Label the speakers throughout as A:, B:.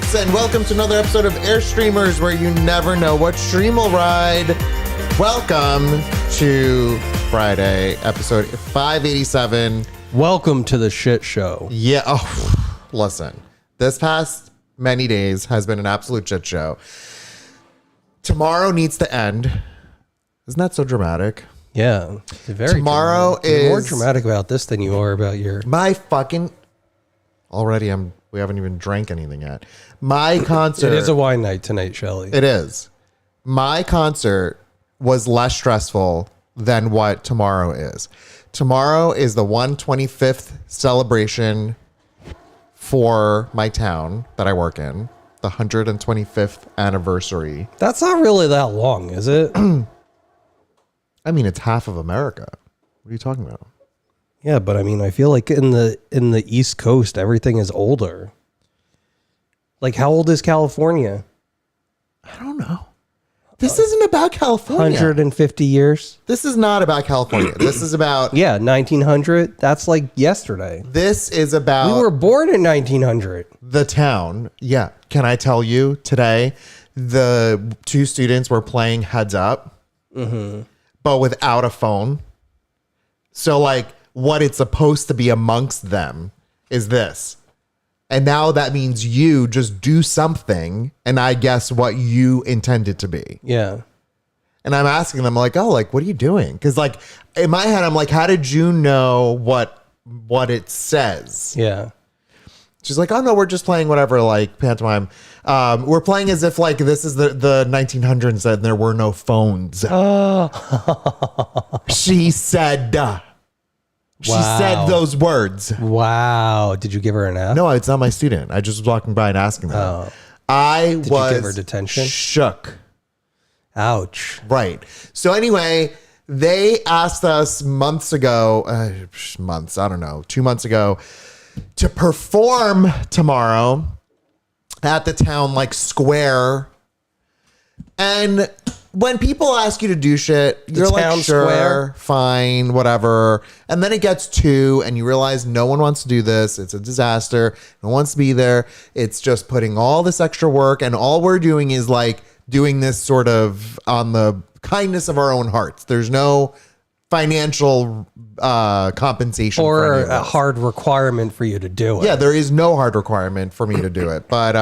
A: folks, and welcome to another episode of Airstreamers, where you never know what stream will ride. Welcome to Friday, episode 587.
B: Welcome to the shit show.
A: Yeah, listen, this past many days has been an absolute shit show. Tomorrow needs to end. Isn't that so dramatic?
B: Yeah, very
A: Tomorrow
B: dramatic. You're
A: is
B: more dramatic about this than you are about your...
A: my fucking... Already, we haven't even drank anything yet. My concert...
B: It is a wine night tonight, Shelley.
A: It is. My concert was less stressful than what tomorrow is. Tomorrow is the 125th celebration for my town that I work in. The 125th anniversary.
B: That's not really that long, is it?
A: I mean, it's half of America. What are you talking about?
B: Yeah, but I mean, I feel like in the East Coast, everything is older. Like, how old is California?
A: I don't know. This isn't about California.
B: 150 years?
A: This is not about California. This is about...
B: Yeah, 1900. That's like yesterday.
A: This is about...
B: We were born in 1900.
A: The town. Yeah. Can I tell you, today, the two students were playing Heads Up, but without a phone. So, like, what it's supposed to be amongst them is this. And now that means you just do something, and I guess what you intended to be.
B: Yeah.
A: And I'm asking them, like, oh, like, what are you doing? Because, like, in my head, I'm like, how did you know what it says?
B: Yeah.
A: She's like, oh, no, we're just playing whatever, like, pantomime. We're playing as if, like, this is the 1900s and there were no phones.
B: Oh.
A: She said, She said those words.
B: Wow. Did you give her an F?
A: No, it's not my student. I just was walking by and asking them.
B: Oh.
A: Did
B: you give her detention?
A: Shook.
B: Ouch.
A: Right. So anyway, they asked us months ago, I don't know, 2 months ago, to perform tomorrow at the town, like, square. And when people ask you to do shit, you're like, sure, square, fine, whatever. And then it gets to, and you realize no one wants to do this. It's a disaster. No one wants to be there. It's just putting all this extra work. And all we're doing is, like, doing this sort of on the kindness of our own hearts. There's no financial compensation
B: or a hard requirement for you to do it.
A: Yeah, there is no hard requirement for me to do it. But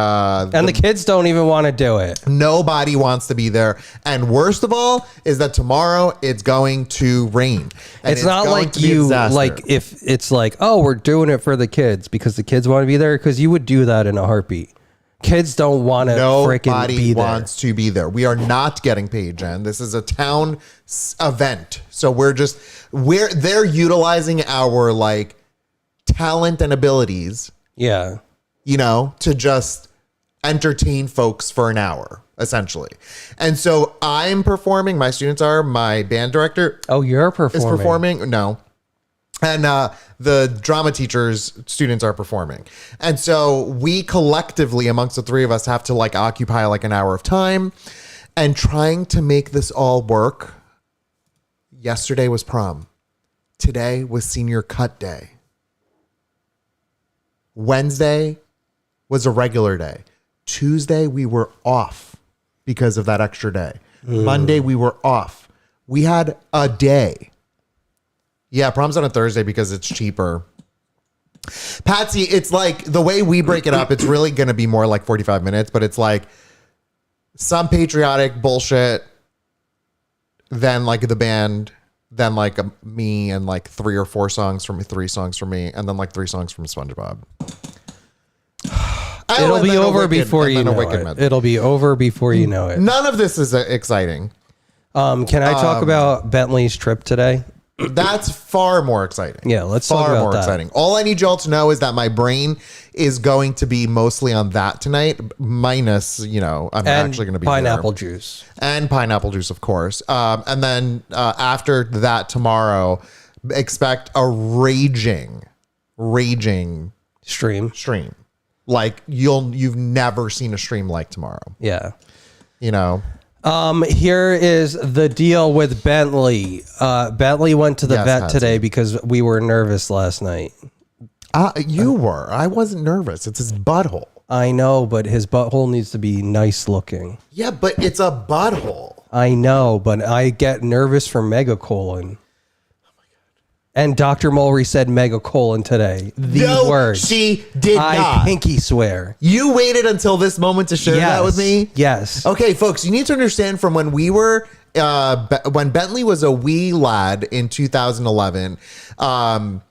B: and the kids don't even want to do it.
A: Nobody wants to be there. And worst of all is that tomorrow it's going to rain. And
B: it's not like you, like, if it's like, oh, we're doing it for the kids because the kids want to be there, because you would do that in a heartbeat. Kids don't want to freaking be there.
A: Nobody wants to be there. We are not getting paid, Jen. This is a town event. So they're utilizing our, like, talent and abilities.
B: Yeah.
A: You know, to just entertain folks for an hour, essentially. And so I'm performing. My students are. My band director.
B: Oh, you're performing.
A: Is performing. No. And the drama teacher's students are performing. And so we collectively, amongst the three of us, have to, like, occupy, like, an hour of time. And trying to make this all work. Yesterday was prom. Today was senior cut day. Wednesday was a regular day. Tuesday, we were off because of that extra day. Monday, we were off. We had a day. Yeah, prom's on a Thursday because it's cheaper. Patsy, it's like the way we break it up, it's really going to be more like 45 minutes, but it's like some patriotic bullshit, then, like, the band, then, like, me, and, like, 3 songs from me, and then, like, 3 songs from SpongeBob.
B: It'll be over before you know it. It'll be over before you know it.
A: None of this is exciting.
B: Can I talk about Bentley's trip today?
A: That's far more exciting.
B: Yeah, let's talk about that. Exciting.
A: All I need y'all to know is that my brain is going to be mostly on that tonight, minus, you know, I'm actually going to be
B: pineapple juice.
A: And pineapple juice, of course. And then after that tomorrow, expect a raging stream. Like you've never seen a stream like tomorrow.
B: Yeah.
A: You know.
B: Here is the deal with Bentley. Bentley went to the vet today because we were nervous last night.
A: You were. I wasn't nervous. It's his butthole.
B: I know, but his butthole needs to be nice looking.
A: Yeah, but it's a butthole.
B: I know, but I get nervous for megacolon. And Dr. Mulry said megacolon today. The word.
A: She did not.
B: I pinky swear.
A: You waited until this moment to share that with me?
B: Yes.
A: Okay, folks, you need to understand from when we were, when Bentley was a wee lad in 2011,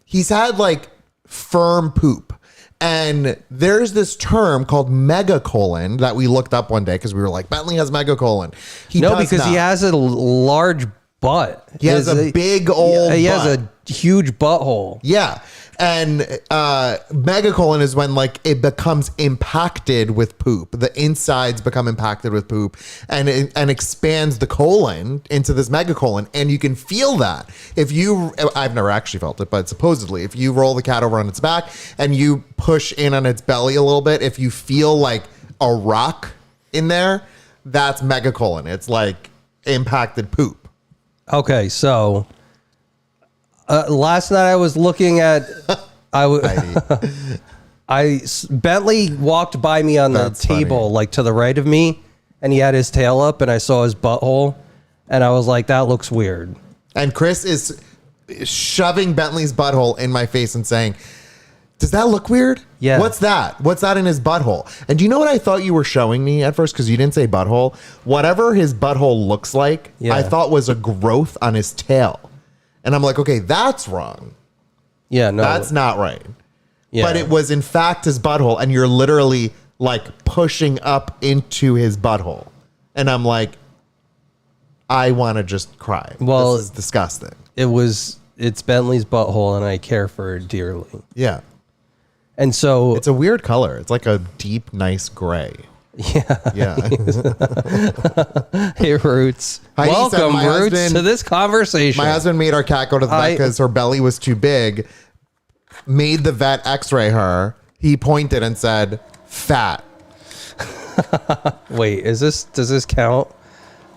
A: he's had like firm poop. And there's this term called megacolon that we looked up one day because we were like, Bentley has megacolon.
B: He has a large butt.
A: He has a big old butt.
B: He has a huge butthole.
A: Yeah. And megacolon is when like it becomes impacted with poop. The insides become impacted with poop and expands the colon into this megacolon. And you can feel that I've never actually felt it, but supposedly if you roll the cat over on its back and you push in on its belly a little bit, if you feel like a rock in there, that's megacolon. It's like impacted poop.
B: Okay, so last night I was looking at, Bentley walked by me on the table, funny. Like to the right of me, and he had his tail up, and I saw his butthole, and I was like, that looks weird.
A: And Chris is shoving Bentley's butthole in my face and saying, does that look weird?
B: Yeah.
A: What's that? What's that in his butthole? And do you know what I thought you were showing me at first? Because you didn't say butthole. Whatever his butthole looks like, I thought was a growth on his tail. And I'm like, okay, that's wrong.
B: Yeah, no.
A: That's not right.
B: Yeah.
A: But it was in fact his butthole. And you're literally like pushing up into his butthole. And I'm like, I want to just cry.
B: Well,
A: this is disgusting.
B: It's Bentley's butthole and I care for it dearly.
A: Yeah.
B: And so
A: it's a weird color. It's like a deep, nice gray.
B: Yeah.
A: Yeah.
B: Hey, Roots.
A: Heidi
B: welcome, Roots, to this conversation.
A: My husband made our cat go to the vet because her belly was too big, made the vet x-ray her. He pointed and said, fat.
B: Wait, does this count?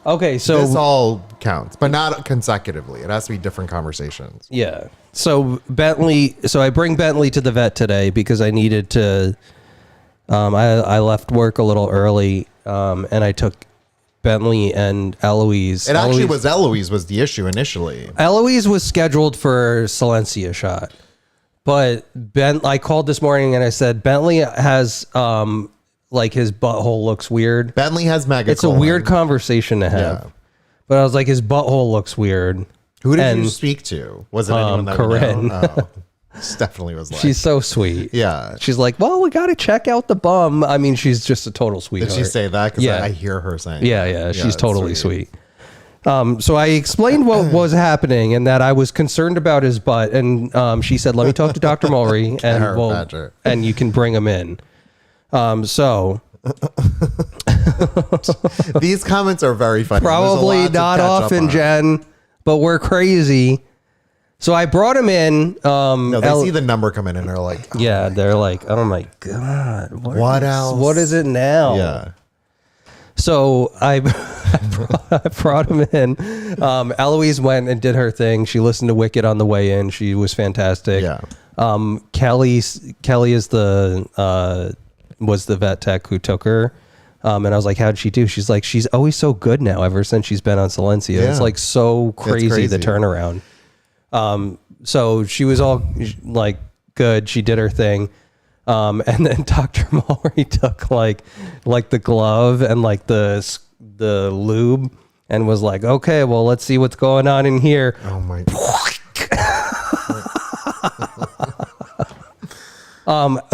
B: Okay, so
A: this all counts, but not consecutively. It has to be different conversations.
B: Yeah. So I bring Bentley to the vet today because I needed to. I left work a little early, and I took Bentley and Eloise.
A: Eloise was the issue initially.
B: Eloise was scheduled for Silencia shot, but I called this morning and I said Bentley has like his butthole looks weird.
A: Bentley has megacolon.
B: It's a weird conversation to have. Yeah. But I was like, his butthole looks weird.
A: Who did you speak to? Was it anyone that
B: Corinne.
A: Oh, definitely was like.
B: She's so sweet.
A: Yeah.
B: She's like, well, we got to check out the bum. I mean, she's just a total sweetheart.
A: Did she say that? Because I hear her saying
B: yeah, she's totally sweet. So I explained what was happening and that I was concerned about his butt. And she said, let me talk to Dr. Mulry and you can bring him in. So
A: these comments are very funny.
B: Probably not often, Jen, but we're crazy. So I brought him in.
A: No, they see the number come in and they're like,
B: oh they're like, oh my God.
A: What else?
B: What is it now?
A: Yeah.
B: So I brought him in. Eloise went and did her thing. She listened to Wicked on the way in. She was fantastic.
A: Yeah.
B: Kelly is was the vet tech who took her. And I was like, how'd she do? She's like, she's always so good now ever since she's been on Silencia. Yeah. It's like so crazy the turnaround. So she was all like good. She did her thing. And then Dr. Mulry took like the glove and like the lube and was like, okay, well, let's see what's going on in here.
A: Oh my.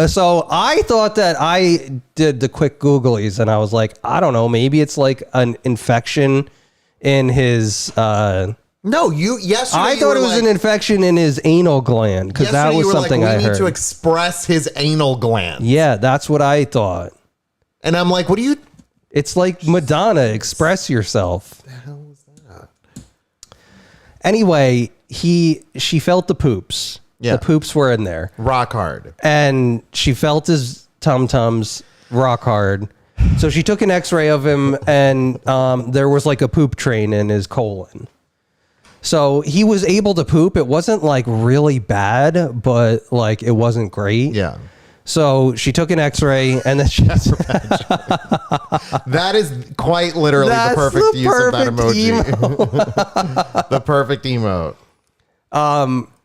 B: So I thought that I did the quick Googlies and I was like, I don't know, maybe it's like an infection in his,
A: No,
B: I thought it was an infection in his anal gland because that was something I heard.
A: We need to express his anal gland.
B: Yeah, that's what I thought.
A: And I'm like, what do you?
B: It's like Madonna, express yourself.
A: What the hell is that?
B: Anyway, she felt the poops. Yeah. The poops were in there.
A: Rock hard.
B: And she felt his tum-tums rock hard. So she took an x-ray of him and there was like a poop train in his colon. So he was able to poop. It wasn't like really bad, but like it wasn't great.
A: Yeah.
B: So she took an X-ray, and then she.
A: That is quite literally the perfect use of that emoji. The perfect emote.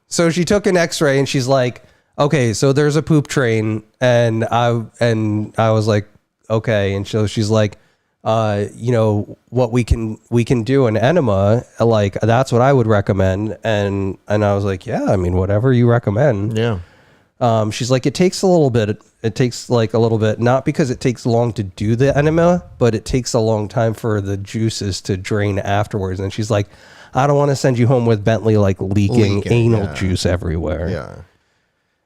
B: So she took an X-ray, and she's like, "Okay, so there's a poop train," and I was like, "Okay," and so she's like, "You know what we can do an enema, like that's what I would recommend," and I was like, "Yeah, I mean whatever you recommend."
A: Yeah.
B: She's like, it takes a little bit. It takes like a little bit, not because it takes long to do the enema, but it takes a long time for the juices to drain afterwards. And she's like, I don't want to send you home with Bentley like leaking anal juice everywhere.
A: Yeah.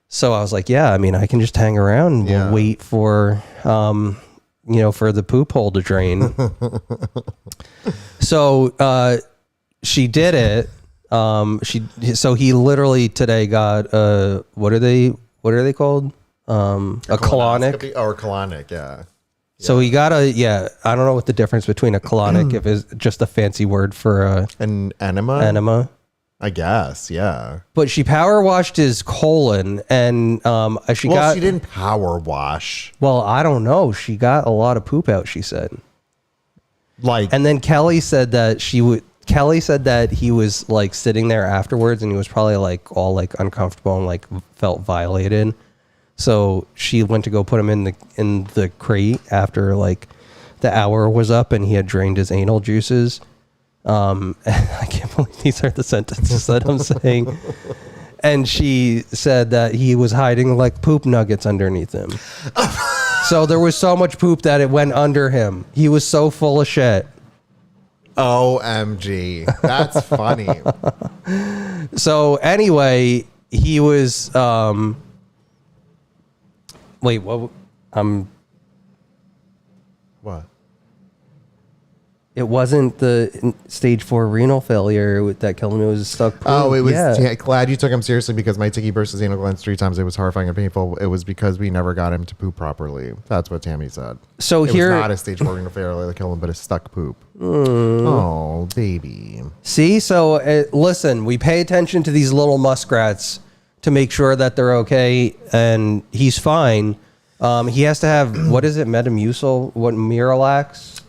B: So I was like, yeah, I mean, I can just hang around and wait for, for the poop hole to drain. So she did it. So he literally today got what are they called? A colonic
A: or colonic, yeah.
B: So he got I don't know what the difference between a colonic if it's just a fancy word for
A: an enema, I guess, yeah.
B: But she power washed his colon, and she
A: didn't power wash.
B: Well, I don't know. She got a lot of poop out, she said. And then Kelly said that he was like sitting there afterwards, and he was probably like all like uncomfortable and like felt violated. So she went to go put him in the crate after like the hour was up, and he had drained his anal juices. I can't believe these are the sentences that I'm saying. And she said that he was hiding like poop nuggets underneath him. So there was so much poop that it went under him. He was so full of shit.
A: OMG. That's funny.
B: So anyway, he was wait, what?
A: What?
B: It wasn't the stage 4 renal failure that killed him. It was a stuck poop.
A: Oh, it was. Yeah, glad you took him seriously because my ticky burst his anal glands 3 times. It was horrifying and painful. It was because we never got him to poop properly. That's what Tammy said.
B: So
A: it
B: here,
A: was not a stage 4 renal failure that killed him, but a stuck poop. Oh, baby.
B: See, so listen, we pay attention to these little muskrats to make sure that they're okay, and he's fine. He has to have what is it? Metamucil? What Miralax?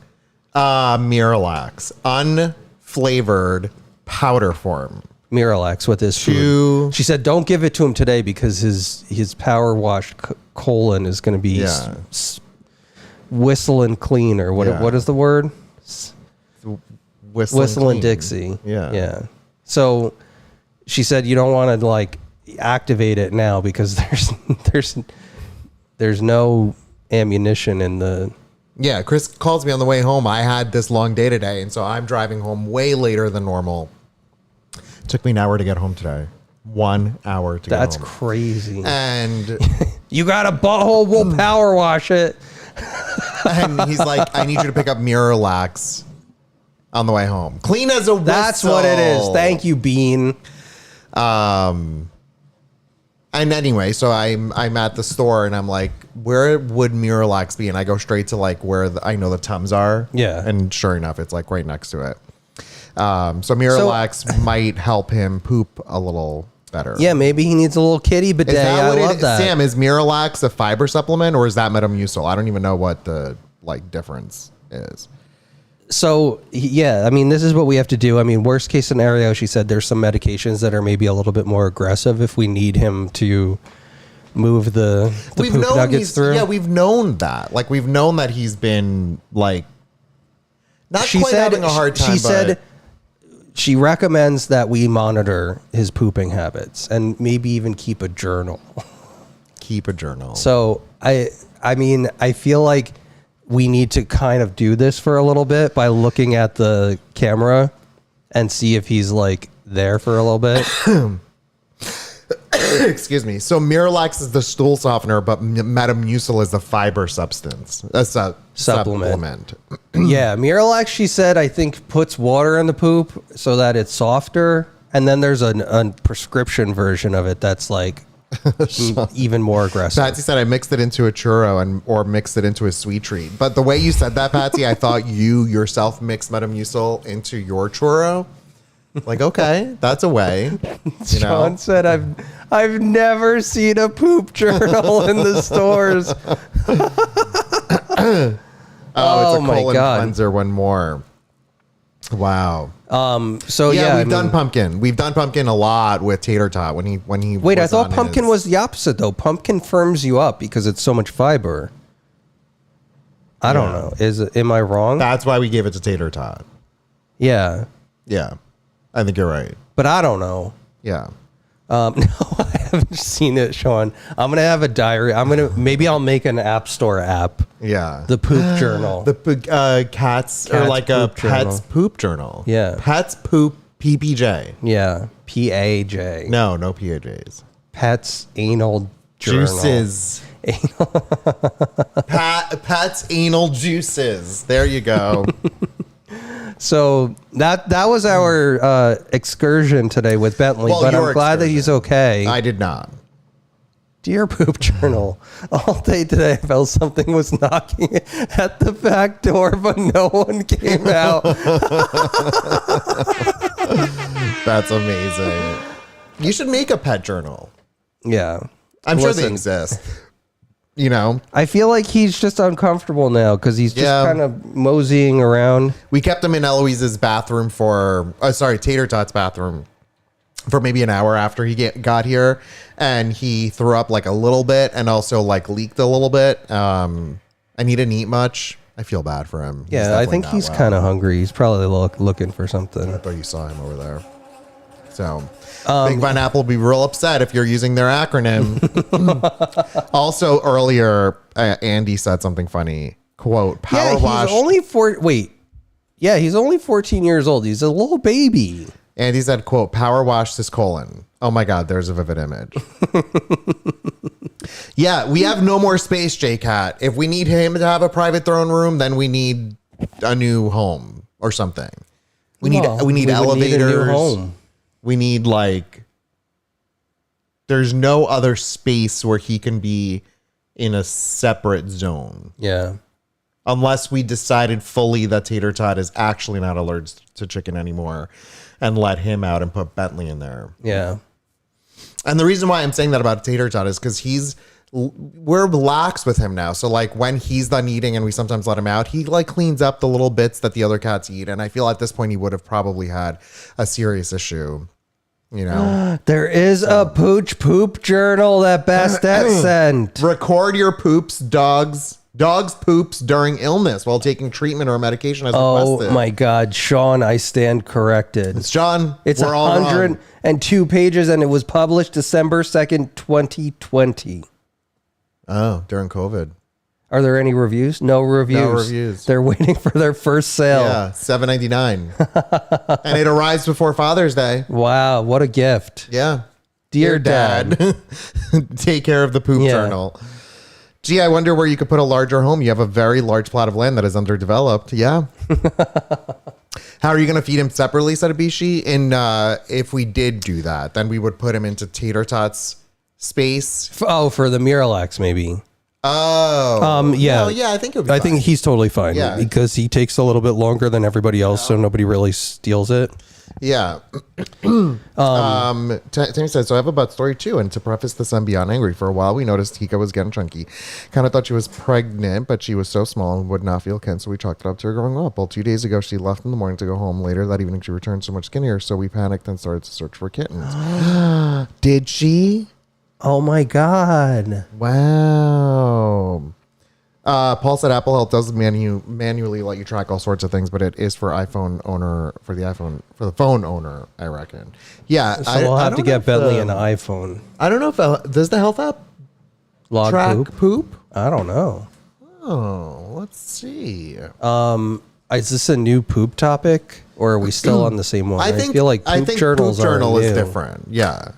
A: Miralax, unflavored powder form.
B: Miralax with his food. She said, "Don't give it to him today because his power washed colon is going to be whistling clean or what? What is the word? Whistling Dixie. Yeah. So she said, you don't want to like activate it now because there's no ammunition in the."
A: Yeah, Chris calls me on the way home. I had this long day today, and so I'm driving home way later than normal. Took me an hour to get home today. 1 hour to get home.
B: That's crazy.
A: And
B: you got a butthole, we'll power wash it.
A: And he's like, I need you to pick up Miralax on the way home. Clean as a whistle.
B: That's what it is. Thank you, Bean.
A: And anyway, so I'm at the store and I'm like, where would Miralax be? And I go straight to like where I know the Tums are.
B: Yeah.
A: And sure enough, it's like right next to it. So Miralax might help him poop a little better.
B: Yeah, maybe he needs a little kitty bidet. I love that.
A: Sam, is Miralax a fiber supplement or is that Metamucil? I don't even know what the like difference is.
B: So, yeah, I mean, this is what we have to do. I mean, worst case scenario, she said there's some medications that are maybe a little bit more aggressive if we need him to move the poop nuggets through.
A: Yeah, we've known that. Like, we've known that he's been, like, not quite having a hard time.
B: She said she recommends that we monitor his pooping habits and maybe even keep a journal.
A: Keep a journal.
B: So, I mean, I feel like we need to kind of do this for a little bit by looking at the camera and see if he's like there for a little bit.
A: Excuse me. So Miralax is the stool softener, but Metamucil is the fiber substance. That's a supplement.
B: Yeah. Miralax, she said, I think puts water in the poop so that it's softer. And then there's a prescription version of it that's like even more aggressive.
A: Patsy said I mixed it into a churro or mixed it into a sweet treat. But the way you said that, Patsy, I thought you yourself mixed Metamucil into your churro. Like, okay, that's a way. You
B: Sean
A: know?
B: said, I've never seen a poop journal in the stores.
A: It's
B: Oh
A: a
B: my
A: colon
B: God.
A: cleanser. One more. Wow.
B: So yeah,
A: we've done pumpkin. We've done pumpkin a lot with Tater Tot when he
B: Wait, I
A: was
B: thought
A: on
B: pumpkin
A: his-
B: was the opposite though. Pumpkin firms you up because it's so much fiber. I don't know. Am I wrong?
A: That's why we gave it to Tater Tot.
B: Yeah.
A: Yeah, I think you're right.
B: But I don't know.
A: Yeah.
B: No, I haven't seen it, Sean. I'm gonna have a diary. Maybe I'll make an app store app.
A: Yeah.
B: The poop journal.
A: Cats or
B: Cat's
A: like a
B: poop journal.
A: pet's poop journal.
B: Yeah.
A: Pets poop PPJ.
B: Yeah. PAJ.
A: No PAJs.
B: Pets anal journal.
A: Juices. Pets anal juices. There you go.
B: So that was our excursion today with Bentley,
A: Well,
B: but
A: your
B: I'm glad that he's okay.
A: I did not.
B: Dear Poop Journal, all day today I felt something was knocking at the back door, but no one came out.
A: That's amazing. You should make a pet journal.
B: Yeah.
A: I'm sure they
B: Listen,
A: exist. You know,
B: I feel like he's just uncomfortable now because he's just
A: Yeah.
B: kind of moseying around.
A: we kept him in Eloise's bathroom Tater Tot's bathroom for maybe an hour after he got here, and he threw up like a little bit and also like leaked a little bit. And he didn't eat much. I feel bad for him.
B: Yeah, I think he's kind of hungry. He's probably looking for something.
A: I thought you saw him over there. So, Big Vine Apple will be real upset if you're using their acronym. Also, earlier, Andy said something funny. Quote, power wash.
B: He's only he's only 14 years old. He's a little baby.
A: Andy said, quote, power wash his colon. Oh my God, there's a vivid image. Yeah, we have no more space, J-Cat. If we need him to have a private throne room, then we need a new home or something. We need
B: Well,
A: elevators.
B: would need a new home.
A: We need there's no other space where he can be in a separate zone.
B: Yeah.
A: Unless we decided fully that Tater Tot is actually not allergic to chicken anymore and let him out and put Bentley in there.
B: Yeah.
A: And the reason why I'm saying that about Tater Tot is because we're lax with him now. So like when he's done eating and we sometimes let him out, he like cleans up the little bits that the other cats eat. And I feel at this point he would have probably had a serious issue, you know.
B: There is a pooch poop journal that Bastet sent.
A: Record your poops, dogs poops during illness while taking treatment or medication as requested.
B: Oh my God, Sean, I stand corrected.
A: It's John.
B: It's
A: we're all wrong.
B: 102 pages and it was published December 2nd, 2020.
A: Oh, during COVID.
B: Are there any reviews? No reviews.
A: No reviews.
B: They're waiting for their first sale.
A: Yeah, $7.99. And it arrives before Father's Day.
B: Wow, what a gift.
A: Yeah.
B: Dear Dad.
A: Take care of the poop
B: Yeah.
A: journal. Gee, I wonder where you could put a larger home. You have a very large plot of land that is underdeveloped. Yeah. How are you going to feed him separately, said Abishi? And if we did do that, then we would put him into Tater Tot's space.
B: For the Miralax, maybe.
A: Oh.
B: Yeah.
A: No, yeah, I think it would be
B: I
A: fine.
B: think he's totally fine.
A: Yeah.
B: Because he takes a little bit longer than everybody else, so nobody really steals it.
A: Yeah. Tammy says, so I have a butt story too. And to preface this, I'm beyond angry. For a while, we noticed Hika was getting chunky. Kind of thought she was pregnant, but she was so small and would not feel kin, so we chalked it up to her growing up. Well, 2 days ago, she left in the morning to go home. Later that evening, she returned so much skinnier, so we panicked and started to search for kittens. Did she?
B: Oh my God.
A: Wow. Paul said Apple Health does manually let you track all sorts of things, but it is for the phone owner, I reckon. Yeah.
B: So we'll have to get Bentley an iPhone.
A: I don't know if does the health app
B: Log
A: track
B: poop?
A: poop?
B: I don't know.
A: Oh, let's see.
B: Is this a new poop topic or are we still on the same one?
A: I
B: feel like poop journals
A: poop journal
B: are
A: is
B: new.
A: different. Yeah.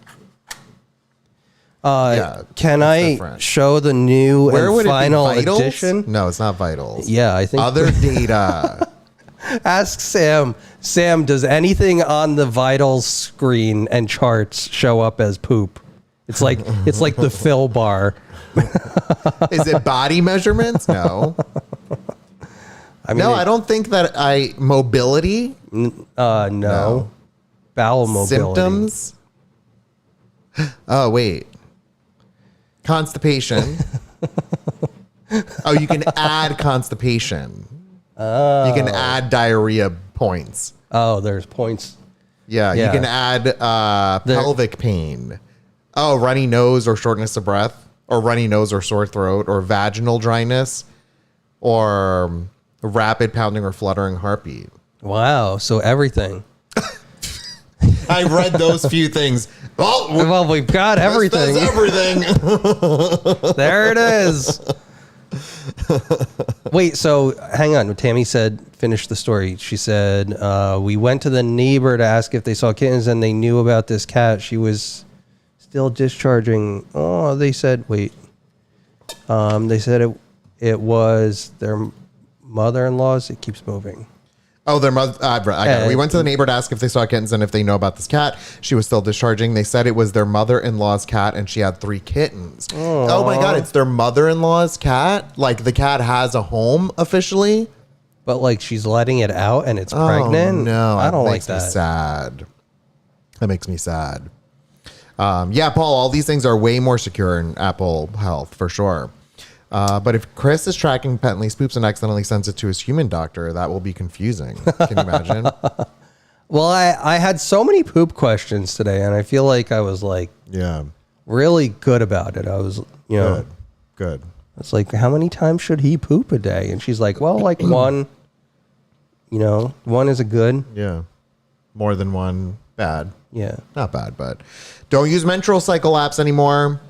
B: Can I
A: different.
B: show the new
A: Where
B: and
A: would
B: final
A: it be? Vitals?
B: edition?
A: No, it's not vitals.
B: Yeah, I think
A: Other data.
B: Ask Sam. Sam, does anything on the vitals screen and charts show up as poop? It's like the fill bar.
A: Is it body measurements? No.
B: I mean,
A: No, I don't think that mobility.
B: no. bowel mobility.
A: Symptoms? Oh, wait. Constipation. Oh, you can add constipation. You can add diarrhea points.
B: Oh, there's points.
A: Yeah, you can add pelvic pain. Oh, runny nose or shortness of breath, or runny nose or sore throat, or vaginal dryness, or rapid pounding or fluttering heartbeat.
B: Wow, so everything.
A: I read those few things.
B: Well, we've got everything.
A: That's everything.
B: There it is. Wait, so hang on. Tammy said, finish the story. She said, we went to the neighbor to ask if they saw kittens and they knew about this cat. She was still discharging. Oh, they said, wait. They said it was their mother-in-law's. It keeps moving.
A: Oh, their mother. I got it. We went to the neighbor to ask if they saw kittens and if they know about this cat. She was still discharging. They said it was their mother-in-law's cat and she had 3 kittens. Aww. Oh my God, it's their mother-in-law's cat? Like the cat has a home officially?
B: But like she's letting it out and it's pregnant?
A: No,
B: I don't like
A: that.
B: that.
A: Sad. That makes me sad. Yeah, Paul, all these things are way more secure in Apple Health for sure. But if Chris is tracking Bentley's poops and accidentally sends it to his human doctor, that will be confusing. Can you imagine?
B: Well, I had so many poop questions today, and I feel like I was like, really good about it. I was,
A: good.
B: It's like, how many times should he poop a day? And she's like, well, like one. One is a good.
A: Yeah, more than one bad.
B: Yeah,
A: not bad, but don't use menstrual cycle apps anymore.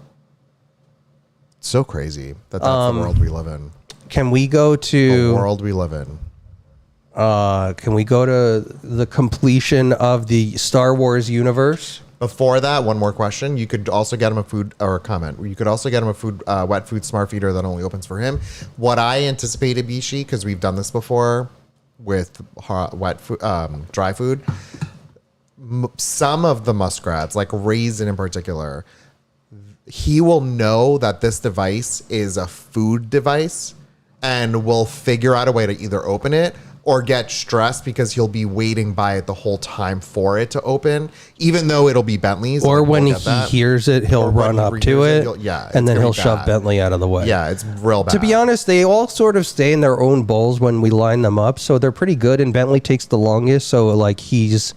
A: So crazy that's the world we live in.
B: Can we go to
A: the world we live in?
B: Can we go to the completion of the Star Wars universe?
A: Before that, one more question. You could also get him a food or a comment. You could also get him a wet food smart feeder that only opens for him. What I anticipated, Bishi, because we've done this before with wet food, dry food. Some of the muskrats, like Raisin in particular, he will know that this device is a food device and will figure out a way to either open it or get stressed because he'll be waiting by it the whole time for it to open, even though it'll be Bentley's.
B: Or when he hears it, he'll run up to it, and then he'll shove Bentley out of the way.
A: Yeah, it's real bad.
B: To be honest, they all sort of stay in their own bowls when we line them up, so they're pretty good, and Bentley takes the longest, so like he's...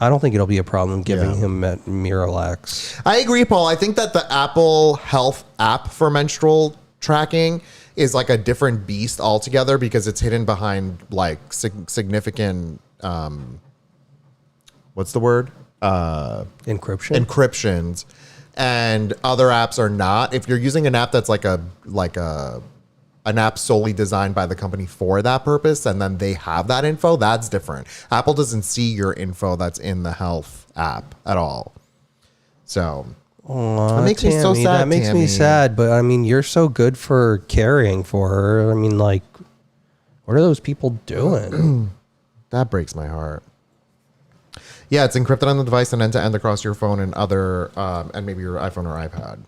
B: I don't think it'll be a problem giving him Miralax.
A: I agree, Paul. I think that the Apple Health app for menstrual tracking is like a different beast altogether because it's hidden behind like significant, what's the word? Encryptions. And other apps are not. If you're using an app that's like an app solely designed by the company for that purpose, and then they have that info, that's different. Apple doesn't see your info that's in the health app at all. So that makes me so sad.
B: That makes me sad, but I mean, you're so good for caring for her. I mean, like, what are those people doing?
A: That breaks my heart. Yeah, it's encrypted on the device and end-to-end across your phone and other, and maybe your iPhone or iPad.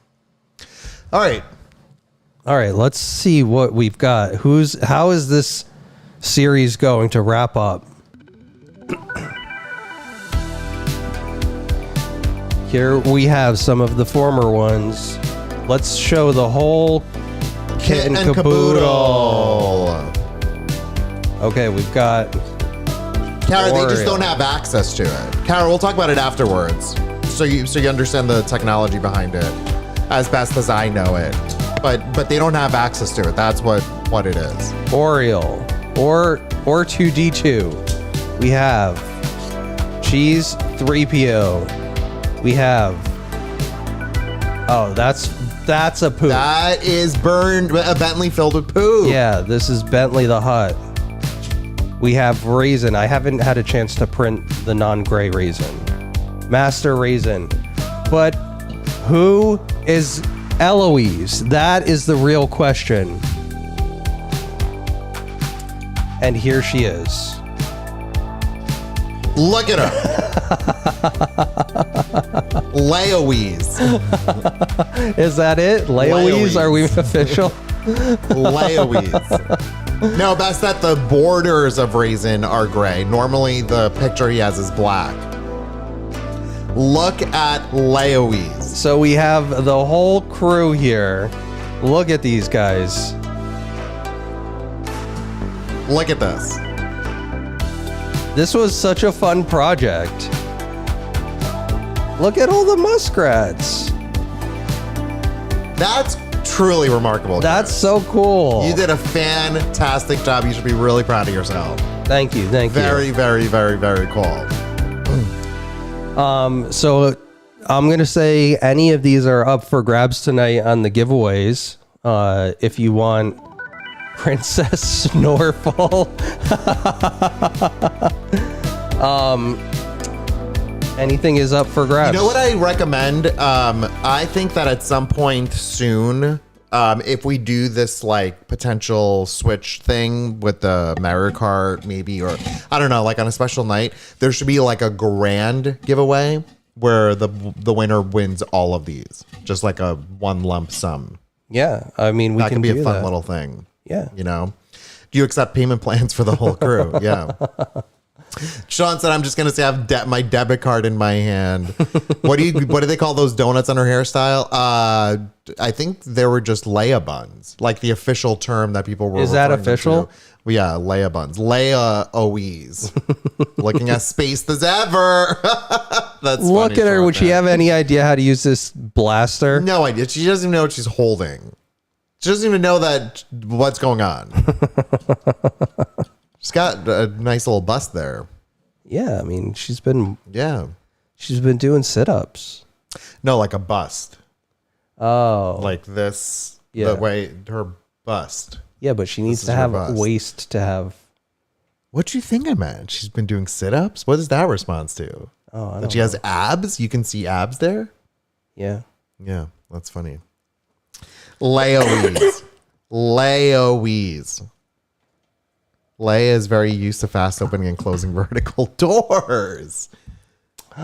B: All right, let's see what we've got. How is this series going to wrap up? Here we have some of the former ones. Let's show the whole kit and caboodle. Okay, we've got
A: Kara, they just don't have access to it. Kara, we'll talk about it afterwards. So you understand the technology behind it as best as I know it. But they don't have access to it. That's what it is.
B: Oriole or 2D2. We have Cheese 3PO. We have that's a poo.
A: That is a Bentley filled with poo.
B: Yeah, this is Bentley the Hut. We have Raisin. I haven't had a chance to print the non-gray Raisin. Master Raisin. But who is Eloise? That is the real question. And here she is.
A: Look at her. Layoise.
B: Is that it? Layoise? Are we official?
A: Layoise. No, best that the borders of Raisin are gray. Normally, the picture he has is black. Look at Laoise.
B: So we have the whole crew here. Look at these guys.
A: Look at this.
B: This was such a fun project. Look at all the muskrats.
A: That's truly remarkable.
B: That's so cool.
A: You did a fantastic job. You should be really proud of yourself.
B: Thank you. Thank you.
A: Very, very, very, very cool.
B: So I'm going to say any of these are up for grabs tonight on the giveaways. If you want Princess Snorfall. Anything is up for grabs.
A: You know what I recommend? I think that at some point soon, if we do this like potential Switch thing with the Mario Kart, maybe, or I don't know, like on a special night, there should be like a grand giveaway where the winner wins all of these, just like a one lump sum.
B: Yeah, I mean, we
A: That
B: can
A: can be
B: do
A: a fun
B: that.
A: little thing.
B: Yeah.
A: You know, do you accept payment plans for the whole crew? Yeah. Sean said, "I'm just gonna say I have my debit card in my hand." What do they call those donuts on her hairstyle? I think they were just Leia buns, like the official term that people were.
B: Is that
A: referring
B: official?
A: to. Well, yeah, Leia buns, Leia OEs, looking as spaced as ever. That's
B: Look
A: funny,
B: at her.
A: Sean,
B: Would she
A: man.
B: have any idea how to use this blaster?
A: No idea. She doesn't even know what she's holding. She doesn't even know that what's going on. She's got a nice little bust there.
B: Yeah, I mean, she's been
A: Yeah.
B: doing sit-ups.
A: No, like a bust.
B: Oh.
A: Like this.
B: Yeah.
A: The way her bust.
B: Yeah, but she needs
A: is
B: to
A: her
B: have
A: bust.
B: waist to have.
A: What do you think I meant? She's been doing sit-ups? What is that response to?
B: Oh, I
A: That
B: don't
A: she has abs? You can see abs there?
B: Yeah.
A: Yeah, that's funny. Laoise. Laoise. Leia is very used to fast opening and closing vertical doors.
B: She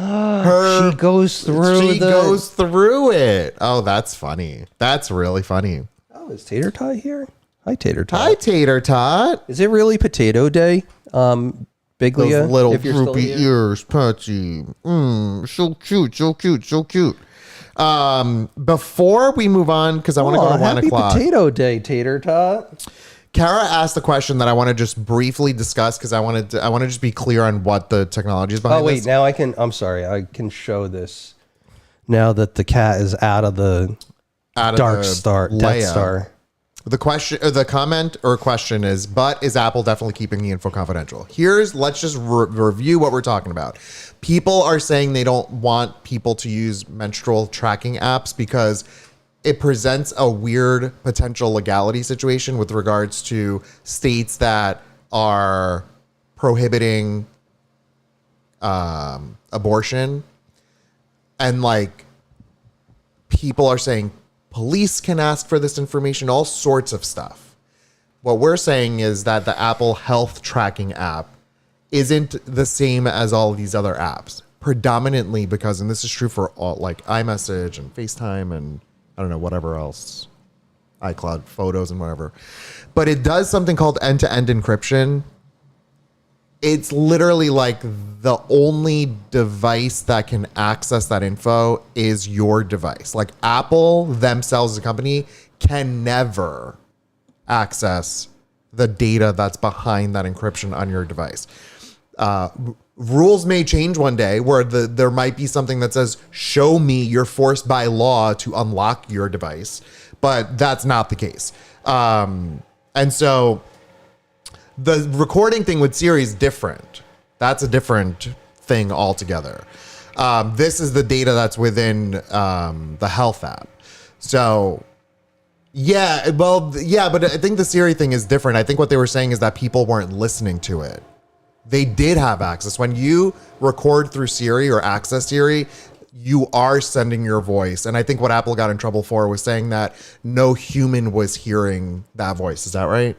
B: goes through
A: She goes through it. Oh, that's funny. That's really funny.
B: Oh, is Tater Tot here? Hi, Tater Tot.
A: Hi, Tater Tot.
B: Is it really Potato Day? Biglia,
A: Those little
B: if you're still
A: droopy
B: here?
A: ears, Patchy. So cute, so cute, so cute. Before we move on, because I want to go to 1
B: happy
A: o'clock.
B: Potato Day, Tater Tot.
A: Kara asked a question that I want to just briefly discuss because I want to just be clear on what the technology is behind
B: Oh, wait,
A: this.
B: now I'm sorry. I can show this now that the cat is out of the
A: Out of
B: Dark
A: the
B: Star, Death
A: Leia.
B: Star.
A: The question, or the comment or question is, but is Apple definitely keeping the info confidential? Let's just review what we're talking about. People are saying they don't want people to use menstrual tracking apps because it presents a weird potential legality situation with regards to states that are prohibiting abortion. And like people are saying police can ask for this information, all sorts of stuff. What we're saying is that the Apple Health Tracking app isn't the same as all of these other apps, predominantly because, and this is true for all like iMessage and FaceTime and I don't know, whatever else, iCloud photos and whatever, but it does something called end-to-end encryption. It's literally like the only device that can access that info is your device. Like Apple themselves as a company can never access the data that's behind that encryption on your device. Rules may change one day where there might be something that says, show me you're forced by law to unlock your device, but that's not the case. And so the recording thing with Siri is different. That's a different thing altogether. This is the data that's within the health app. So yeah, well, yeah, but I think the Siri thing is different. I think what they were saying is that people weren't listening to it. They did have access. When you record through Siri or access Siri, you are sending your voice. And I think what Apple got in trouble for was saying that no human was hearing that voice. Is that right?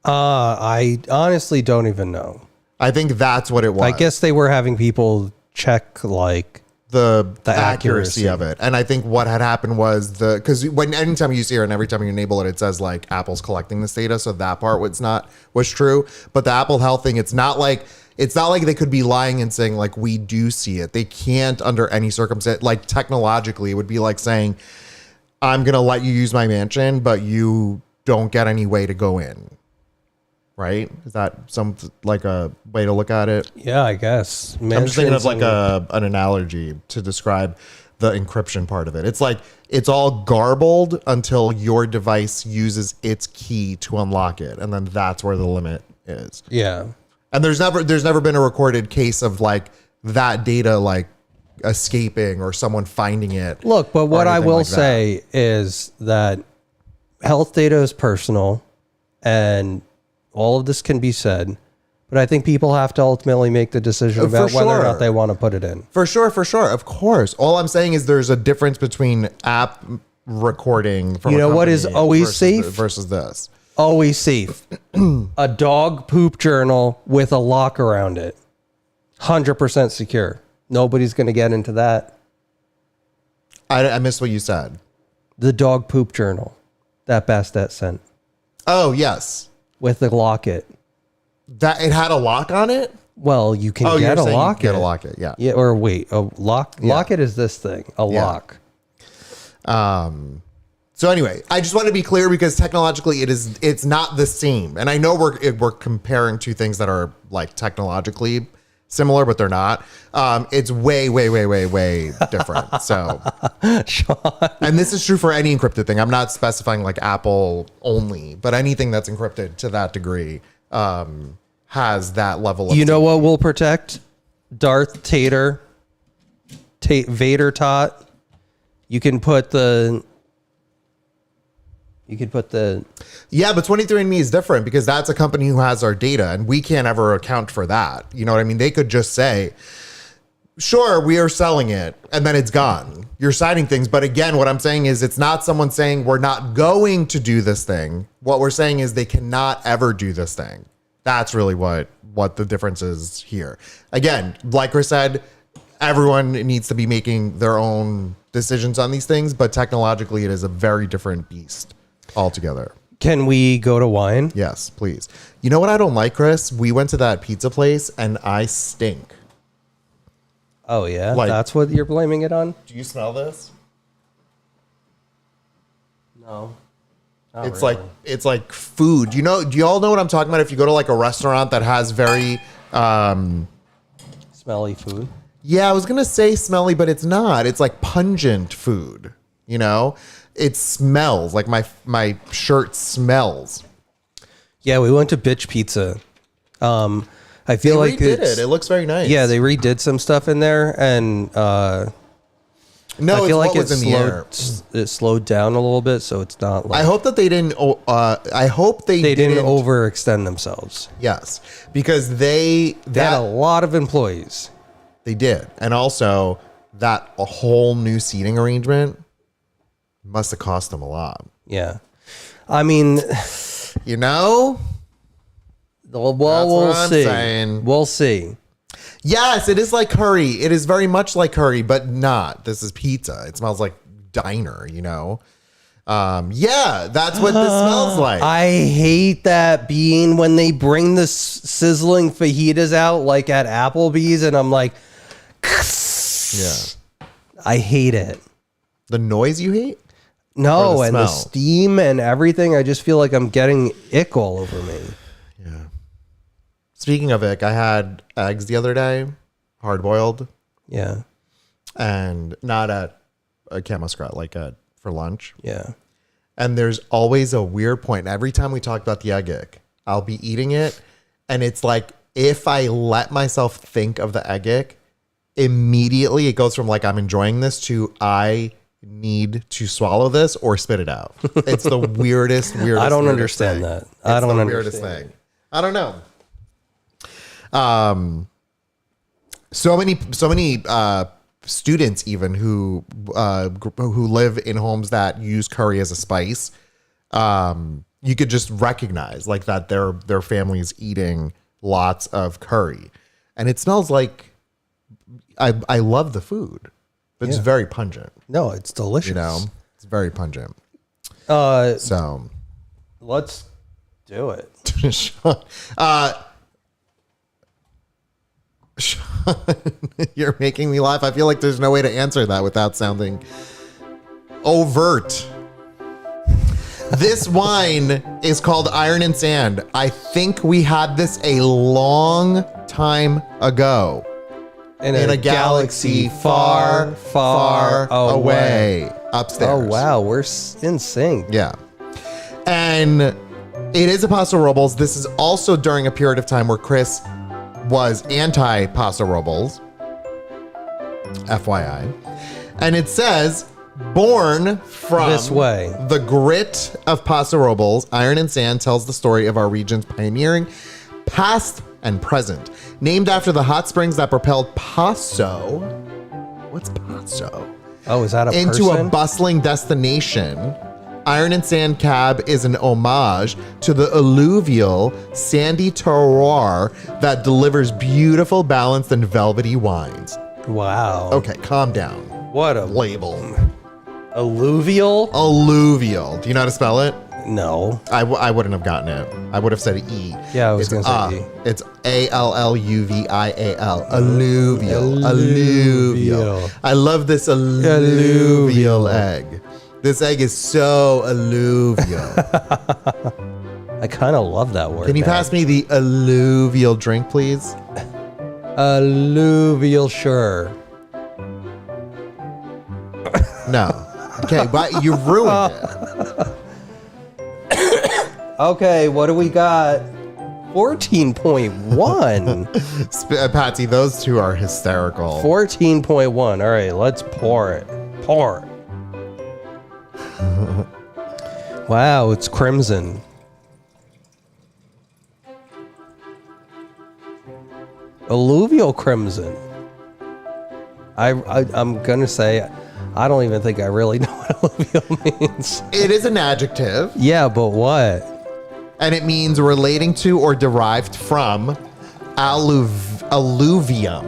B: I honestly don't even know.
A: I think that's what it was.
B: I guess they were having people check like
A: the
B: accuracy.
A: accuracy of it. And I think what had happened was because anytime you see it and every time you enable it, it says like Apple's collecting this data. So that part was true. But the Apple Health thing, it's not like they could be lying and saying like, we do see it. They can't under any circumstance, like technologically, it would be like saying, I'm going to let you use my mansion, but you don't get any way to go in. Right? Is that like a way to look at it?
B: Yeah, I guess.
A: I'm just thinking of like an analogy to describe the encryption part of it. It's like it's all garbled until your device uses its key to unlock it, and then that's where the limit is.
B: Yeah.
A: And there's never been a recorded case of like that data like escaping or someone finding it.
B: Look, but what I will say is that health data is personal, and all of this can be said, but I think people have to ultimately make the decision about whether or not they want to put it in.
A: For sure. Of course. All I'm saying is there's a difference between app recording from
B: what is always safe
A: versus this.
B: Always safe. A dog poop journal with a lock around it. 100% secure. Nobody's going to get into that.
A: I missed what you said.
B: The dog poop journal that Bastet sent.
A: Oh, yes.
B: With the locket.
A: That it had a lock on it?
B: Well, you can get a locket.
A: Get a locket, yeah.
B: Yeah, or wait, a lock. Yeah. Locket is this thing, a lock.
A: So anyway, I just want to be clear because technologically it's not the same. And I know we're comparing two things that are like technologically similar, but they're not. It's way different. So, Sean. And this is true for any encrypted thing. I'm not specifying like Apple only, but anything that's encrypted to that degree has that level of
B: You know what will protect? Darth Vader tot. You can put the
A: Yeah, but 23andMe is different because that's a company who has our data and we can't ever account for that. You know what I mean? They could just say, sure, we are selling it and then it's gone. You're citing things. But again, what I'm saying is it's not someone saying we're not going to do this thing. What we're saying is they cannot ever do this thing. That's really what the difference is here. Again, like Chris said, everyone needs to be making their own decisions on these things, but technologically it is a very different beast altogether.
B: Can we go to wine?
A: Yes, please. You know what I don't like, Chris? We went to that pizza place and I stink.
B: Oh yeah, like, that's what you're blaming it on?
A: Do you smell this?
B: No.
A: It's like food. Do you all know what I'm talking about? If you go to like a restaurant that has very
B: smelly food.
A: Yeah, I was gonna say smelly, but it's not. It's like pungent food. It smells like my shirt smells.
B: Yeah, we went to Bitch Pizza. I feel
A: they
B: like
A: redid it. It looks very nice.
B: Yeah, they redid some stuff in there, and
A: no,
B: I feel like
A: it
B: slowed down a little bit, so it's not. Like,
A: I hope that they didn't. I hope they
B: didn't overextend themselves.
A: Yes, because they
B: had a lot of employees.
A: They did, and also that a whole new seating arrangement must have cost them a lot.
B: Yeah, I mean,
A: well,
B: we'll see. We'll see.
A: Yes, it is like curry. It is very much like curry, but not. This is pizza. It smells like diner, Yeah, that's what this smells like.
B: I hate that bean when they bring the sizzling fajitas out like at Applebee's, and I'm like,
A: yeah.
B: I hate it.
A: The noise you hate?
B: No, and the steam and everything. I just feel like I'm getting ick all over me.
A: Yeah. Speaking of ick, I had eggs the other day, hard boiled.
B: Yeah.
A: And not at a Camp Muskrat, like for lunch.
B: Yeah.
A: And there's always a weird point. Every time we talk about the egg ick, I'll be eating it. And it's like, if I let myself think of the egg ick, immediately it goes from like, I'm enjoying this to I need to swallow this or spit it out. It's the weirdest
B: I don't understand that. I don't understand.
A: Weirdest thing. I don't know. So many students even who live in homes that use curry as a spice, you could just recognize like that their family is eating lots of curry, and it smells like I love the food. but it's very pungent.
B: No, it's delicious.
A: You know, it's very pungent.
B: So let's do it.
A: Sean, you're making me laugh. I feel like there's no way to answer that without sounding overt. This wine is called Iron and Sand. I think we had this a long time ago in a galaxy far, far away. Upstairs.
B: Oh, wow. We're in sync.
A: Yeah. And it is a Paso Robles. This is also during a period of time where Chris was anti Paso Robles. FYI. And it says, born from
B: This way.
A: the grit of Paso Robles, Iron and Sand tells the story of our region's pioneering past and present. Named after the hot springs that propelled Paso. What's Paso?
B: Oh, is that a
A: Into
B: person?
A: a bustling destination. Iron and Sand Cab is an homage to the alluvial, sandy terroir that delivers beautiful, balanced, and velvety wines.
B: Wow.
A: Okay, calm down.
B: What a
A: Label.
B: alluvial?
A: Alluvial. Do you know how to spell it?
B: No.
A: I wouldn't have gotten it. I would have said E.
B: Yeah, I was going to say E.
A: It's Alluvial. Alluvial. Alluvial. I love this alluvial egg. This egg is so alluvial.
B: I kind of love that word.
A: Can you pass me the alluvial drink, please?
B: Alluvial, sure.
A: No. Okay, but you ruined it.
B: Okay, what do we got? 14.1.
A: Patsy, those two are hysterical.
B: 14.1. All right, let's pour it. Pour it. Wow, it's crimson. Alluvial crimson. I'm gonna say I don't even think I really know what alluvial means.
A: It is an adjective,
B: Yeah, but what?
A: and it means relating to or derived from alluvium.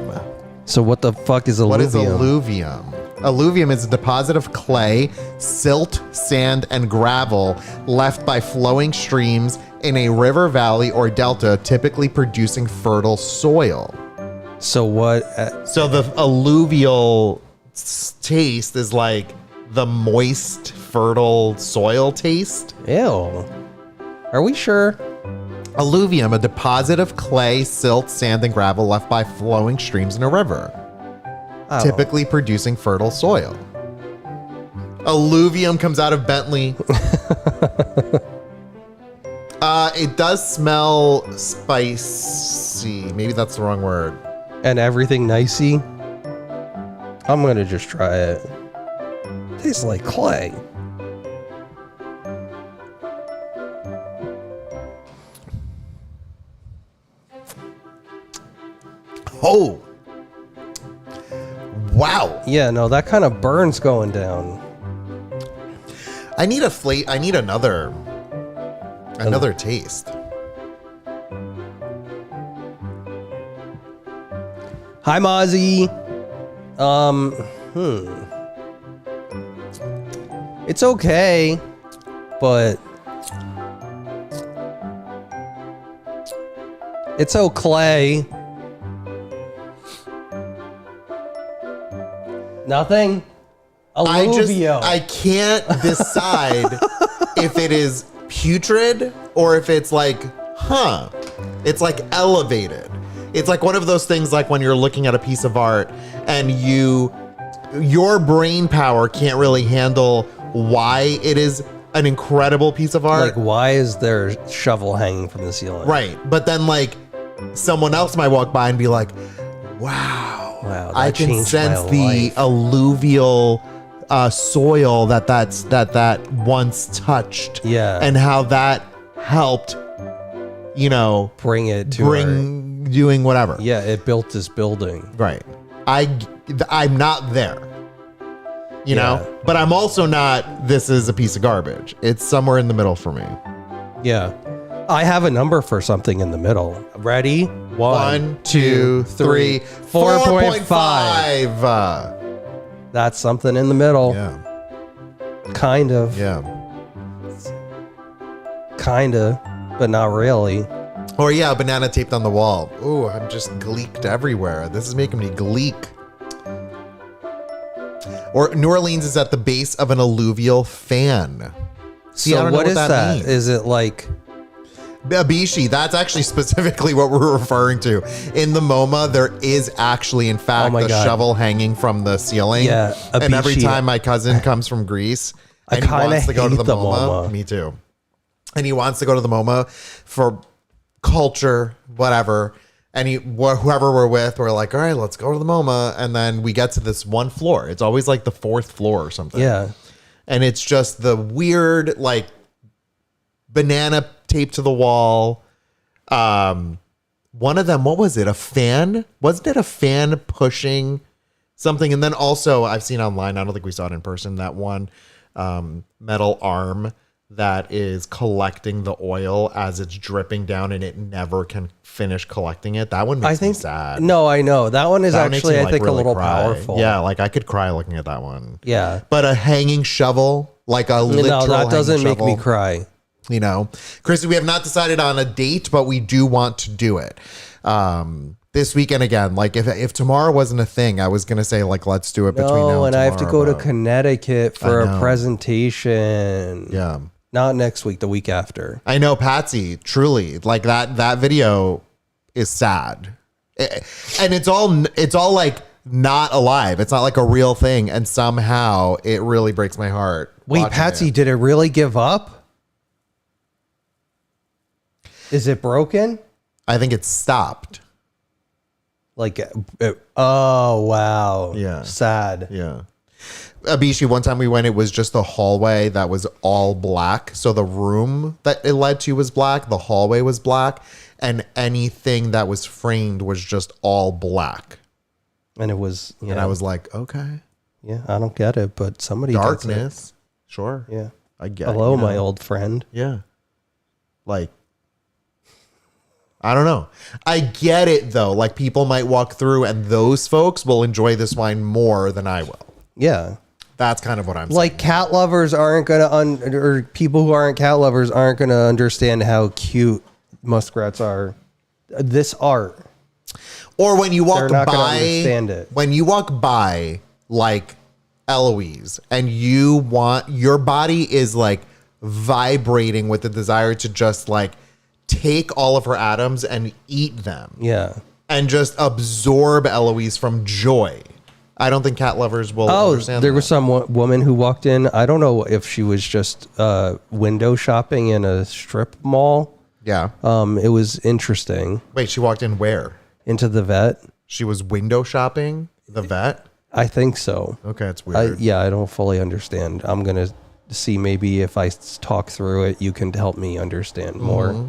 B: So what the fuck is alluvium?
A: What is alluvium? Alluvium is a deposit of clay, silt, sand, and gravel left by flowing streams in a river, valley, or delta, typically producing fertile soil.
B: So what?
A: So the alluvial taste is like the moist, fertile soil taste.
B: Ew. Are we sure?
A: Alluvium, a deposit of clay, silt, sand, and gravel left by flowing streams in a river,
B: Oh.
A: typically producing fertile soil. Alluvium comes out of Bentley. It does smell spicy. Maybe that's the wrong word.
B: And everything nicey. I'm gonna just try it. Tastes like clay.
A: Oh. Wow.
B: Yeah, no, that kind of burns going down.
A: I need another taste.
B: Hi, Mozzie. It's okay, but it's okay. Nothing. Alluvio.
A: I can't decide if it is putrid or if it's like, it's like elevated. It's like one of those things like when you're looking at a piece of art and your brain power can't really handle why it is an incredible piece of art.
B: Like, why is there a shovel hanging from the ceiling?
A: Right. But then like someone else might walk by and be like, wow,
B: Wow,
A: I
B: that
A: can
B: changed
A: sense
B: my
A: the
B: life.
A: alluvial soil that once touched.
B: Yeah.
A: And how that helped,
B: Bring it to our-
A: doing whatever.
B: Yeah, it built this building.
A: Right. I'm not there. You know? But I'm also not, this is a piece of garbage. It's somewhere in the middle for me.
B: Yeah. I have a number for something in the middle. Ready?
A: 1, 2, 3, 4.5.
B: That's something in the middle.
A: Yeah.
B: Kind of.
A: Yeah.
B: Kind of, but not really.
A: Or yeah, banana taped on the wall. Ooh, I'm just gleeked everywhere. This is making me gleek. Or New Orleans is at the base of an alluvial fan. See, I
B: So
A: don't know
B: what is that?
A: means.
B: Is it like...
A: Abishi, that's actually specifically what we're referring to. In the MoMA, there is actually, in fact,
B: my
A: a
B: God.
A: shovel hanging from the ceiling.
B: Yeah,
A: And every
B: Abishi.
A: time my cousin comes from Greece
B: I
A: and he
B: kinda
A: wants to go to
B: hate
A: the
B: the
A: MoMA,
B: MoMA.
A: me too. And he wants to go to the MoMA for culture, whatever. And whoever we're with, we're like, all right, let's go to the MoMA. And then we get to this one floor. It's always like the fourth floor or something.
B: Yeah.
A: And it's just the weird, like, banana taped to the wall. One of them, what was it? A fan? Wasn't it a fan pushing something? And then also, I've seen online, I don't think we saw it in person, that one metal arm that is collecting the oil as it's dripping down and it never can finish collecting it. That one makes me sad.
B: No, I know. That one is
A: That makes
B: actually,
A: me,
B: I
A: like,
B: think, a
A: really
B: little
A: cry.
B: powerful.
A: Yeah, like I could cry looking at that one.
B: Yeah.
A: But a hanging shovel, like a literal
B: No, that doesn't
A: hanging
B: make me
A: shovel,
B: cry.
A: you know, Chrissy, we have not decided on a date, but we do want to do it. This weekend again, like if tomorrow wasn't a thing, I was going to say like, let's do it between now
B: No,
A: and
B: and I have to go to
A: tomorrow,
B: Connecticut for
A: I
B: a
A: know.
B: presentation.
A: Yeah.
B: Not next week, the week after.
A: I know, Patsy, truly, like that video is sad. And it's all like not alive. It's not like a real thing. And somehow it really breaks my heart.
B: Wait,
A: watching
B: Patsy,
A: it.
B: did it really give up? Is it broken?
A: I think it stopped.
B: Like, oh, wow.
A: Yeah.
B: Sad.
A: Yeah. Abishi, one time we went, it was just a hallway that was all black. So the room that it led to was black. The hallway was black. And anything that was framed was just all black.
B: And it was,
A: And I was like, okay.
B: yeah, I don't get it, but somebody gets
A: Darkness. Sure.
B: it. Yeah.
A: I get
B: Hello,
A: you know.
B: my old friend.
A: Yeah. Like, I don't know. I get it though. Like people might walk through and those folks will enjoy this wine more than I will.
B: Yeah.
A: That's kind of what I'm saying.
B: Like cat lovers aren't going to, or people who aren't cat lovers aren't going to understand how cute muskrats are. This art.
A: Or when you walk
B: They're not gonna
A: by,
B: understand it.
A: when you walk by like Eloise and you want, your body is like vibrating with the desire to just like take all of her atoms and eat them
B: Yeah.
A: and just absorb Eloise from joy. I don't think cat lovers will understand
B: there
A: that.
B: was some woman who walked in. I don't know if she was just window shopping in a strip mall.
A: Yeah.
B: It was interesting.
A: Wait, she walked in where?
B: Into the vet.
A: She was window shopping the vet?
B: I think so.
A: Okay, it's weird.
B: I don't fully understand. I'm going to see maybe if I talk through it, you can help me understand more.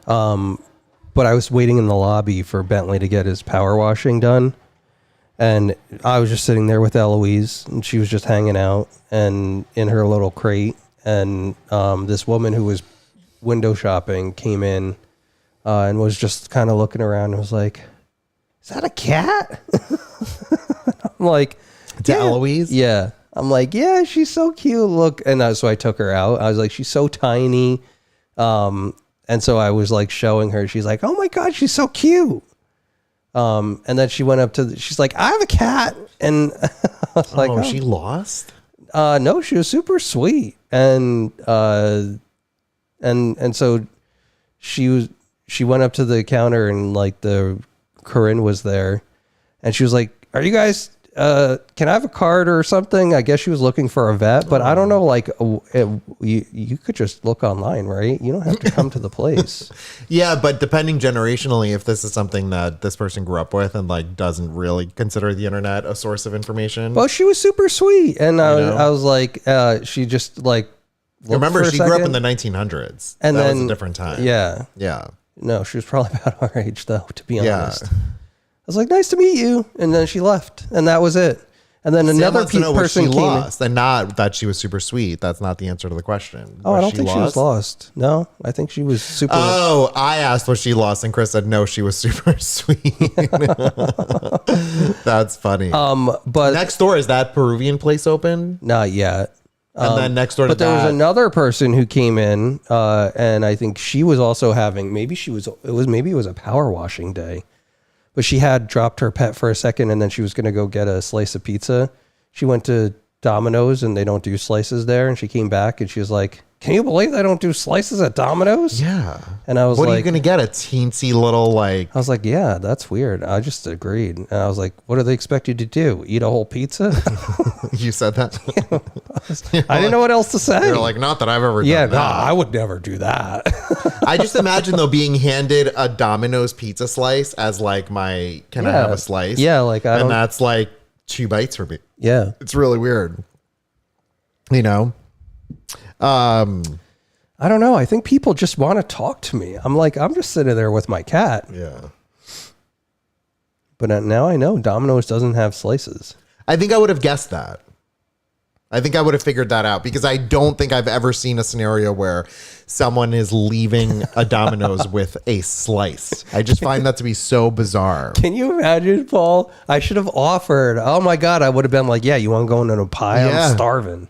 B: But I was waiting in the lobby for Bentley to get his power washing done. And I was just sitting there with Eloise, and she was just hanging out and in her little crate. And this woman who was window shopping came in and was just kind of looking around and was like, "Is that a cat?" I'm like,
A: To
B: "Yeah."
A: Eloise?
B: Yeah. I'm like, "Yeah, she's so cute. Look." And so I took her out. I was like, "She's so tiny." And so I was like showing her. She's like, "Oh my God, she's so cute." And then she went up to, she's like, "I have a cat." And I was like,
A: Oh, she lost?
B: no, she was super sweet. And so she went up to the counter and like Corinne was there and she was like, "Are you guys, can I have a card or something?" I guess she was looking for a vet, but I don't know, like you could just look online, right? You don't have to come to the place.
A: Yeah, but depending generationally, if this is something that this person grew up with and like doesn't really consider the internet a source of information.
B: Well, she was super sweet. And
A: know?
B: I was like, she just like,
A: Remember,
B: for a
A: she grew up in
B: second.
A: the 1900s.
B: And
A: that
B: then
A: was a different time.
B: Yeah.
A: Yeah.
B: No, she was probably about our age, though, to be
A: Yeah.
B: honest. I was like, "Nice to meet you." And then she left. And that was it. And then
A: Sam
B: another
A: wants to know what
B: person
A: she
B: came in.
A: lost, and not that she was super sweet. That's not the answer to the question.
B: Oh, I don't think she was lost. No, I think she was super.
A: Oh, I asked was she lost, and Chris said no, she was super sweet. That's funny.
B: But
A: Next door, is that Peruvian place open?
B: not yet.
A: And then next door to
B: But there was
A: that,
B: another person who came in, and I think she was also having maybe it was a power washing day, but she had dropped her pet for a second, and then she was going to go get a slice of pizza. She went to Domino's, and they don't do slices there, and she came back, and she was like, "Can you believe they don't do slices at Domino's?"
A: yeah.
B: And I was
A: what
B: like,
A: are you gonna get? A teensy little like?
B: I was like, yeah, that's weird. I just agreed. And I was like, what do they expect you to do? Eat a whole pizza?
A: You said that.
B: I didn't know what else to say.
A: You're like, not that I've ever.
B: Yeah,
A: done
B: no,
A: that.
B: I would never do that.
A: I just imagine though being handed a Domino's pizza slice as like my can I
B: Yeah.
A: have a slice?
B: Yeah, like, I
A: and
B: don't-
A: that's like 2 bites for me.
B: Yeah.
A: It's really weird. You know.
B: I don't know. I think people just want to talk to me. I'm like, I'm just sitting there with my cat.
A: Yeah.
B: But now I know Domino's doesn't have slices.
A: I think I would have guessed that. I think I would have figured that out because I don't think I've ever seen a scenario where someone is leaving a Domino's with a slice. I just find that to be so bizarre.
B: Can you imagine, Paul? I should have offered. Oh my God. I would have been like, yeah, you want to go into a pie?
A: Yeah.
B: I'm starving.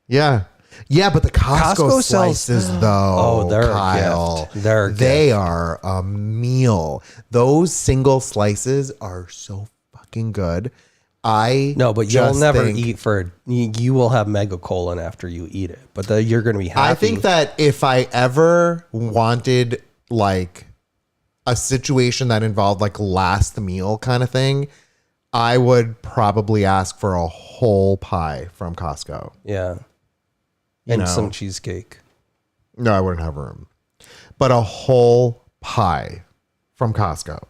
A: Yeah. Yeah, but the Costco
B: Costco sells-
A: slices, though,
B: they're a
A: Kyle,
B: gift. They're a
A: they are a meal. Those single slices are so fucking good.
B: No, but you'll
A: just
B: never
A: think-
B: eat for you will have megacolon after you eat it. But you're going to be happy.
A: I think that if I ever wanted like a situation that involved like last meal kind of thing, I would probably ask for a whole pie from Costco.
B: yeah.
A: You
B: And
A: know.
B: some cheesecake.
A: No, I wouldn't have room. But a whole pie from Costco.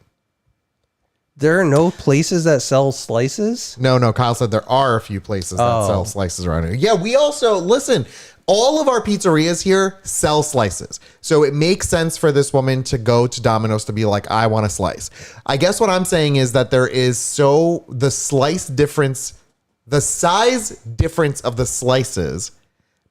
B: There are no places that sell slices.
A: No, Kyle said there are a few places that sell slices around here. Yeah, we also, listen, all of our pizzerias here sell slices. So it makes sense for this woman to go to Domino's to be like, I want a slice. I guess what I'm saying is that there is the slice difference, the size difference of the slices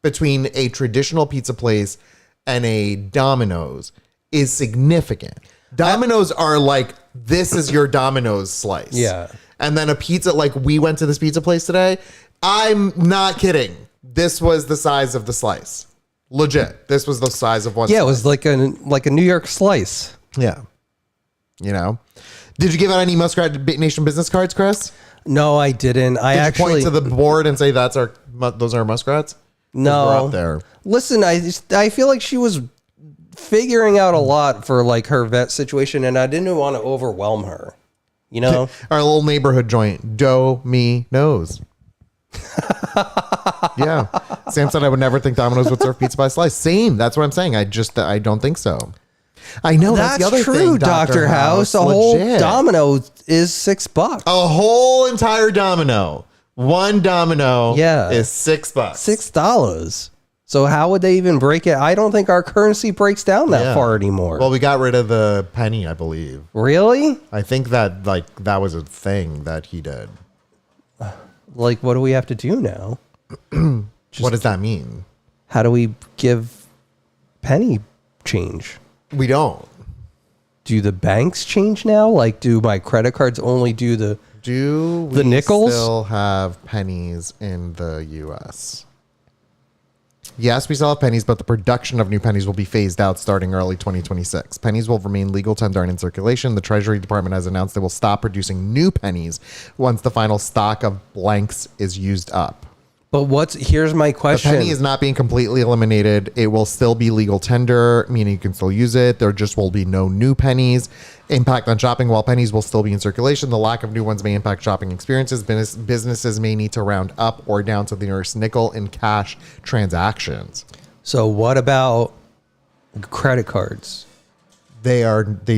A: between a traditional pizza place and a Domino's is significant. Domino's are like, this is your Domino's slice.
B: Yeah.
A: And then a pizza, like we went to this pizza place today. I'm not kidding. This was the size of the slice. Legit. This was the size of one
B: Yeah, it
A: slice.
B: was like a New York slice.
A: Yeah. You know? Did you give out any Muskrat Nation business cards, Chris?
B: No, I didn't.
A: Did you point to the board and say those are our muskrats?
B: No.
A: We're up there.
B: Listen, I feel like she was figuring out a lot for like her vet situation, and I didn't want to overwhelm her. You know?
A: Our little neighborhood joint. Knows. Yeah. Sam said I would never think Domino's would serve pizza by slice. Same. That's what I'm saying. I don't think so. I know that's the other
B: true,
A: thing,
B: Dr. House. A whole
A: Legit.
B: domino is $6.
A: A whole entire domino. One domino
B: Yeah.
A: is $6.
B: $6. So how would they even break it? I don't think our currency breaks down that
A: Yeah.
B: far anymore.
A: Well, we got rid of the penny, I believe.
B: Really?
A: I think that that was a thing that he did.
B: Like, what do we have to do now?
A: What does that mean?
B: How do we give penny change?
A: We don't.
B: Do the banks change now? Like, do my credit cards only do the...
A: Do we
B: The nickels?
A: still have pennies in the U.S.? Yes, we still have pennies, but the production of new pennies will be phased out starting early 2026. Pennies will remain legal tender and in circulation. The Treasury Department has announced they will stop producing new pennies once the final stock of blanks is used up.
B: But here's my
A: The
B: question.
A: penny is not being completely eliminated. It will still be legal tender, meaning you can still use it. There just will be no new pennies. Impact on shopping. While pennies will still be in circulation, the lack of new ones may impact shopping experiences. Businesses may need to round up or down to the nearest nickel in cash transactions.
B: So what about credit cards?
A: They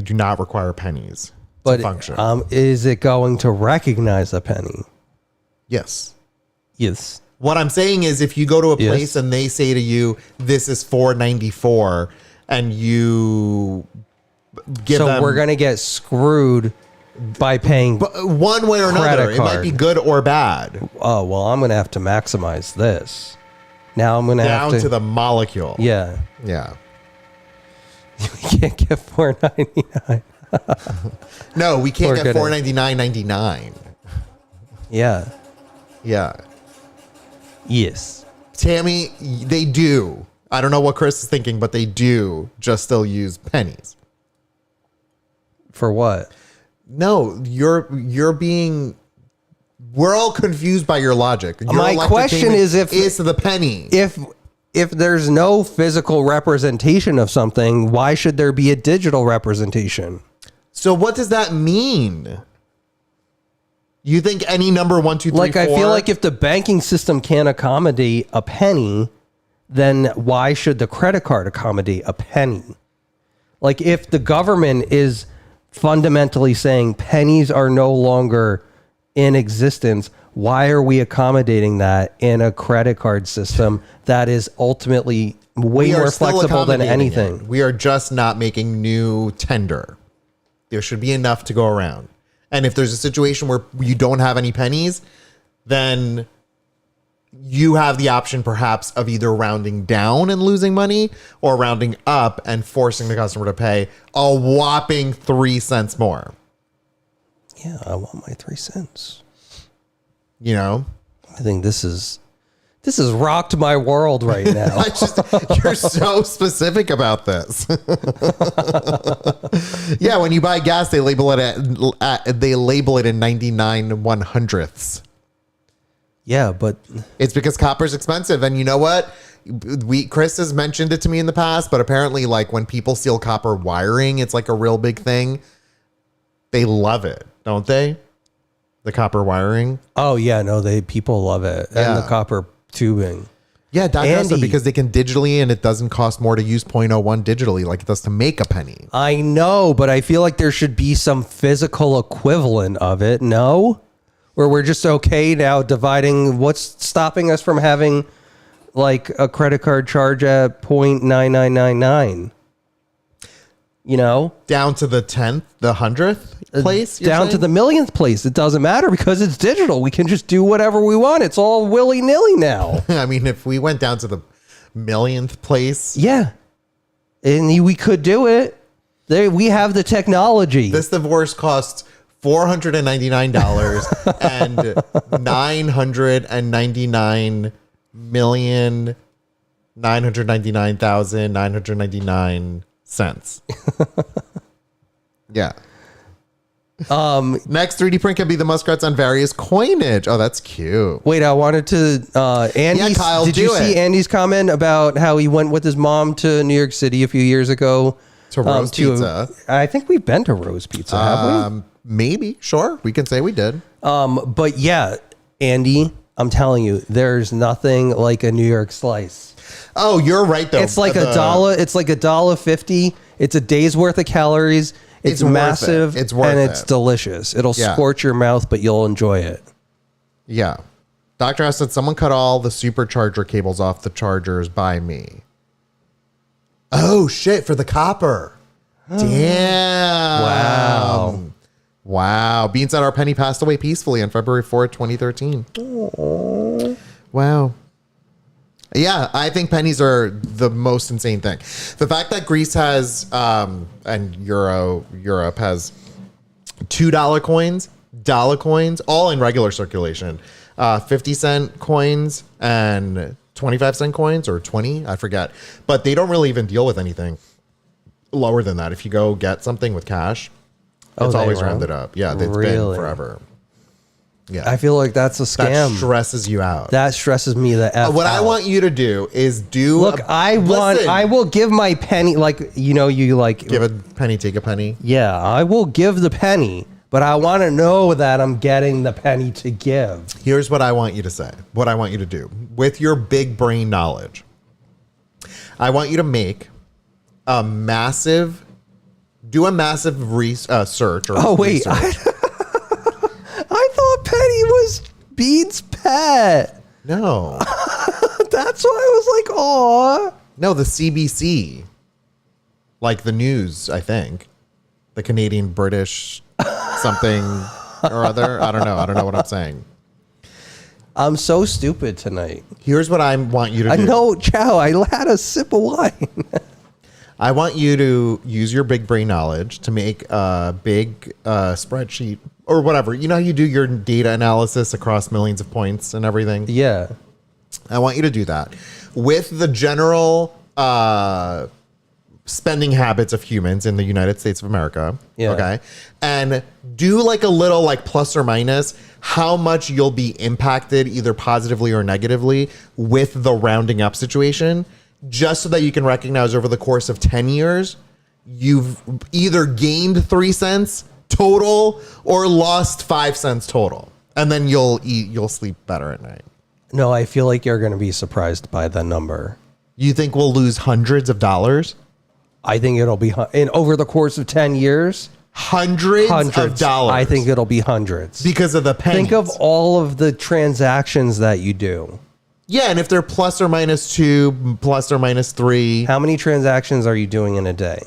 A: do not require pennies to function.
B: Is it going to recognize a penny?
A: Yes.
B: Yes.
A: What I'm saying is if you go to a
B: Yes.
A: place and they say to you, this is $4.94, and you give
B: So
A: them...
B: we're going to get screwed by paying.
A: But one way or another, it might be good or bad.
B: Oh, well, I'm going to have to maximize this. Now I'm going to have
A: Down to the molecule.
B: Yeah.
A: Yeah.
B: You can't get $4.99.
A: No, we can't get $4.99.99.
B: Yeah.
A: Yeah.
B: Yes.
A: Tammy, they do. I don't know what Chris is thinking, but they do just still use pennies.
B: For what?
A: No, you're being. We're all confused by your logic.
B: My question is if
A: it's the penny.
B: If there's no physical representation of something, why should there be a digital representation?
A: So what does that mean? You think any number 1, 2, 3, 4?
B: Like, I feel like if the banking system can't accommodate a penny, then why should the credit card accommodate a penny? Like, if the government is fundamentally saying pennies are no longer in existence, why are we accommodating that in a credit card system that is ultimately way more flexible than anything?
A: We are just not making new tender. There should be enough to go around. And if there's a situation where you don't have any pennies, then you have the option perhaps of either rounding down and losing money or rounding up and forcing the customer to pay a whopping 3 cents more.
B: Yeah, I want my 3 cents.
A: You know?
B: I think this has rocked my world right now.
A: You're so specific about this. Yeah, when you buy gas, they label it in 99 100ths.
B: Yeah, but
A: it's because copper's expensive, and you know what? Chris has mentioned it to me in the past, but apparently, like when people steal copper wiring, it's like a real big thing. They love it, don't they? The copper wiring.
B: Oh yeah, no, people love it, and the copper tubing.
A: Yeah, because they can digitally, and it doesn't cost more to use 0.01 digitally like it does to make a penny.
B: I know, but I feel like there should be some physical equivalent of it. No, where we're just okay now dividing. What's stopping us from having like a credit card charge at 0.9999? You know,
A: down to the 10th, the 100th place,
B: down to the millionth place. It doesn't matter because it's digital. We can just do whatever we want. It's all willy nilly now.
A: I mean, if we went down to the millionth place,
B: yeah, and we could do it. We have the technology.
A: This divorce costs $499 and 999,999,999 cents. Yeah. Next 3D print can be the muskrats on various coinage. Oh, that's cute.
B: Wait, I wanted to Andy's,
A: Kyle,
B: did you see Andy's comment about how he went with his mom to New York City a few years ago
A: to Rose Pizza?
B: I think we've been to Rose Pizza, have we?
A: Maybe. Sure, we can say we did.
B: But yeah, Andy, I'm telling you, there's nothing like a New York slice.
A: Oh, you're right though.
B: It's like $1. It's like $1.50. It's a day's worth of calories. It's massive.
A: It's worth
B: and
A: it.
B: It's delicious. It'll scorch your mouth, but you'll enjoy it.
A: Yeah. Dr. S said someone cut all the supercharger cables off the chargers by me. Oh shit, for the copper. Damn. Wow. Bean said our penny passed away peacefully on February 4th, 2013. Aww. Wow. Yeah, I think pennies are the most insane thing. The fact that Greece has, and Europe has $2 coins, dollar coins, all in regular circulation, 50-cent coins and 25-cent coins or 20, I forget. But they don't really even deal with anything lower than that. If you go get something with cash, it's always rounded up. Yeah, it's been forever. Yeah,
B: I feel like that's a scam.
A: That stresses you out.
B: That stresses me the F
A: What
B: out.
A: I want you to do is
B: I will give my penny, like, you know, you like
A: give a penny, take a penny.
B: Yeah, I will give the penny, but I want to know that I'm getting the penny to give.
A: Here's what I want you to say. What I want you to do with your big brain knowledge. I want you to make a massive research.
B: Oh wait. I thought Penny was Bean's pet.
A: No.
B: That's why I was like, aw.
A: No, the CBC. Like the news, I think. The Canadian British something or other. I don't know. I don't know what I'm saying.
B: I'm so stupid tonight.
A: Here's what I want you to do.
B: I know, Chow. I had a sip of wine.
A: I want you to use your big brain knowledge to make a big spreadsheet or whatever. You know how you do your data analysis across millions of points and everything?
B: Yeah.
A: I want you to do that with the general spending habits of humans in the United States of America.
B: Yeah.
A: Okay. And do like a little like plus or minus how much you'll be impacted either positively or negatively with the rounding up situation, just so that you can recognize over the course of 10 years, you've either gained 3 cents total or lost 5 cents total. And then you'll sleep better at night.
B: No, I feel like you're going to be surprised by the number.
A: You think we'll lose hundreds of dollars?
B: I think it'll be over the course of 10 years.
A: Hundreds of dollars.
B: I think it'll be hundreds.
A: Because of the pennies.
B: Think of all of the transactions that you do.
A: Yeah, and if they're plus or minus 2, plus or minus 3.
B: How many transactions are you doing in a day?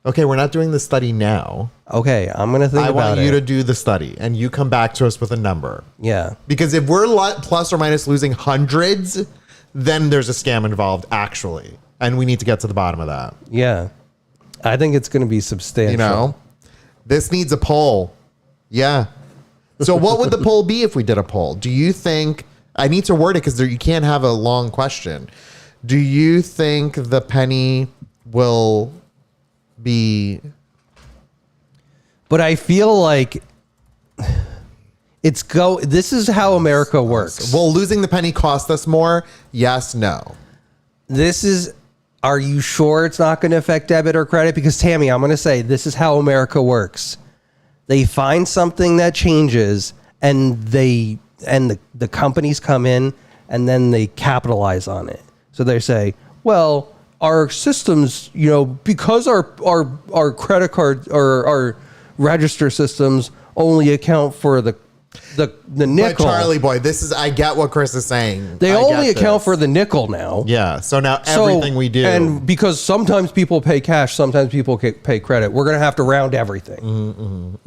A: Okay, we're not doing the study now.
B: Okay, I'm going to think about it.
A: I want you to do the study, and you come back to us with a number.
B: Yeah.
A: Because if we're plus or minus losing hundreds, then there's a scam involved, actually. And we need to get to the bottom of that.
B: Yeah. I think it's going to be substantial.
A: You know, this needs a poll. Yeah. So what would the poll be if we did a poll? Do you think, I need to word it because you can't have a long question. Do you think the penny will be...
B: But I feel like this is how America works.
A: Will losing the penny cost us more? Yes, no.
B: Are you sure it's not going to affect debit or credit? Because Tammy, I'm going to say this is how America works. They find something that changes and the companies come in and then they capitalize on it. So they say, well, our systems, because our credit card or our register systems only account for the nickel.
A: But Charlie boy, I get what Chris is saying.
B: They only account for the nickel now.
A: Yeah. So now everything we do.
B: And because sometimes people pay cash, sometimes people pay credit, we're going to have to round everything.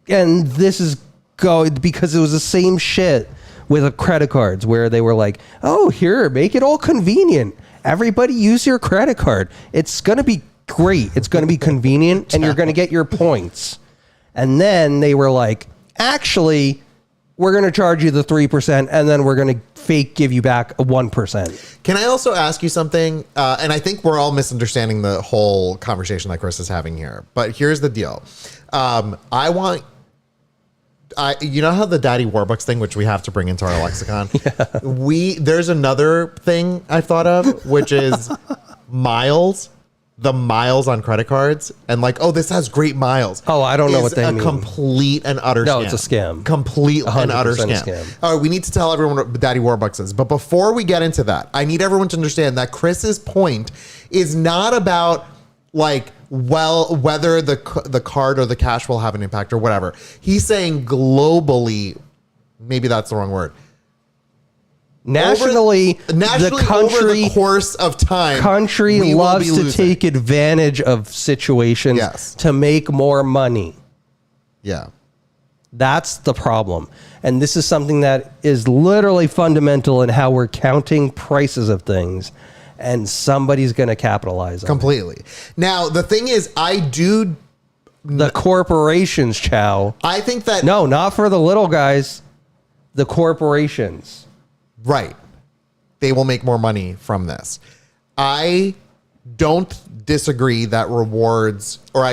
B: And this is because it was the same shit with the credit cards where they were like, oh, here, make it all convenient. Everybody use your credit card. It's going to be great. It's going to be convenient and you're going to get your points. And then they were like, actually, we're going to charge you the 3% and then we're going to fake give you back a 1%.
A: Can I also ask you something? And I think we're all misunderstanding the whole conversation that Chris is having here. But here's the deal. You know how the Daddy Warbucks thing, which we have to bring into our lexicon? Yeah. There's another thing I've thought of, which is miles. The miles on credit cards and like, oh, this has great miles.
B: Oh, I don't know what they mean.
A: It's a complete and utter scam.
B: No, it's a scam.
A: Complete and utter scam. All right, we need to tell everyone what Daddy Warbucks is. But before we get into that, I need everyone to understand that Chris's point is not about like, well, whether the card or the cash will have an impact or whatever. He's saying globally, maybe that's the wrong word.
B: Nationally, the country
A: over the course of time,
B: loves to take advantage of situations to make more money.
A: Yeah.
B: That's the problem. And this is something that is literally fundamental in how we're counting prices of things. And somebody's going to capitalize on
A: completely. Now, the thing is,
B: the corporations, Chow.
A: I think that...
B: No, not for the little guys. The corporations.
A: Right. They will make more money from this. I don't disagree that rewards, or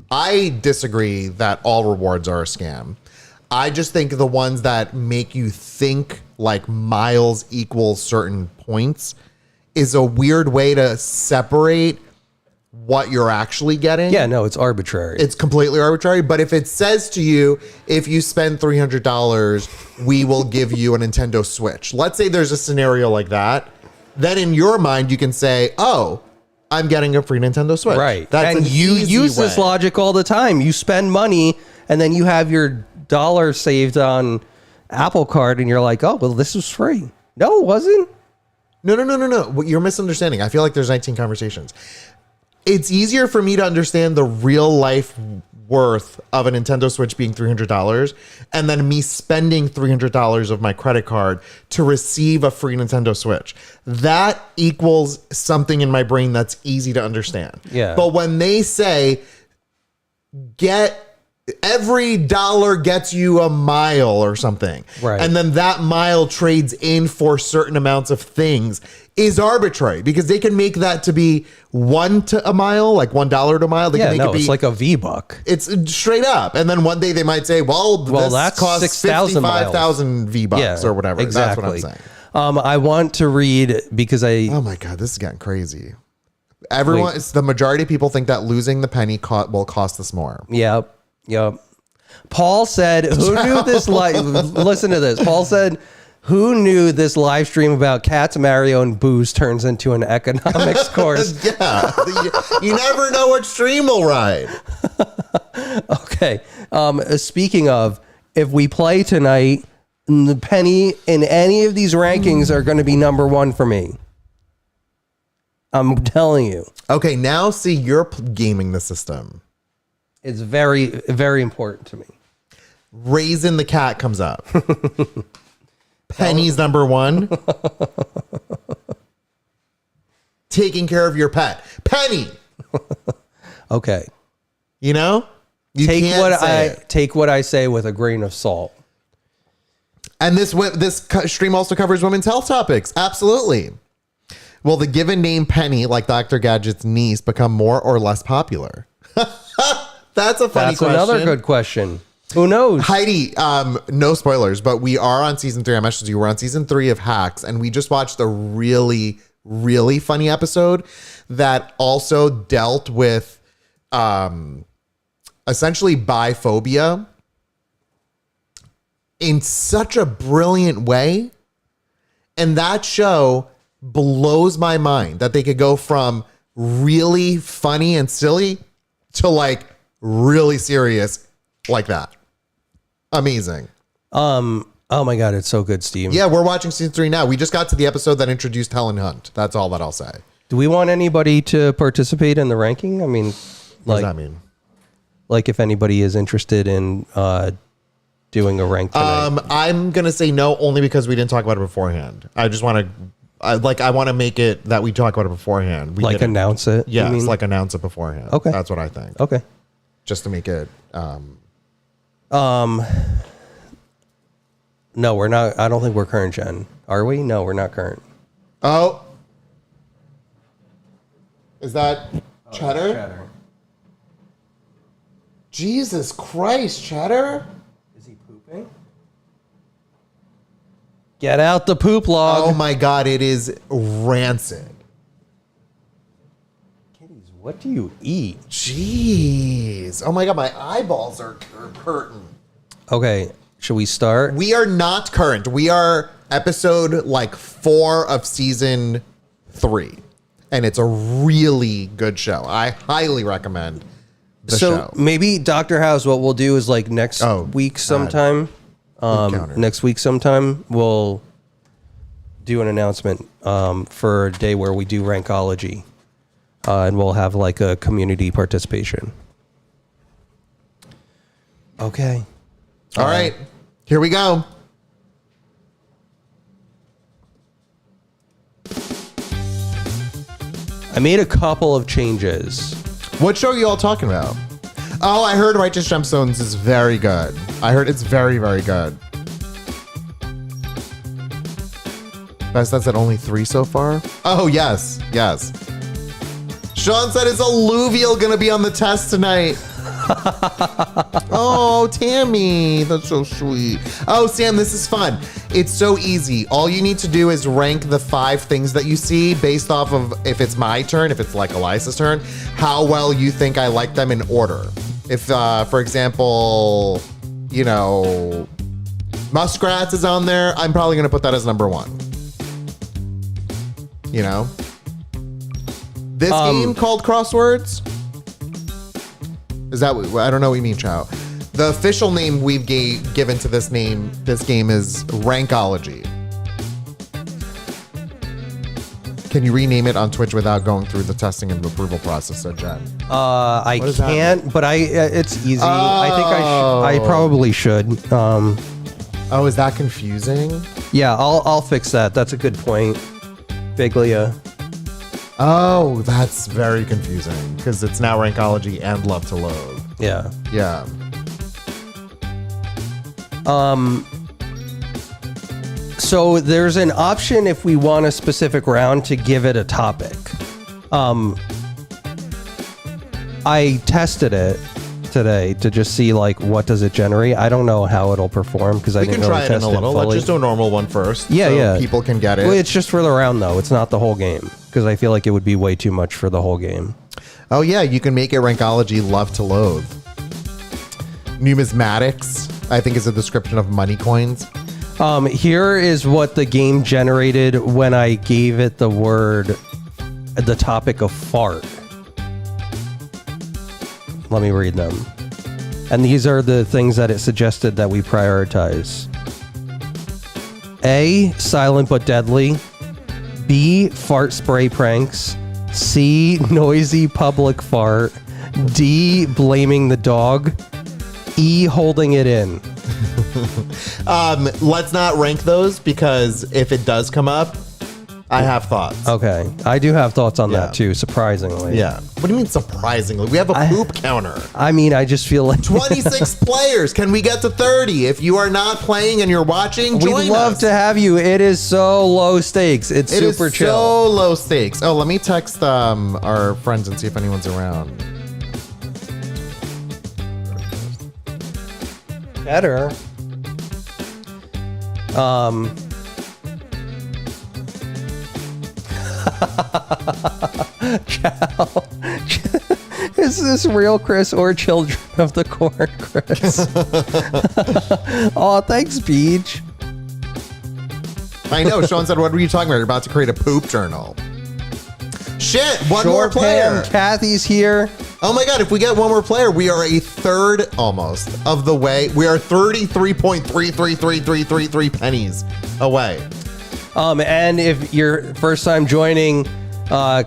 A: I disagree that all rewards are a scam. I just think the ones that make you think like miles equals certain points is a weird way to separate what you're actually getting.
B: Yeah, no, it's arbitrary.
A: It's completely arbitrary. But if it says to you, if you spend $300, we will give you a Nintendo Switch. Let's say there's a scenario like that. Then in your mind, you can say, oh, I'm getting a free Nintendo Switch.
B: Right.
A: That's
B: and you use this logic all the time. You spend money and then you have your dollar saved on Apple Card and you're like, oh, well, this was free. No, it wasn't.
A: No. You're misunderstanding. I feel like there's 19 conversations. It's easier for me to understand the real life worth of a Nintendo Switch being $300 and then me spending $300 of my credit card to receive a free Nintendo Switch. That equals something in my brain that's easy to understand.
B: Yeah.
A: But when they say every dollar gets you a mile or something,
B: right,
A: and then that mile trades in for certain amounts of things, is arbitrary, because they can make that to be $1 to a mile, like $1 to a mile. They can make it be,
B: it's like a V-buck.
A: It's straight up. And then one day they might say, well this
B: that's
A: costs
B: 6,000
A: V-bucks or whatever.
B: Exactly.
A: That's what I'm saying.
B: I want to read because
A: oh my God, this is getting crazy. The majority of people think that losing the penny will cost us more.
B: Yep. Paul said, who knew this? Listen to this. Paul said, who knew this live stream about cats, Mario, and booze turns into an economics course?
A: Yeah. You never know what stream will ride.
B: Okay. Speaking of, if we play tonight, the penny in any of these rankings are going to be number one for me. I'm telling you.
A: Okay, now see, you're gaming the system.
B: It's very, very important to me.
A: Raising the cat comes up. Penny's number one. Taking care of your pet. Penny.
B: Okay.
A: You know?
B: Take what I say with a grain of salt.
A: And this stream also covers women's health topics. Absolutely. Will the given name Penny, like Dr. Gadget's niece, become more or less popular? That's a funny question.
B: That's another good question. Who knows?
A: Heidi, no spoilers, but we are on season 3. I mentioned to you, we're on season 3 of Hacks, and we just watched a really, really funny episode that also dealt with essentially biphobia in such a brilliant way. And that show blows my mind that they could go from really funny and silly to like really serious like that. Amazing.
B: Oh my God, it's so good, Steve.
A: Yeah, we're watching season 3 now. We just got to the episode that introduced Helen Hunt. That's all that I'll say.
B: Do we want anybody to participate in the ranking? I mean,
A: what does that mean?
B: Like if anybody is interested in doing a rank tonight.
A: I'm gonna say no, only because we didn't talk about it beforehand. I just want to. I want to make it that we talk about it beforehand. We
B: Announce it?
A: Yeah, it's like announce it beforehand.
B: Okay.
A: That's what I think.
B: Okay.
A: Just to make it.
B: No, we're not. I don't think we're current gen. Are we? No, we're not current.
A: Oh. Is that Cheddar?
B: Cheddar.
A: Jesus Christ, Cheddar.
B: Is he pooping? Get out the poop log.
A: Oh my God, it is rancid.
B: Kitties, what do you eat?
A: Jeez. Oh my God, my eyeballs are hurting.
B: Okay, should we start?
A: We are not current. We are episode 4 of season 3. And it's a really good show. I highly recommend the show.
B: Maybe Dr. House, what we'll do is next week sometime. Next week sometime, we'll do an announcement for a day where we do Rankology. And we'll have a community participation. Okay.
A: All right. Here we go.
B: I made a couple of changes.
A: What show are you all talking about? Oh, I heard Righteous Gemstones is very good. I heard it's very, very good. Best that's at only 3 so far? Oh, yes. Yes. Sean said, is Alluvial going to be on the test tonight? Oh, Tammy. That's so sweet. Oh, Sam, this is fun. It's so easy. All you need to do is rank the 5 things that you see based off of if it's my turn, if it's Eliza's turn, how well you think I like them in order. If, for example, Muskrats is on there, I'm probably going to put that as number 1. This game called Crosswords? Is that, I don't know what you mean, Chow. The official name we've given to this game is Rankology. Can you rename it on Twitch without going through the testing and approval process? Said Jen.
B: I can't, but it's easy. I think I probably should.
A: Oh, is that confusing?
B: Yeah, I'll fix that. That's a good point. Biglia.
A: Oh, that's very confusing because it's now Rankology and Love to Load.
B: Yeah.
A: Yeah.
B: So there's an option if we want a specific round to give it a topic. I tested it today to just see like what does it generate. I don't know how it'll perform because I didn't really test it. We can try it in a little.
A: Let's just do a normal one first.
B: Yeah,
A: so
B: yeah.
A: People can get it.
B: Well, it's just for the round though. It's not the whole game because I feel like it would be way too much for the whole game.
A: Oh yeah, you can make it Rankology Love to Loathe. Numismatics, I think, is a description of money coins.
B: Here is what the game generated when I gave it the topic of fart. Let me read them. And these are the things that it suggested that we prioritize. A, silent but deadly. B, fart spray pranks. C, noisy public fart. D, blaming the dog. E, holding it in.
A: Let's not rank those because if it does come up, I have thoughts.
B: Okay. I do have thoughts on that too, surprisingly.
A: Yeah. What do you mean surprisingly? We have a poop counter.
B: I mean, I just feel like
A: 26 players. Can we get to 30? If you are not playing and you're watching, join
B: We'd love
A: us.
B: to have you. It is so low stakes. It's super chill.
A: So low stakes. Oh, let me text our friends and see if anyone's around.
B: Better. Chow. Is this real, Chris, or Children of the Corn, Chris? Oh, thanks, Beach.
A: I know. Sean said, what were you talking about? You're about to create a poop journal. Shit, one more player.
B: Kathy's here.
A: Oh my God, if we get one more player, we are a third almost of the way. We are 33.333333 pennies away.
B: And if you're first time joining,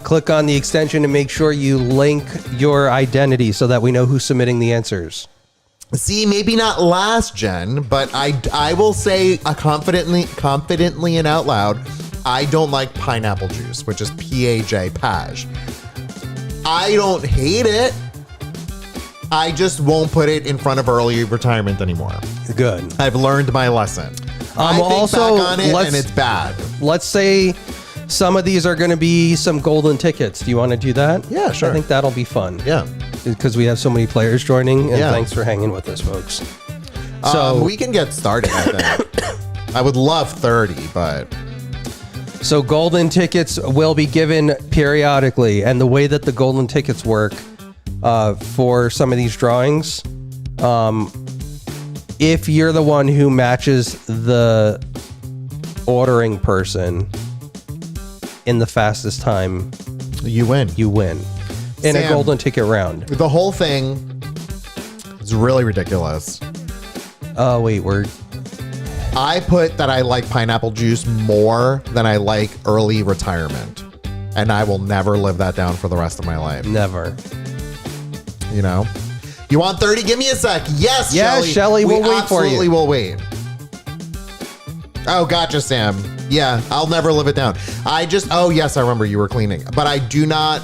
B: click on the extension and make sure you link your identity so that we know who's submitting the answers.
A: See, maybe not last gen, but I will say confidently and out loud, I don't like pineapple juice, which is PAJ, Paj. I don't hate it. I just won't put it in front of early retirement anymore.
B: Good.
A: I've learned my lesson. I think
B: also,
A: back on it and it's bad.
B: Let's say some of these are going to be some golden tickets. Do you want to do that?
A: Yeah, sure.
B: I think that'll be fun.
A: Yeah.
B: Because we have so many players joining, and thanks for hanging with us, folks. So
A: we can get started, I think. I would love 30, but...
B: So golden tickets will be given periodically, and the way that the golden tickets work for some of these drawings, if you're the one who matches the ordering person in the fastest time,
A: you win.
B: You win in a golden ticket round.
A: The whole thing is really ridiculous.
B: Oh, wait,
A: I put that I like pineapple juice more than I like early retirement. And I will never live that down for the rest of my life.
B: Never.
A: You know? You want 30? Give me a sec. Yes, Shelly.
B: Shelly, we'll wait for you.
A: Absolutely will wait. Oh, gotcha, Sam. Yeah, I'll never live it down. Oh, yes, I remember you were cleaning. But I do not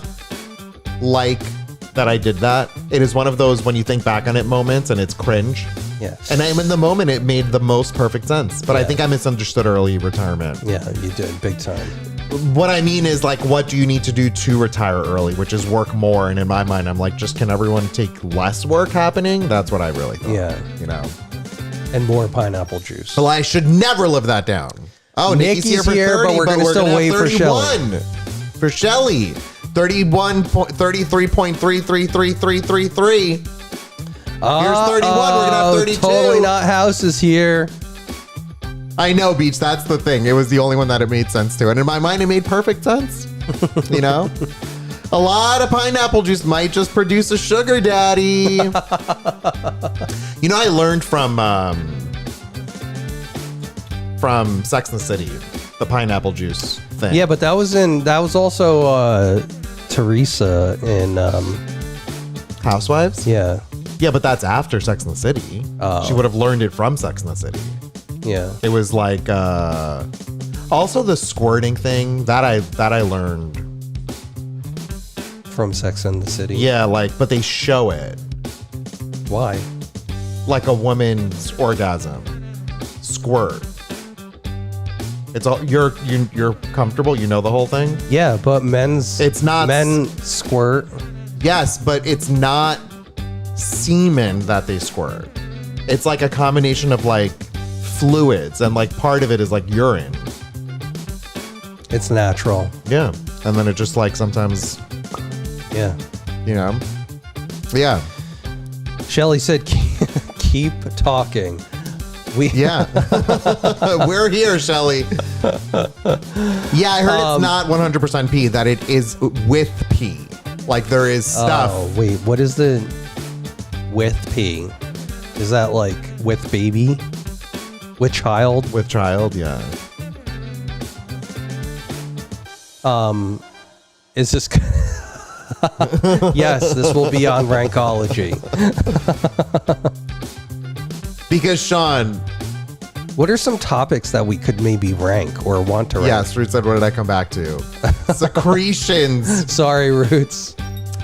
A: like that I did that. It is one of those when you think back on it moments and it's cringe.
B: Yes.
A: And I'm in the moment, it made the most perfect sense. But I think I misunderstood early retirement.
B: Yeah, you did. Big time.
A: What I mean is, like, what do you need to do to retire early, which is work more. And in my mind, I'm like, just can everyone take less work happening? That's what I really thought.
B: Yeah.
A: You know?
B: And more pineapple juice.
A: Well, I should never live that down. Oh, Nikki's here for 30,
B: but we're going to still wait for Shelly.
A: For Shelly. 33.333333. Here's 31. We're going to have 32.
B: Totally Not House is here.
A: I know, Beach. That's the thing. It was the only one that it made sense to. And in my mind, it made perfect sense. You know? A lot of pineapple juice might just produce a sugar daddy. You know, I learned from Sex and the City, the pineapple juice thing.
B: Yeah, but that was also Teresa in
A: Housewives?
B: yeah.
A: Yeah, but that's after Sex and the City.
B: Oh.
A: She would have learned it from Sex and the City.
B: Yeah.
A: It was like also the squirting thing that I learned.
B: From Sex and the City.
A: Yeah, like, but they show it
B: Why?
A: like a woman's orgasm squirt. It's all you're comfortable. You know the whole thing.
B: Yeah, but
A: It's not
B: men squirt.
A: Yes, but it's not semen that they squirt. It's like a combination of like fluids, and like part of it is like urine.
B: It's natural.
A: Yeah, and then it just like sometimes,
B: Yeah.
A: you know, yeah,
B: Shelly said, "Keep talking."
A: yeah. We're here, Shelly. Yeah, I heard it's not 100% pee. That it is with pee. Like there is stuff.
B: Oh wait, what is the with P? Is that like with baby? With child?
A: With child, yeah.
B: Is this? Yes, this will be on Rankology.
A: Because Sean,
B: What are some topics that we could maybe rank or want to rank?
A: yes, Ruth said, what did I come back to? Secretions.
B: Sorry, Roots.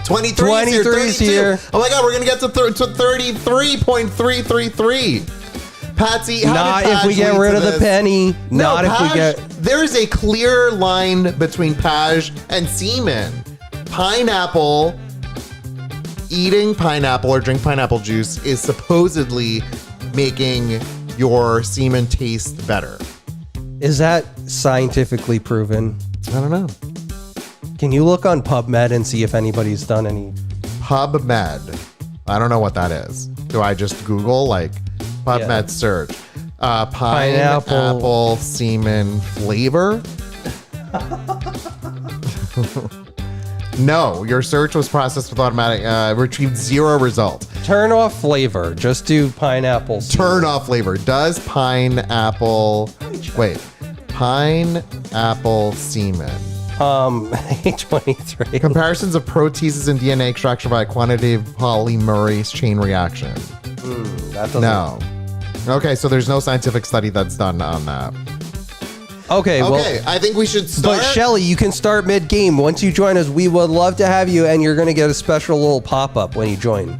A: 23 is here.
B: 23 is
A: 32.
B: here.
A: Oh my God, we're going to get to 33.333. Patsy, how
B: Not
A: did
B: if we
A: Paj
B: get
A: lead
B: rid
A: to
B: of the
A: this?
B: penny.
A: No,
B: Not if we
A: Paj,
B: get.
A: there is a clear line between Paj and semen. Pineapple, eating pineapple or drink pineapple juice is supposedly making your semen taste better.
B: Is that scientifically proven?
A: I don't know.
B: Can you look on PubMed and see if anybody's done any?
A: PubMed. I don't know what that is. Do I just Google like PubMed
B: Yeah.
A: search? Pineapple semen flavor? No, your search was processed with automatic, retrieved 0 result.
B: Turn off flavor. Just do pineapple.
A: Turn off flavor. Does pineapple, wait, pineapple semen.
B: 23.
A: Comparisons of proteases and DNA extraction by a quantitative polymerase chain reaction.
B: That doesn't.
A: No. Okay, so there's no scientific study that's done on that.
B: Okay, well.
A: Okay, I think we should start.
B: But Shelly, you can start mid-game. Once you join us, we would love to have you, and you're going to get a special little pop-up when you join.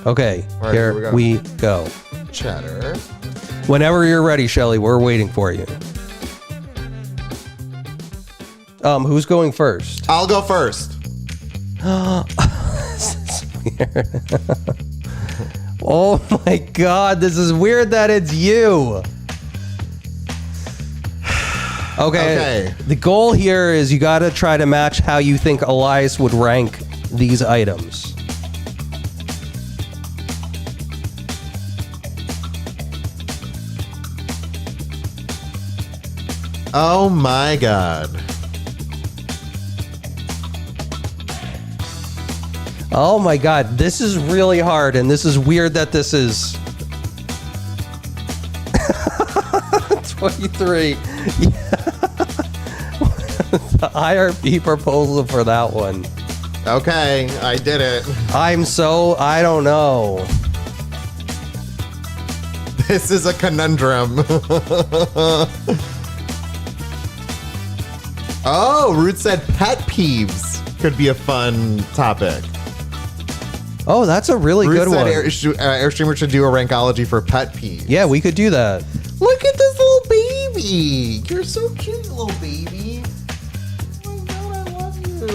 B: Okay,
A: All right,
B: here we go.
A: Cheddar.
B: Whenever you're ready, Shelly, we're waiting for you. Who's going first?
A: I'll go first.
B: This is weird. Oh my God, this is weird that it's you. Okay. The goal here is you got to try to match how you think Elias would rank these items.
A: Oh my God.
B: Oh my God, this is really hard, and this is weird that this is 23. The IRP proposal for that one.
A: Okay, I did it.
B: I don't know.
A: This is a conundrum. Oh, Ruth said pet peeves could be a fun topic.
B: Oh, that's a really
A: Ruth
B: good
A: said
B: one.
A: Airstreamers should do a rankology for pet peeves.
B: Yeah, we could do that.
A: Look at this little baby. You're so cute, little baby. Oh my God, I love you.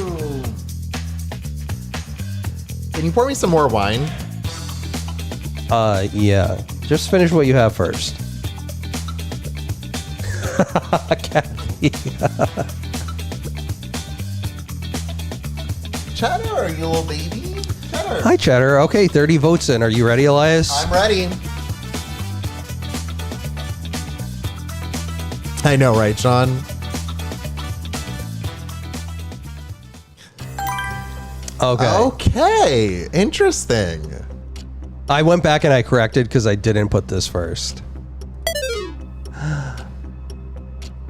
A: Can you pour me some more wine?
B: Yeah. Just finish what you have first. Kathy.
A: Cheddar, you little baby. Cheddar.
B: Hi, Cheddar. Okay, 30 votes in. Are you ready, Elias?
A: I'm ready. I know, right, Sean?
B: Okay.
A: Okay, interesting.
B: I went back and I corrected because I didn't put this first.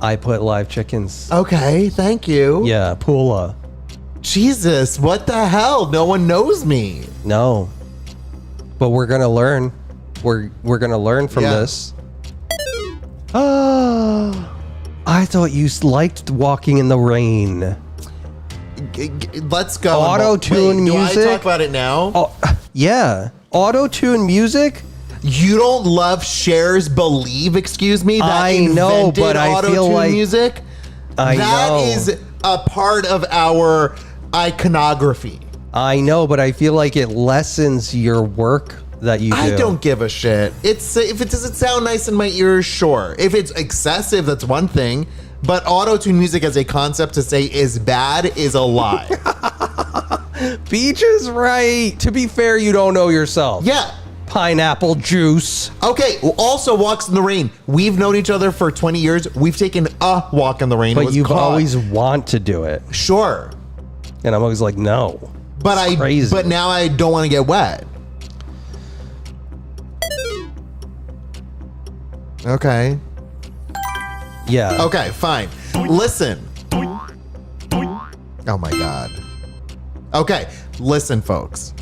B: I put live chickens.
A: Okay, thank you.
B: Yeah, Pula.
A: Jesus, what the hell? No one knows me.
B: No. But we're gonna learn. We're gonna learn from
A: Yeah.
B: this. Oh, I thought you liked walking in the rain.
A: Let's go.
B: Auto-tune
A: Wait,
B: music?
A: Do I talk about it now?
B: Oh, yeah. Auto-tune music?
A: You don't love Cher's Believe, excuse me? That
B: I know,
A: invented
B: but I feel
A: auto-tune
B: like-
A: music?
B: I
A: That
B: know.
A: is a part of our iconography.
B: I know, but I feel like it lessens your work that you do.
A: I don't give a shit. It's if it doesn't sound nice in my ears, sure. If it's excessive, that's one thing. But auto-tune music as a concept to say is bad is a lie.
B: Beach is right. To be fair, you don't know yourself.
A: Yeah.
B: Pineapple juice.
A: Okay. Well, also, walks in the rain. We've known each other for 20 years. We've taken a walk in the rain. It
B: But
A: was
B: you've
A: caught.
B: always want to do it.
A: Sure.
B: And I'm always like, no.
A: But
B: Crazy.
A: But now I don't want to get wet. Okay.
B: Yeah.
A: Okay, fine. Listen. Oh my God. Okay, listen, folks.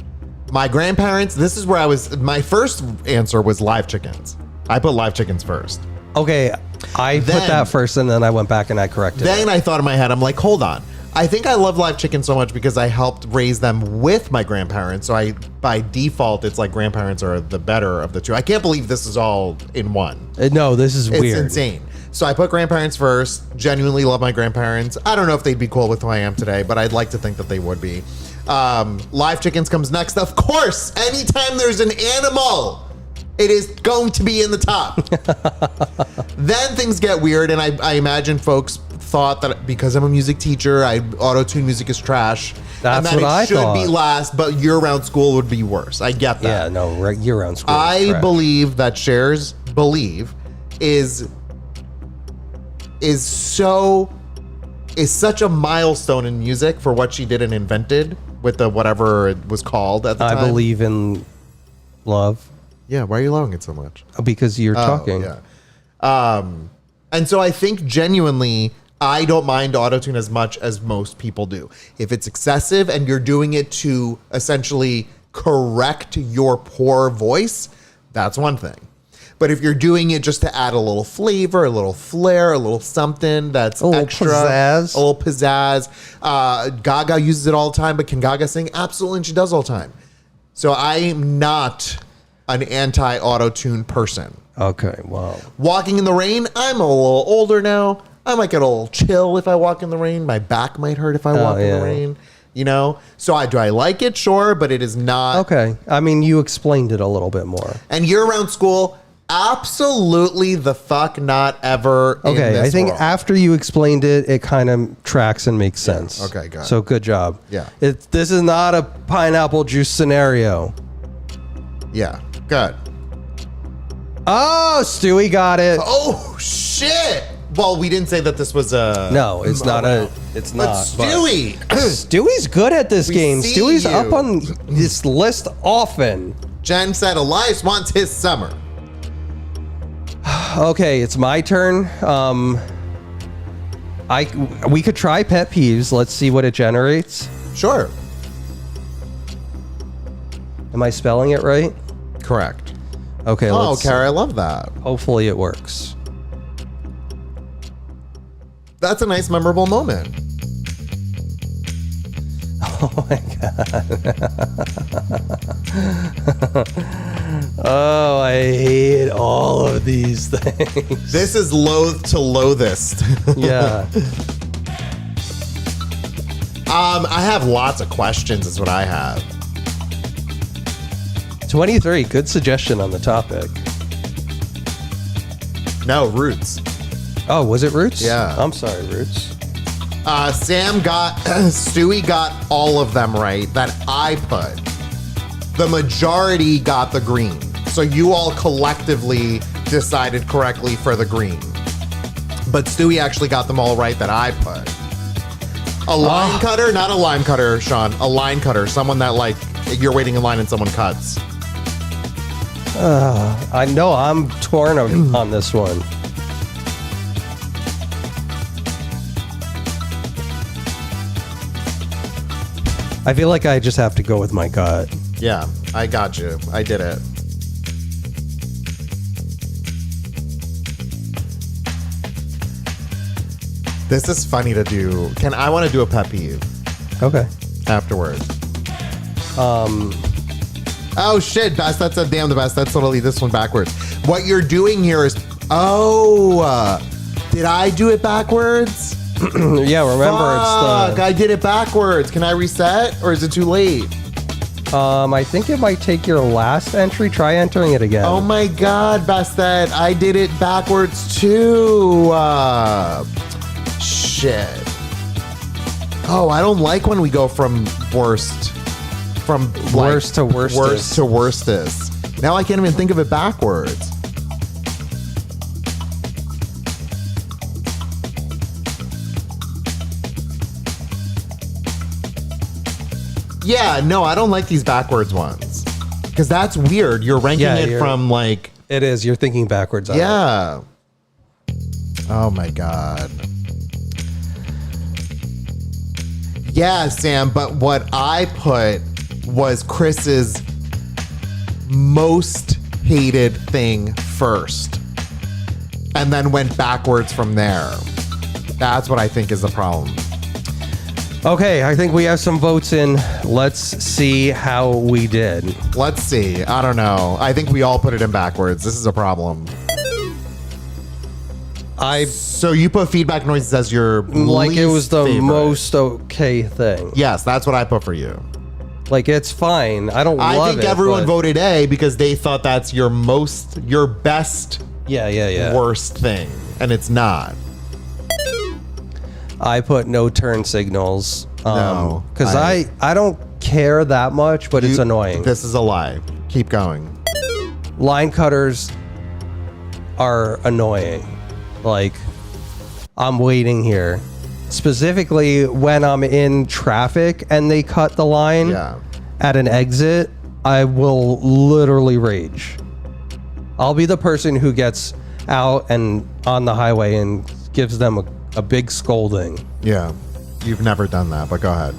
A: My grandparents, this is where my first answer was live chickens. I put live chickens first.
B: Okay. I put
A: Then-
B: that first and then I went back and I corrected
A: Then
B: it.
A: I thought in my head, I'm like, hold on. I think I love live chickens so much because I helped raise them with my grandparents. So by default, it's like grandparents are the better of the two. I can't believe this is all in one.
B: No, this is
A: It's
B: weird.
A: insane. So I put grandparents first. Genuinely love my grandparents. I don't know if they'd be cool with who I am today, but I'd like to think that they would be. Live chickens comes next. Of course, anytime there's an animal, it is going to be in the top. Then things get weird, and I imagine folks thought that because I'm a music teacher, auto-tune music is trash.
B: That's
A: and that
B: what
A: it
B: I
A: should
B: thought.
A: be last, but year-round school would be worse. I get that.
B: Yeah, no, year-round school. is
A: I
B: trash.
A: believe that Cher's Believe is such a milestone in music for what she did and invented with the whatever it was called at the time.
B: I believe in love
A: Yeah, why are you loving it so much?
B: because you're talking.
A: Yeah. And so I think genuinely, I don't mind autotune as much as most people do. If it's excessive and you're doing it to essentially correct your poor voice, that's one thing. But if you're doing it just to add a little flavor, a little flair, a little something that's
B: A little
A: extra,
B: pizzazz.
A: a little pizzazz. Gaga uses it all the time, but can Gaga sing? Absolutely, and she does all the time. So I'm not an anti-auto-tune person.
B: Okay, wow.
A: Walking in the rain, I'm a little older now. I might get a little chill if I walk in the rain. My back might hurt if I walk in
B: yeah.
A: the rain. You know? So do I like it? Sure, but it is not.
B: Okay. I mean, you explained it a little bit more.
A: And year-round school, absolutely the fuck not ever in
B: Okay,
A: this
B: I think
A: world.
B: after you explained it, it kind of tracks and makes sense.
A: Okay, good.
B: So good job.
A: Yeah.
B: This is not a pineapple juice scenario.
A: Yeah, good.
B: Oh, Stewie got it.
A: Oh, shit! Well, we didn't say that this was a...
B: No, it's not a. It's
A: But
B: not.
A: Stewie!
B: Stewie's good at this
A: We
B: game.
A: see
B: Stewie's
A: you.
B: up on this list often.
A: Jen said Elias wants his summer.
B: Okay, it's my turn. We could try pet peeves. Let's see what it generates.
A: Sure.
B: Am I spelling it right?
A: Correct.
B: Okay.
A: Oh,
B: let's
A: Kara, I love that.
B: hopefully it works.
A: That's a nice, memorable moment.
B: Oh, I hate all of these things.
A: This is loath to loathest.
B: Yeah.
A: I have lots of questions is what I have.
B: 23. Good suggestion on the topic.
A: No, Roots.
B: Oh, was it Roots?
A: Yeah.
B: I'm sorry, Roots.
A: Stewie got all of them right that I put. The majority got the green. So you all collectively decided correctly for the green. But Stewie actually got them all right that I put. A line cutter, not a lime cutter, Sean. A line cutter, someone that like you're waiting in line and someone cuts.
B: I know I'm torn on this one. I feel like I just have to go with my gut.
A: Yeah, I got you. I did it. This is funny to do. I want to do a pet peeve
B: Okay.
A: afterwards. Oh shit, Best. That's a damn the best. That's totally this one backwards. What you're doing here is, did I do it backwards?
B: Yeah, remember
A: Fuck, I did it backwards. Can I reset or is it too late?
B: I think it might take your last entry. Try entering it again.
A: Oh my god, Bastet, I did it backwards too. Shit. Oh, I don't like when we go from worst to worstest. Worst to worstest. Now I can't even think of it backwards. Yeah, no, I don't like these backwards ones. Because that's weird. You're ranking it from like...
B: It is. You're thinking backwards on it.
A: Yeah. Oh my god. Yeah, Sam, but what I put was Chris's most hated thing first. And then went backwards from there. That's what I think is the problem.
B: Okay, I think we have some votes in. Let's see how we did.
A: Let's see. I don't know. I think we all put it in backwards. This is a problem. So you put feedback noises as your
B: like
A: least
B: it was the
A: favorite.
B: most okay thing.
A: Yes, that's what I put for you.
B: Like it's fine. I don't love it.
A: I think everyone
B: but-
A: voted A because they thought that's your best
B: Yeah.
A: worst thing, and it's not.
B: I put no turn signals.
A: No,
B: Because I don't care that much, but it's annoying.
A: This is a lie. Keep going.
B: Line cutters are annoying. Like, I'm waiting here. Specifically, when I'm in traffic and they cut the line at an exit, I will literally rage. I'll be the person who gets out and on the highway and gives them a big scolding.
A: Yeah. You've never done that, but go ahead.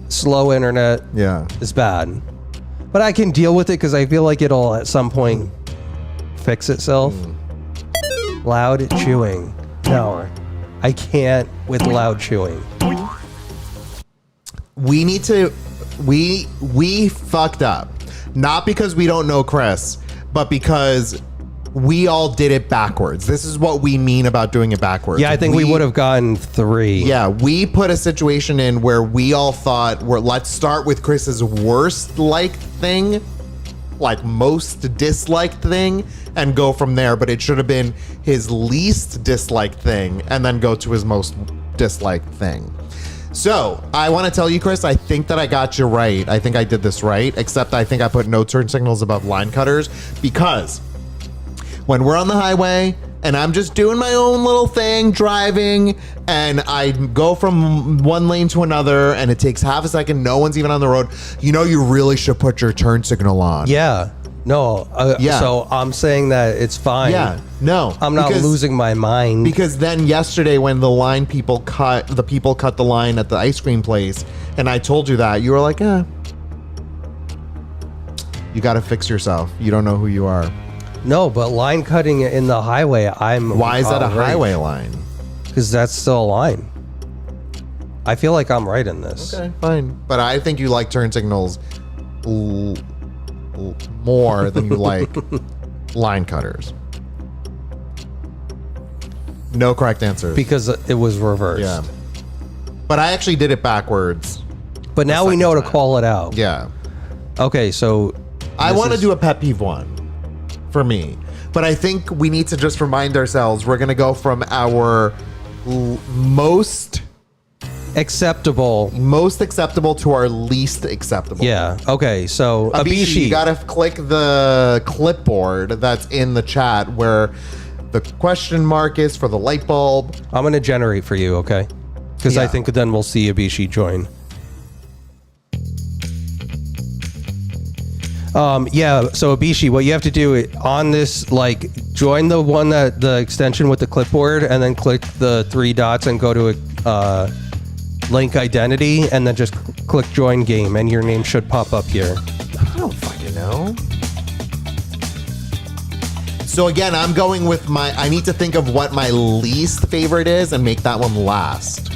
B: Slow internet is bad. But I can deal with it because I feel like it'll at some point fix itself. Loud chewing. No, I can't with loud chewing.
A: We fucked up. Not because we don't know Chris, but because we all did it backwards. This is what we mean about doing it backwards.
B: Yeah, I think we would have gotten 3.
A: Yeah, we put a situation in where we all thought, let's start with Chris's worst liked thing, like most disliked thing, and go from there. But it should have been his least disliked thing, and then go to his most disliked thing. So I want to tell you, Chris, I think that I got you right. I think I did this right, except I think I put no turn signals above line cutters because when we're on the highway and I'm just doing my own little thing, driving, and I go from one lane to another and it takes half a second, no one's even on the road, you really should put your turn signal on.
B: Yeah. No. So I'm saying that it's fine.
A: Yeah. No.
B: I'm not losing my mind.
A: Because then yesterday when the people cut the line at the ice cream place and I told you that, you were like, you got to fix yourself. You don't know who you are.
B: No, but line cutting in the highway,
A: Why is that a highway line?
B: Because that's still a line. I feel like I'm right in this.
A: Okay, fine. But I think you like turn signals more than you like line cutters. No correct answers.
B: Because it was reversed.
A: Yeah. But I actually did it backwards.
B: But now we know to call it out.
A: Yeah.
B: Okay, so
A: I want to do a pet peeve one for me. But I think we need to just remind ourselves we're going to go from our most
B: acceptable
A: to our least acceptable.
B: Yeah. Okay. So
A: Abishi, you gotta click the clipboard that's in the chat where the question mark is for the light bulb.
B: I'm gonna generate for you, okay? Because I think then we'll see Abishi join. So Abishi, what you have to do on this, join the extension with the clipboard and then click the 3 dots and go to link identity, and then just click join game, and your name should pop up here.
A: I don't fucking know. So again, I'm going with I need to think of what my least favorite is and make that one last.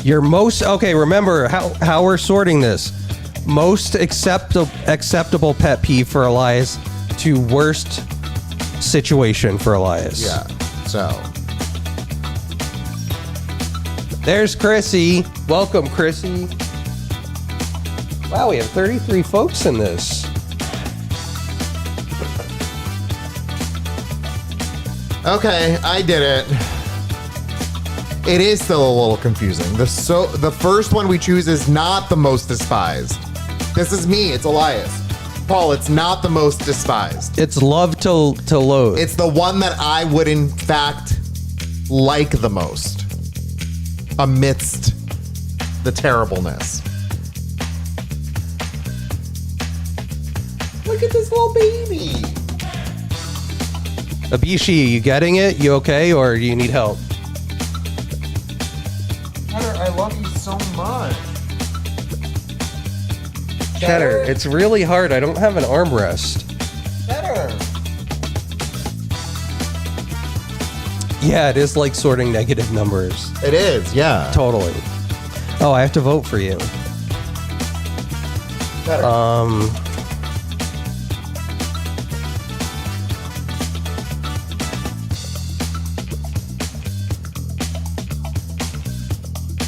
B: Your most, okay, remember how we're sorting this. Most acceptable pet peeve for Elias to worst situation for Elias.
A: Yeah, so.
B: There's Chrissy. Welcome, Chrissy. Wow, we have 33 folks in this.
A: Okay, I did it. It is still a little confusing. The first one we choose is not the most despised. This is me, it's Elias. Paul, it's not the most despised.
B: It's love to loathe.
A: It's the one that I would in fact like the most amidst the terribleness. Look at this little baby.
B: Abishi, you getting it? You okay, or do you need help?
A: Cheddar, I love you so much.
B: Cheddar, it's really hard. I don't have an armrest.
A: Cheddar.
B: Yeah, it is like sorting negative numbers.
A: It is, yeah.
B: Totally. Oh, I have to vote for you.
A: Cheddar.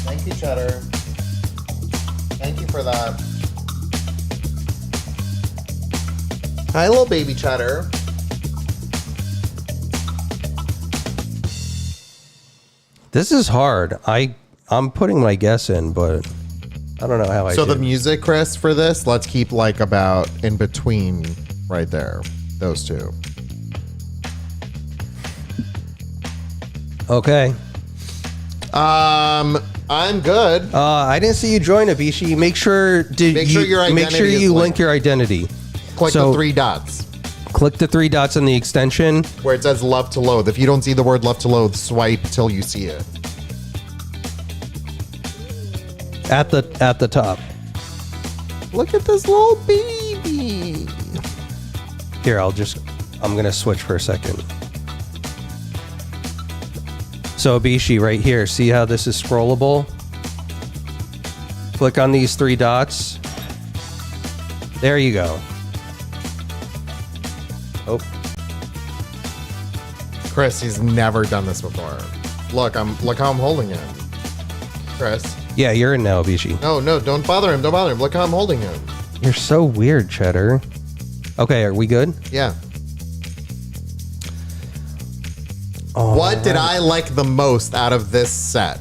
A: Thank you, Cheddar. Thank you for that. Hi, little baby Cheddar.
B: This is hard. I'm putting my guess in, but I don't know how I
A: So
B: do.
A: the music, Chris, for this, let's keep like about in between right there. Those two.
B: Okay.
A: I'm good.
B: I didn't see you join Abishi. Make sure
A: your identity is
B: you link
A: linked.
B: your identity.
A: Click
B: so-
A: the three dots
B: Click the three dots in the extension.
A: where it says love to loathe. If you don't see the word love to loathe, swipe till you see it.
B: At the top.
A: Look at this little baby.
B: Here, I'm gonna switch for a second. So Abishi, right here, see how this is scrollable? Click on these three dots. There you go. Oh,
A: Chris, he's never done this before. Look how I'm holding him. Chris.
B: yeah, you're in now, Abishi.
A: No, don't bother him. Don't bother him. Look how I'm holding him.
B: You're so weird, Cheddar. Okay, are we good?
A: Yeah.
B: Oh,
A: What did I like the most out of this set?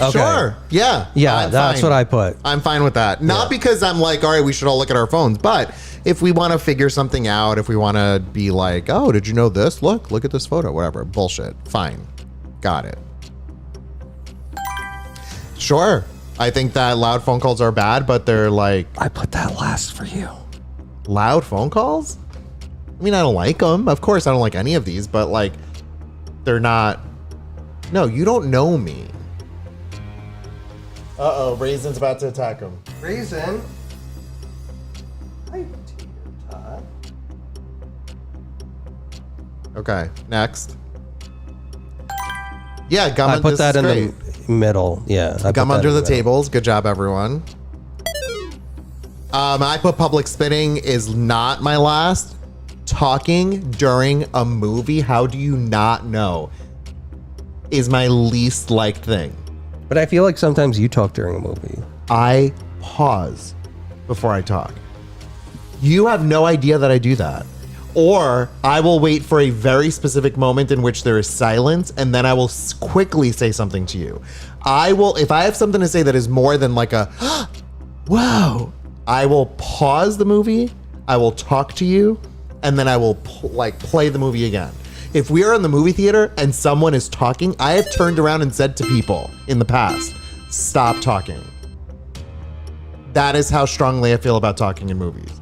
B: Okay.
A: Sure. Yeah.
B: Yeah,
A: I'm
B: that's
A: fine.
B: what I put.
A: I'm fine with that. Not because I'm like, all right, we should all look at our phones, but if we want to figure something out, if we want to be like, oh, did you know this? Look at this photo, whatever. Bullshit. Fine. Got it. Sure. I think that loud phone calls are bad, but they're like
B: I put that last for you.
A: loud phone calls? I mean, I don't like them. Of course, I don't like any of these, but like they're not. No, you don't know me. Uh-oh, Raisin's about to attack him.
B: Raisin.
A: Okay, next. Yeah, gum.
B: I put
A: this
B: that
A: is
B: in
A: great.
B: the middle. Yeah. I put
A: Gum
B: that
A: under
B: in
A: the
B: middle.
A: tables. Good job, everyone. I put public spitting is not my last. Talking during a movie, how do you not know, is my least liked thing.
B: But I feel like sometimes you talk during a movie.
A: I pause before I talk. You have no idea that I do that. Or I will wait for a very specific moment in which there is silence, and then I will quickly say something to you. If I have something to say that is more than like a, wow, I will pause the movie, I will talk to you, and then I will play the movie again. If we are in the movie theater and someone is talking, I have turned around and said to people in the past, stop talking. That is how strongly I feel about talking in movies.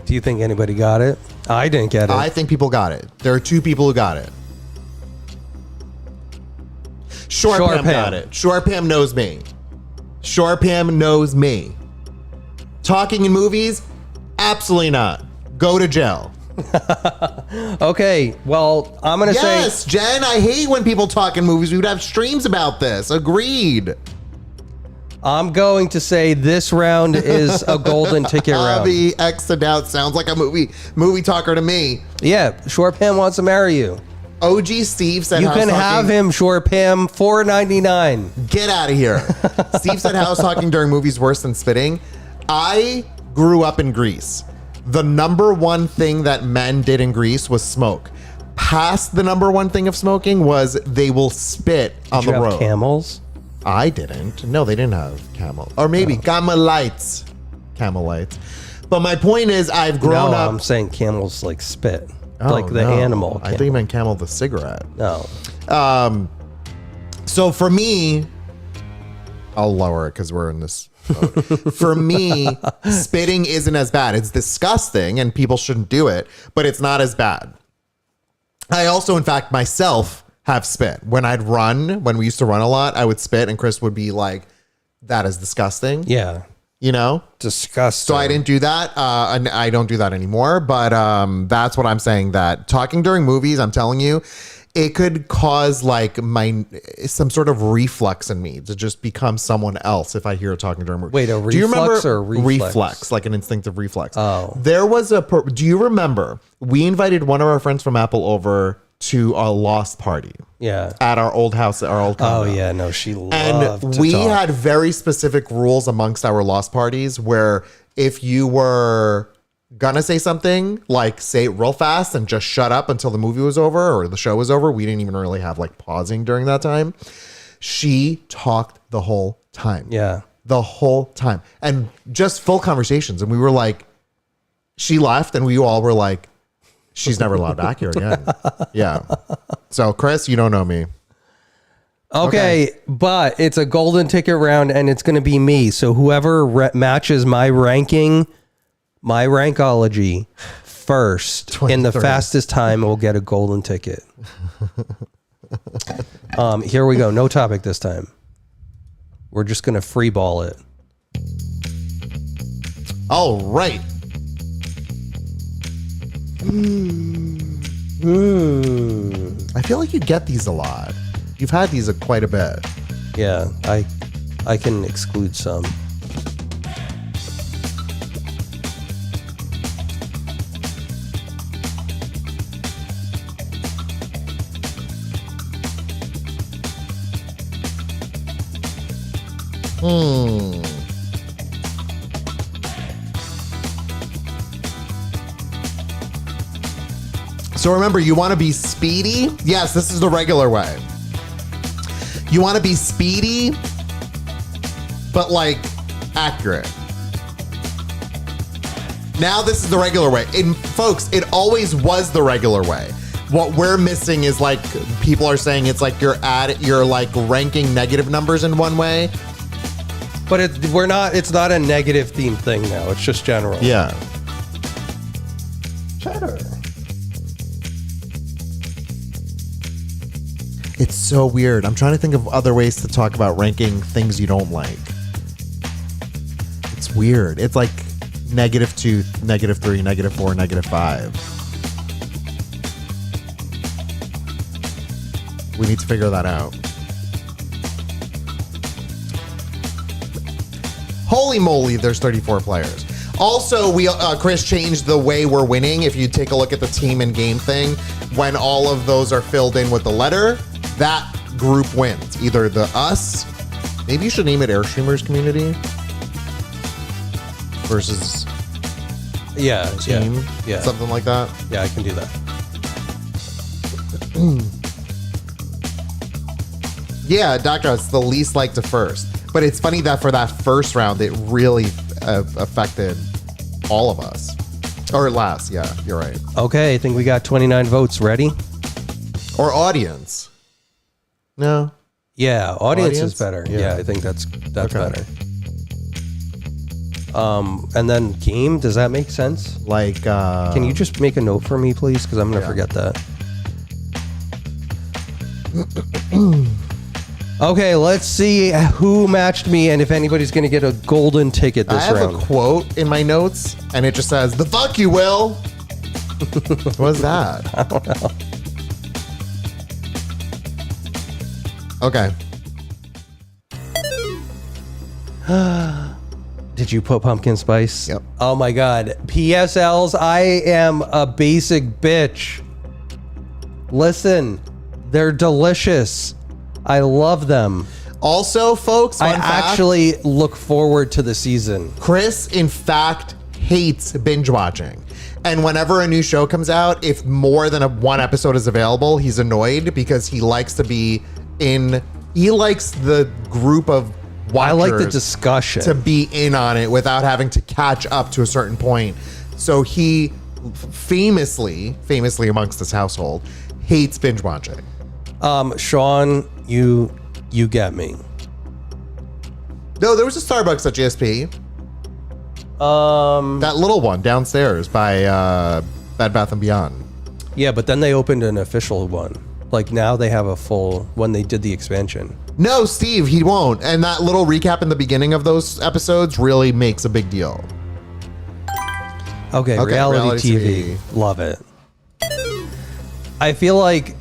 B: Do you think anybody got it? I didn't get it.
A: I think people got it. There are two people who got it. Sure,
B: Sure,
A: Pam got
B: Pam.
A: it. Sure, Pam knows me. Sure, Pam knows me. Talking in movies? Absolutely not. Go to jail.
B: Okay, well, I'm going to say...
A: Yes, Jen, I hate when people talk in movies. We would have streams about this. Agreed.
B: I'm going to say this round is a golden ticket round.
A: Avi X'd out sounds like a movie talker to me.
B: Yeah, Short Pam wants to marry you.
A: OG Steve said
B: You
A: House
B: can
A: Talking.
B: have him, Short Pam, $4.99.
A: Get out of here. Steve said house talking during movies worse than spitting. I grew up in Greece. The number one thing that men did in Greece was smoke. Past the number one thing of smoking was they will spit on
B: Did you
A: the
B: have
A: road.
B: camels?
A: I didn't. No, they didn't have camel. Or maybe camel lights. Camel lights. But my point is I've grown
B: No,
A: up.
B: I'm saying camels like spit.
A: Oh,
B: like the
A: no.
B: animal.
A: I think you meant camel the cigarette.
B: No.
A: So for me, I'll lower it because we're in this mode. For me, spitting isn't as bad. It's disgusting and people shouldn't do it, but it's not as bad. I also, in fact, myself have spit. When we used to run a lot, I would spit and Chris would be like, that is disgusting.
B: Yeah.
A: You know?
B: Disgusting.
A: So I didn't do that. And I don't do that anymore. But that's what I'm saying, that talking during movies, I'm telling you, it could cause like some sort of reflex in me to just become someone else if I hear talking during movies.
B: Wait, a
A: do you remember
B: reflex or reflex?
A: Reflex, like an instinctive reflex.
B: Oh.
A: There was do you remember we invited one of our friends from Apple over to a lost party
B: Yeah.
A: at our old house, our old condo.
B: Oh, yeah. No, she loved
A: And
B: to
A: we
B: talk.
A: had very specific rules amongst our lost parties where if you were gonna say something, like say it real fast and just shut up until the movie was over or the show was over. We didn't even really have like pausing during that time. She talked the whole time.
B: Yeah.
A: The whole time. And just full conversations. And we were like, she left and we all were like, she's never allowed back here again. Yeah. So Chris, you don't know me.
B: Okay, but it's a golden ticket round and it's going to be me. So whoever matches my ranking, my rankology first in the
A: 23.
B: fastest time will get a golden ticket. Here we go. No topic this time. We're just going to free ball it.
A: All right. I feel like you get these a lot. You've had these quite a bit.
B: Yeah, I can exclude some.
A: So remember, you want to be speedy? Yes, this is the regular way. You want to be speedy, but like accurate. Now this is the regular way. And folks, it always was the regular way. What we're missing is like people are saying it's like you're like ranking negative numbers in one way.
B: But it's not a negative theme thing now. It's just general.
A: Yeah.
B: Cheddar.
A: It's so weird. I'm trying to think of other ways to talk about ranking things you don't like. It's weird. It's like -2, -3, -4, -5. We need to figure that out. Holy moly, there's 34 players. Also, Chris changed the way we're winning. If you take a look at the team and game thing, when all of those are filled in with the letter, that group wins. Either us, maybe you should name it Airstreamers Community versus
B: Yeah.
A: team,
B: Yeah.
A: something like that.
B: Yeah, I can do that.
A: Yeah, Doctor, it's the least liked to first. But it's funny that for that first round, it really affected all of us. Or last, yeah, you're right.
B: Okay, I think we got 29 votes. Ready?
A: Or audience. No.
B: Yeah, audience is
A: Audience?
B: better.
A: Yeah.
B: Yeah, I think that's
A: Okay.
B: better. And then game, does that make sense?
A: Like,
B: Can you just make a note for me, please? Because I'm gonna
A: Yeah.
B: forget that. Okay, let's see who matched me and if anybody's going to get a golden ticket this
A: I have
B: round.
A: a quote in my notes, and it just says, "The fuck you will." What's that?
B: I don't know.
A: Okay.
B: Did you put pumpkin spice?
A: Yep.
B: Oh my god. PSLs, I am a basic bitch. Listen, they're delicious. I love them.
A: Also, folks,
B: I
A: fun fact,
B: actually look forward to the season.
A: Chris, in fact, hates binge watching. And whenever a new show comes out, if more than one episode is available, he's annoyed because he likes to be in. He likes the group of watchers.
B: I like the discussion.
A: To be in on it without having to catch up to a certain point. So he famously amongst this household, hates binge watching.
B: Sean, you get me.
A: No, there was a Starbucks at GSP. That little one downstairs by Bed Bath & Beyond.
B: Yeah, but then they opened an official one. Like now they have a full when they did the expansion.
A: No, Steve, he won't. And that little recap in the beginning of those episodes really makes a big deal.
B: Okay, reality TV. Love it. I feel like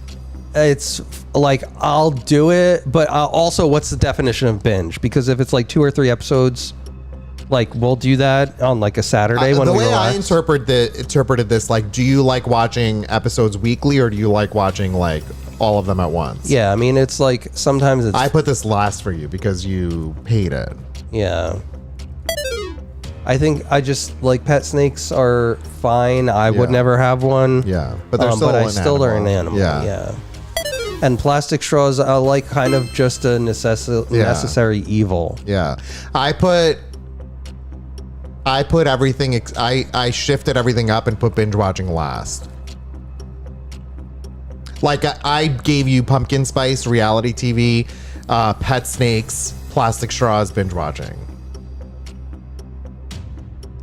B: it's like I'll do it, but also what's the definition of binge? Because if it's like 2 or 3 episodes, like we'll do that on like a Saturday when
A: the
B: we
A: way I
B: relax.
A: interpreted this, like, do you like watching episodes weekly or do you like watching like all of them at once?
B: Yeah, I mean it's like sometimes it's
A: I put this last for you because you hate it.
B: yeah. I think I just like pet snakes are fine. I would never have one.
A: Yeah, but they're still
B: I still are an animal.
A: Yeah.
B: And plastic straws are like kind of just a necessary evil.
A: Yeah. I put everything. I shifted everything up and put binge watching last. Like I gave you pumpkin spice, reality TV, pet snakes, plastic straws, binge watching.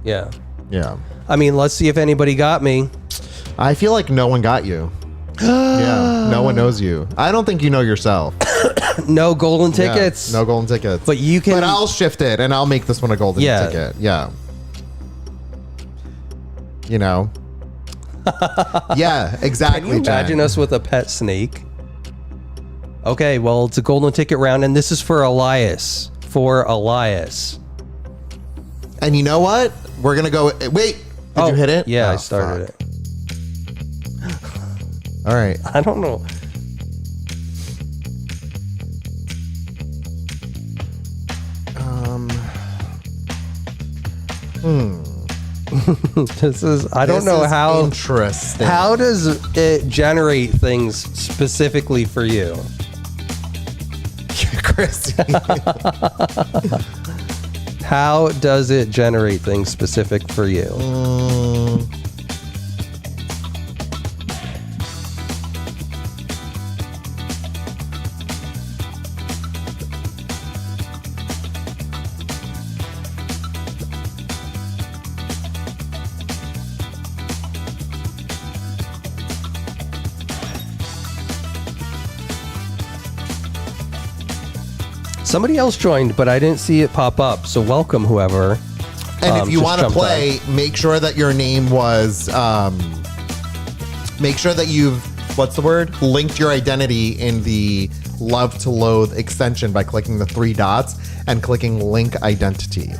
B: Yeah.
A: Yeah.
B: I mean, let's see if anybody got me.
A: I feel like no one got you. Yeah. No one knows you. I don't think you know yourself.
B: No golden tickets.
A: Yeah, no golden tickets.
B: But you can.
A: But I'll shift it and I'll make this one a golden ticket. Yeah. You know. Yeah, exactly.
B: Can you imagine us with a pet snake? Okay, well, it's a golden ticket round, and this is for Elias.
A: And you know what? We're gonna go. Wait, did you hit it?
B: Yeah,
A: Oh,
B: I started
A: fuck. All right.
B: it. I don't know. This is. I don't know how.
A: Interesting.
B: How does it generate things specifically for you?
A: Chris?
B: How does it generate things specific for you? Somebody else joined, but I didn't see it pop up. So welcome, whoever.
A: And if you
B: just
A: want to
B: jumped
A: play, make sure that your name was. Make sure that you've linked your identity in the Love to Loathe extension by clicking the 3 dots and clicking Link Identity.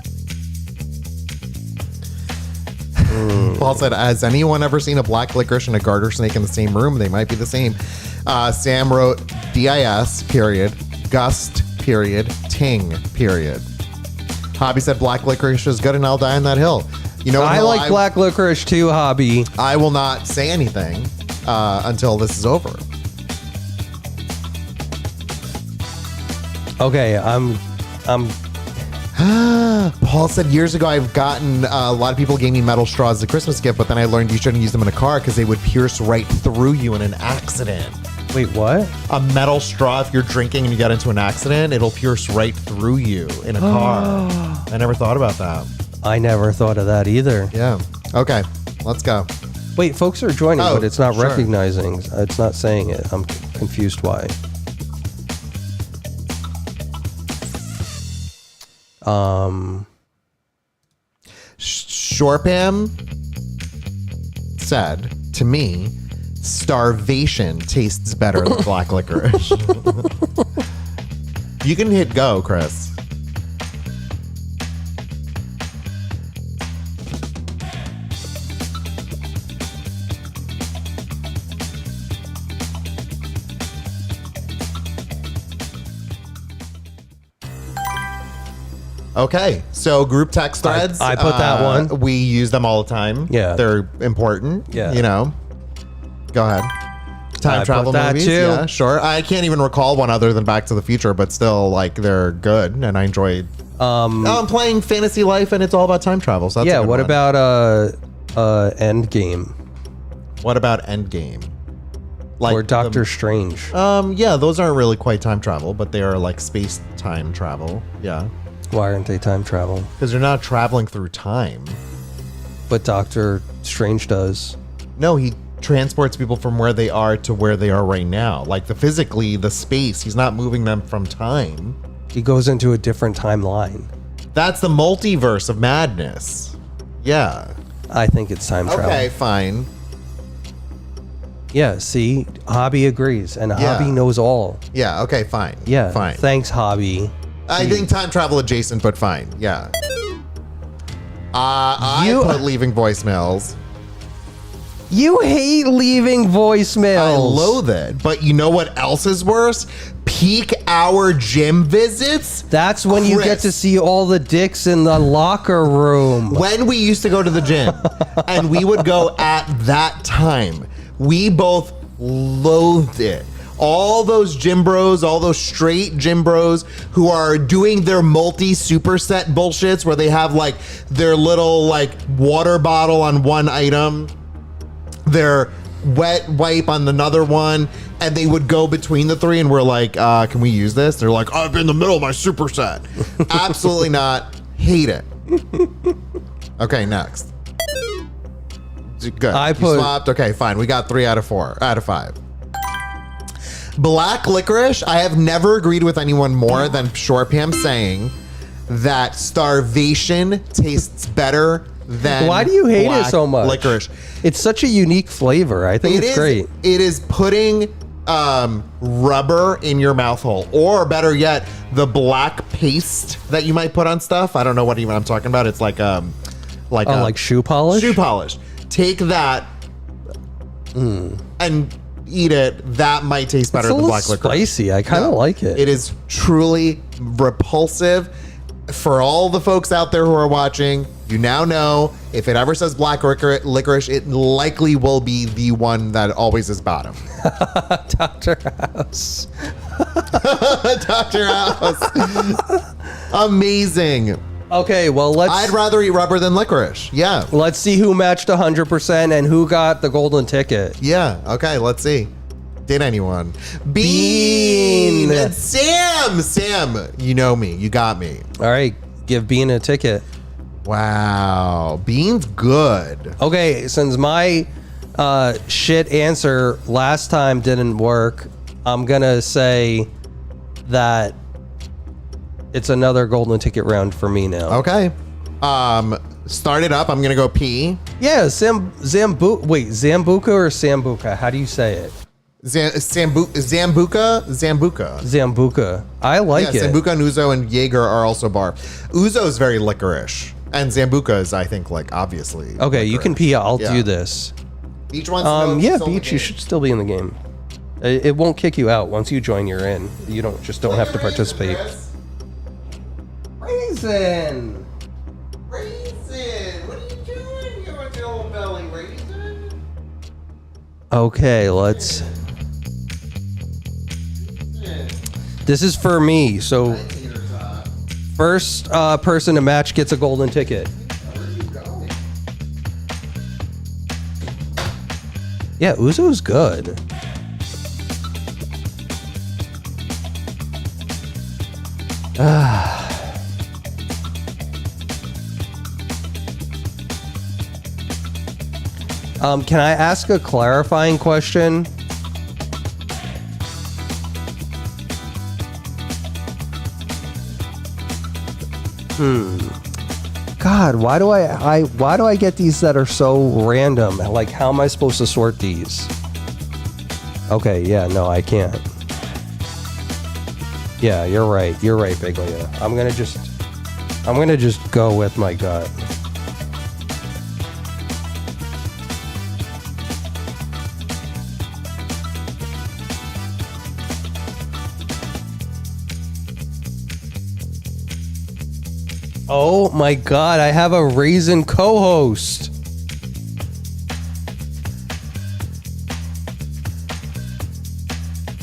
A: Paul said, "Has anyone ever seen a black licorice and a garter snake in the same room? They might be the same." Sam wrote DIS period Gust period Ting period. Hobby said black licorice is good and I'll die on that hill. You know,
B: I like black licorice too, Hobby.
A: I will not say anything until this is over.
B: Okay, I'm
A: Paul said, years ago I've gotten a lot of people gave me metal straws as a Christmas gift, but then I learned you shouldn't use them in a car because they would pierce right through you in an accident.
B: Wait, what?
A: A metal straw, if you're drinking and you get into an accident, it'll pierce right through you in a car. I never thought about that.
B: I never thought of that either.
A: Yeah. Okay, let's go.
B: Wait, folks are joining,
A: Oh,
B: but it's not
A: sure.
B: recognizing. It's not saying it. I'm confused why.
A: Shorpam said to me, starvation tastes better than black licorice. You can hit go, Chris. Okay, so group text threads.
B: I put that one.
A: We use them all the time.
B: Yeah.
A: They're important.
B: Yeah.
A: You know. Go ahead. Time
B: I
A: travel
B: put that
A: movies.
B: too.
A: Yeah, sure. I can't even recall one other than Back to the Future, but still, like, they're good, and I enjoyed. I'm playing Fantasy Life, and it's all about time travel. So that's a good
B: What
A: one.
B: about Endgame
A: What about Endgame? Like
B: or Doctor Strange?
A: Yeah, those aren't really quite time travel, but they are like space time travel. Yeah,
B: Why aren't they time travel?
A: because they're not traveling through time.
B: But Doctor Strange does.
A: No, he transports people from where they are to where they are right now. Like physically, the space. He's not moving them from time.
B: He goes into a different timeline.
A: That's the multiverse of madness. Yeah.
B: I think it's time travel.
A: Okay, fine.
B: Yeah, see? Hobby agrees, and
A: Yeah.
B: Hobby knows all.
A: Yeah, okay, fine.
B: Yeah.
A: Fine.
B: Thanks, Hobby.
A: I think time travel adjacent, but fine. Yeah. I
B: You-
A: put leaving voicemails.
B: You hate leaving voicemails.
A: I loathe it. But you know what else is worse? Peak hour gym visits.
B: That's when you get
A: Chris.
B: to see all the dicks in the locker room.
A: When we used to go to the gym and we would go at that time, we both loathed it. All those gym bros, all those straight gym bros who are doing their multi-superset bullshits where they have like their little like water bottle on one item, their wet wipe on another one, and they would go between the three, and we're like, can we use this? They're like, I'm in the middle of my superset. Absolutely not. Hate it. Okay, next. Good.
B: I
A: You
B: put-
A: swapped. Okay, fine. We got 3 out of 5. Black licorice. I have never agreed with anyone more than Short Pam saying that starvation tastes better than.
B: Why do you hate it
A: black
B: so much?
A: Licorice.
B: It's such a unique flavor. I think it's great.
A: It is putting rubber in your mouth hole, or better yet, the black paste that you might put on stuff. I don't know what even I'm talking about. It's like
B: Like shoe polish?
A: shoe polish. Take that and eat it. That might taste better
B: It's a
A: than
B: little
A: black licorice.
B: spicy. I kind of like it.
A: It is truly repulsive. For all the folks out there who are watching, you now know if it ever says black licorice, it likely will be the one that always is bottom.
B: Dr. House.
A: Dr. House. Amazing.
B: Okay, well,
A: I'd rather eat rubber than licorice. Yeah.
B: let's see who matched 100% and who got the golden ticket.
A: Yeah. Okay, let's see. Did anyone?
B: Bean.
A: And Sam, you know me. You got me.
B: All right, give Bean a ticket.
A: Wow. Bean's good.
B: Okay, since my shit answer last time didn't work, I'm gonna say that it's another golden ticket round for me now.
A: Okay. Start it up. I'm gonna go pee.
B: Yeah, Zambuca or Sambuca? How do you say it?
A: Zambuca.
B: Zambuca. I like
A: Yeah,
B: it.
A: Zambuca and Uzo and Jaeger are also bar. Uzo is very licorice, and Zambuca is, I think, like obviously.
B: Okay, you can
A: licorice.
B: pee. I'll
A: Yeah.
B: do this.
A: Each one's
B: Yeah,
A: still in the
B: Beach, you
A: game.
B: should still be in the game. It won't kick you out once you join. You're in. You don't have to participate. Raisin.
A: Raisin, what are you doing here with your old belly, Raisin?
B: Okay, let's. This is for me. So first person to match gets a golden ticket. Yeah, Uzo's good. Can I ask a clarifying question? God, why do I get these that are so random? Like, how am I supposed to sort these? Okay, yeah, no, I can't. Yeah, you're right. You're right, Big Leah. I'm gonna just go with my gut. Oh my God, I have a Raisin co-host.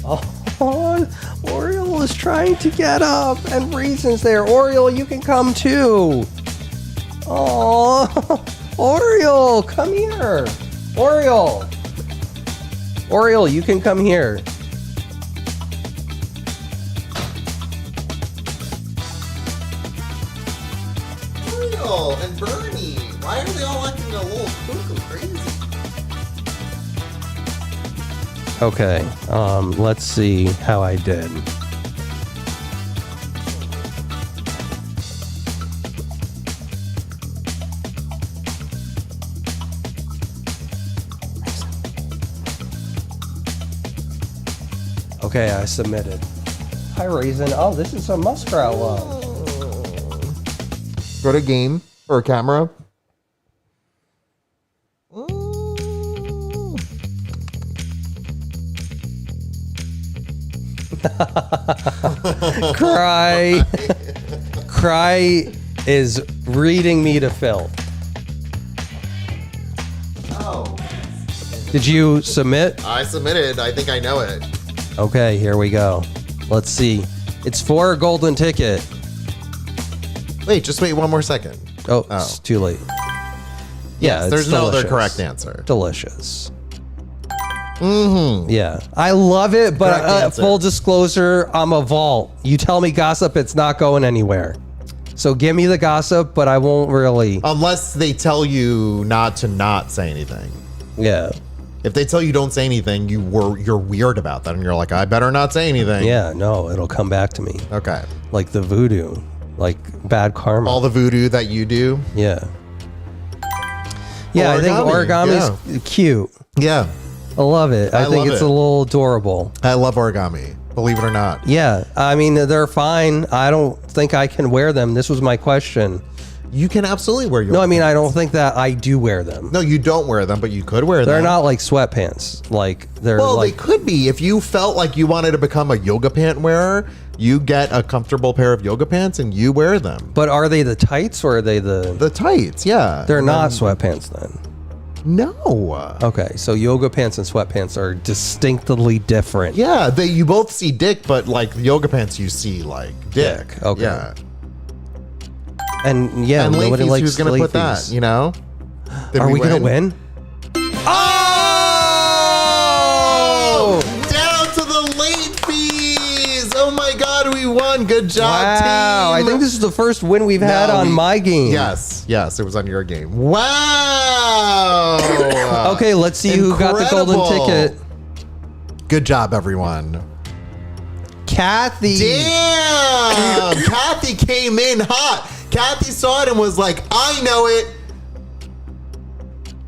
B: Oh, Oriole is trying to get up, and Raisin's there. Oriole, you can come too. Oh, Oriole, come here. Oriole, you can come here.
A: Oriole and Bernie, why are they all acting a little cuckoo crazy?
B: Okay, let's see how I did. Okay, I submitted. Hi, Raisin. Oh, this is a muskrat love.
A: Go to game or camera.
B: Cry is reading me to filth.
A: Oh.
B: Did you submit?
A: I submitted. I think I know it.
B: Okay, here we go. Let's see. It's for a golden ticket.
A: Wait, just wait one more second.
B: Oh, it's too late. Yeah, it's
A: there's no other
B: delicious.
A: correct answer.
B: Delicious.
A: Mm-hmm.
B: Yeah, I love it,
A: Correct
B: but
A: answer.
B: full disclosure, I'm a vault. You tell me gossip, it's not going anywhere. So give me the gossip, but I won't really.
A: Unless they tell you not say anything.
B: Yeah.
A: If they tell you don't say anything, you're weird about that, and you're like, I better not say anything.
B: Yeah, no, it'll come back to me.
A: Okay.
B: Like the voodoo, like bad karma.
A: All the voodoo that you do.
B: Yeah. Yeah, I think origami's cute.
A: Yeah.
B: I love it. I think
A: love
B: it's
A: it.
B: a little adorable.
A: I love origami, believe it or not.
B: Yeah, I mean, they're fine. I don't think I can wear them. This was my question.
A: You can absolutely wear your.
B: No, I mean, I don't think that I do wear them.
A: No, you don't wear them, but you could wear them.
B: They're not like sweatpants. Like they're
A: Well,
B: like
A: they could be. If you felt like you wanted to become a yoga pant wearer, you get a comfortable pair of yoga pants and you wear them.
B: But are they the tights or are they the
A: tights, yeah.
B: They're not sweatpants then.
A: No.
B: Okay, so yoga pants and sweatpants are distinctly different.
A: Yeah, you both see dick, but like yoga pants you see like dick.
B: Okay.
A: Yeah.
B: And yeah,
A: And
B: nobody
A: Leafy's,
B: likes
A: who's gonna put that,
B: Leafy's.
A: you know? Did
B: Are we gonna win?
A: Oh! Down to the late fees! Oh my god, we won. Good job,
B: Wow,
A: team.
B: I think this is the first win we've had on my game.
A: Yes, it was on your game. Wow!
B: Okay, let's see who got the golden
A: Incredible.
B: ticket.
A: Good job, everyone.
B: Kathy.
A: Damn! Kathy came in hot. Kathy saw it and was like, I know it.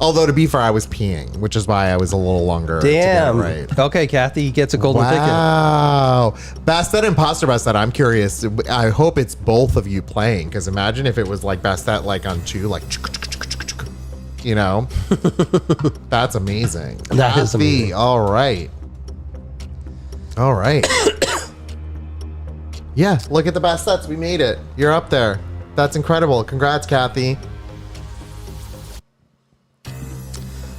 A: Although, to be fair, I was peeing, which is why I was a little longer.
B: Damn.
A: To get it right.
B: Okay, Kathy gets a golden ticket.
A: Wow. Bastet, Imposter Bastet, I'm curious. I hope it's both of you playing, because imagine if it was like Bastet like on two, like, you know? That's amazing.
B: That is
A: Kathy,
B: amazing.
A: all right. All right. Yeah, look at the Bastets. We made it. You're up there. That's incredible. Congrats, Kathy.